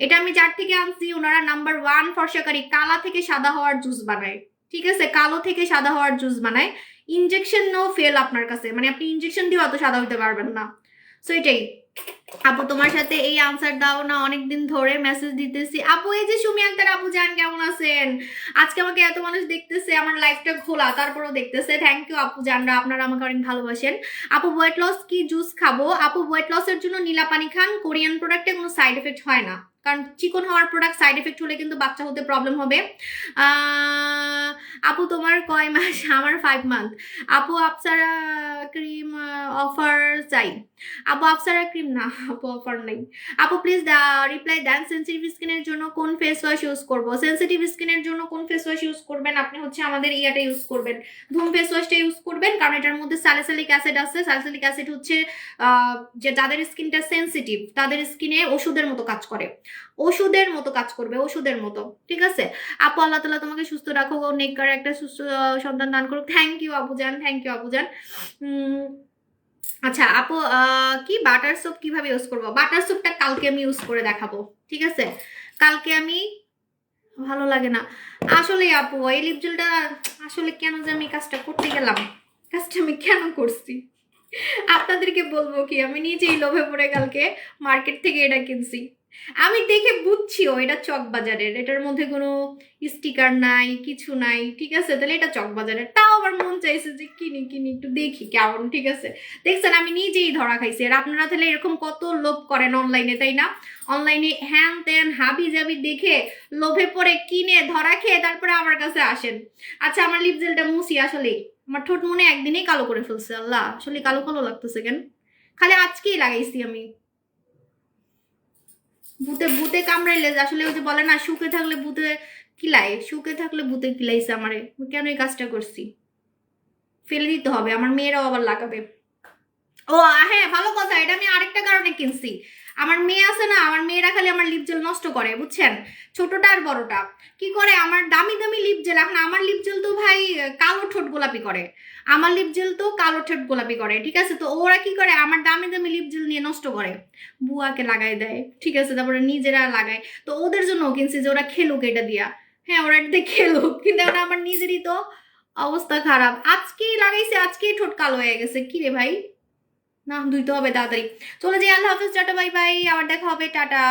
এটা আমি যার থেকে আনছি ওনারা নাম্বার 1 ফর্সাকারী কালা থেকে সাদা হওয়ার জুস বানায়। ঠিক আছে, কালো থেকে সাদা হওয়ার জুস বানায়। ইনজেকশন নো ফেল আপনার কাছে, মানে আপনি ইনজেকশন দিয়ে অত সাদা হইতে পারবেন না। সো এটাই। আপু তোমার সাথে এই আনসার দাও না অনেকদিন ধরে মেসেজ দিতেছি। আপু এই যে সুমি আক্তার আপু জান, কেমন আছেন? আজকে আমাকে এত মানুষ দেখতেছে, আমার লাইফটা খোলা তারপরেও দেখতেছে। থ্যাংক ইউ আপু জানরা, আপনারা আমাকে অনেক ভালোবাসেন। আপু ওয়েট লস কি জুস খাবো? আপু ওয়েট লসের জন্য নীলা পানি খান, কোরিয়ান প্রোডাক্টে কোনো সাইড এফেক্ট হয় না, কারণ চিকন হওয়ার প্রোডাক্ট সাইড এফেক্ট হলে কিন্তু বাচ্চা হতে প্রবলেম হবে। আপু তোমার কয় মাস? আমার 5 মান্থ। আপু আপসারা ক্রিম অফার চাই। আপু আপসারা ক্রিম না, আপু অফার নেই। আপু প্লিজ রিপ্লাই দেন, সেন্সিটিভ স্কিনের জন্য কোন ফেস ওয়াশ ইউজ করব? সেন্সিটিভ স্কিনের জন্য কোন ফেস ওয়াশ ইউজ করবেন আপনি? হচ্ছে আমাদের ইয়াটা ইউজ করবেন, ধুম ফেস ওয়াশটা ইউজ করবেন, কারণ এটার মধ্যে স্যালিসিলিক অ্যাসিড আছে। স্যালিসিলিক অ্যাসিড হচ্ছে যে যাদের স্কিনটা সেন্সিটিভ তাদের স্কিনে ওষুধের মতো কাজ করে, ওষুধের মতো কাজ করবে, ওষুধের মতো। ঠিক আছে আপু, আল্লাহ তাআলা তোমাকে সুস্থ রাখো, নেককার একটা সুস্থ সন্তান দান করুক। থ্যাংক ইউ আপুজান, থ্যাংক ইউ আপুজান। আচ্ছা আপু, কি বাটার সোপ কিভাবে ইউজ করবো? বাটার সোপটা কালকে আমি ইউজ করে দেখাবো। ঠিক আছে, কালকে আমি, ভালো লাগে না আসলে আপু এই লিপ জেলটা। আসলে কেন যে আমি কাজটা করতে গেলাম, কাজটা আমি কেন করছি আপনাদেরকে বলবো কি, আমি নিজেই লোভে পড়ে কালকে মার্কেট থেকে এটা কিনছি। আমি দেখে বুঝছিও এটা চকবাজারের, এটার মধ্যে কোনো স্টিকার নাই, কিছু নাই। ঠিক আছে, তাহলে এটা চকবাজারের, তাও আমার মন চাইছে যে কিনি কিনি একটু দেখি কেমন। ঠিক আছে, দেখছেন আমি নিজেই ধরা খাইছি। আর আপনারা তাহলে এরকম কত লোভ করেন অনলাইনে, তাই না? অনলাইনে হ্যান ত্যান হাবি জাবি দেখে লোভে পড়ে কিনে ধরা খেয়ে তারপরে আমার কাছে আসেন। আচ্ছা আমার লিপ জেলটা মুছি, আসলে আমার ঠোঁট মনে একদিনেই কালো করে ফেলছে। আল্লাহ, আসলে কালো কালো লাগতেছে কেন? খালি আজকেই লাগাইছি আমি। ভূতে ভূতে কামড়াইলে আসলে ওই যে বলে না, সুখে থাকলে ভূতে কিলায়, সুখে থাকলে ভূতে কিলাইছে আমারে। কেন এই কাজটা করছি? ফেলে দিতে হবে, আমার মেয়েরাও আবার লাগাবে। ও হ্যাঁ, ভালো কথা, এটা আমি আরেকটা কারণে কিনছি। আমার মেয়ে আছে না, আমার মেয়েরা খালি আমার লিপ জেল নষ্ট করে, বুঝছেন? ছোটটা আর বড়টা কি করে, আমার দামি দামি লিপ জেল। এখন আমার লিপ জেল তো ভাই কালো ঠোঁট গোলাপি করে, আমার লিপ জেল তো কালো ঠোঁট গোলাপি করে। ঠিক আছে, তো ওরা কি করে, আমার দামি দামি লিপ জেল নিয়ে নষ্ট করে, বুয়াকে লাগাই দেয়। ঠিক আছে, তারপরে নিজেরা লাগায়। তো ওদের জন্য কিনছি যে ওরা খেলুক এটা দিয়া। হ্যাঁ, ওরা এটা খেলুক, কিন্তু ওরা আমার নিজেরই তো অবস্থা খারাপ। আজকেই লাগাইছে, আজকেই ঠোঁট কালো হয়ে গেছে। কি রে ভাই, না ধুইতে হবে তাড়াতাড়ি। চলে যাই, আল্লাহ হাফেজ, টাটা বাই বাই, আবার দেখা হবে, টাটা।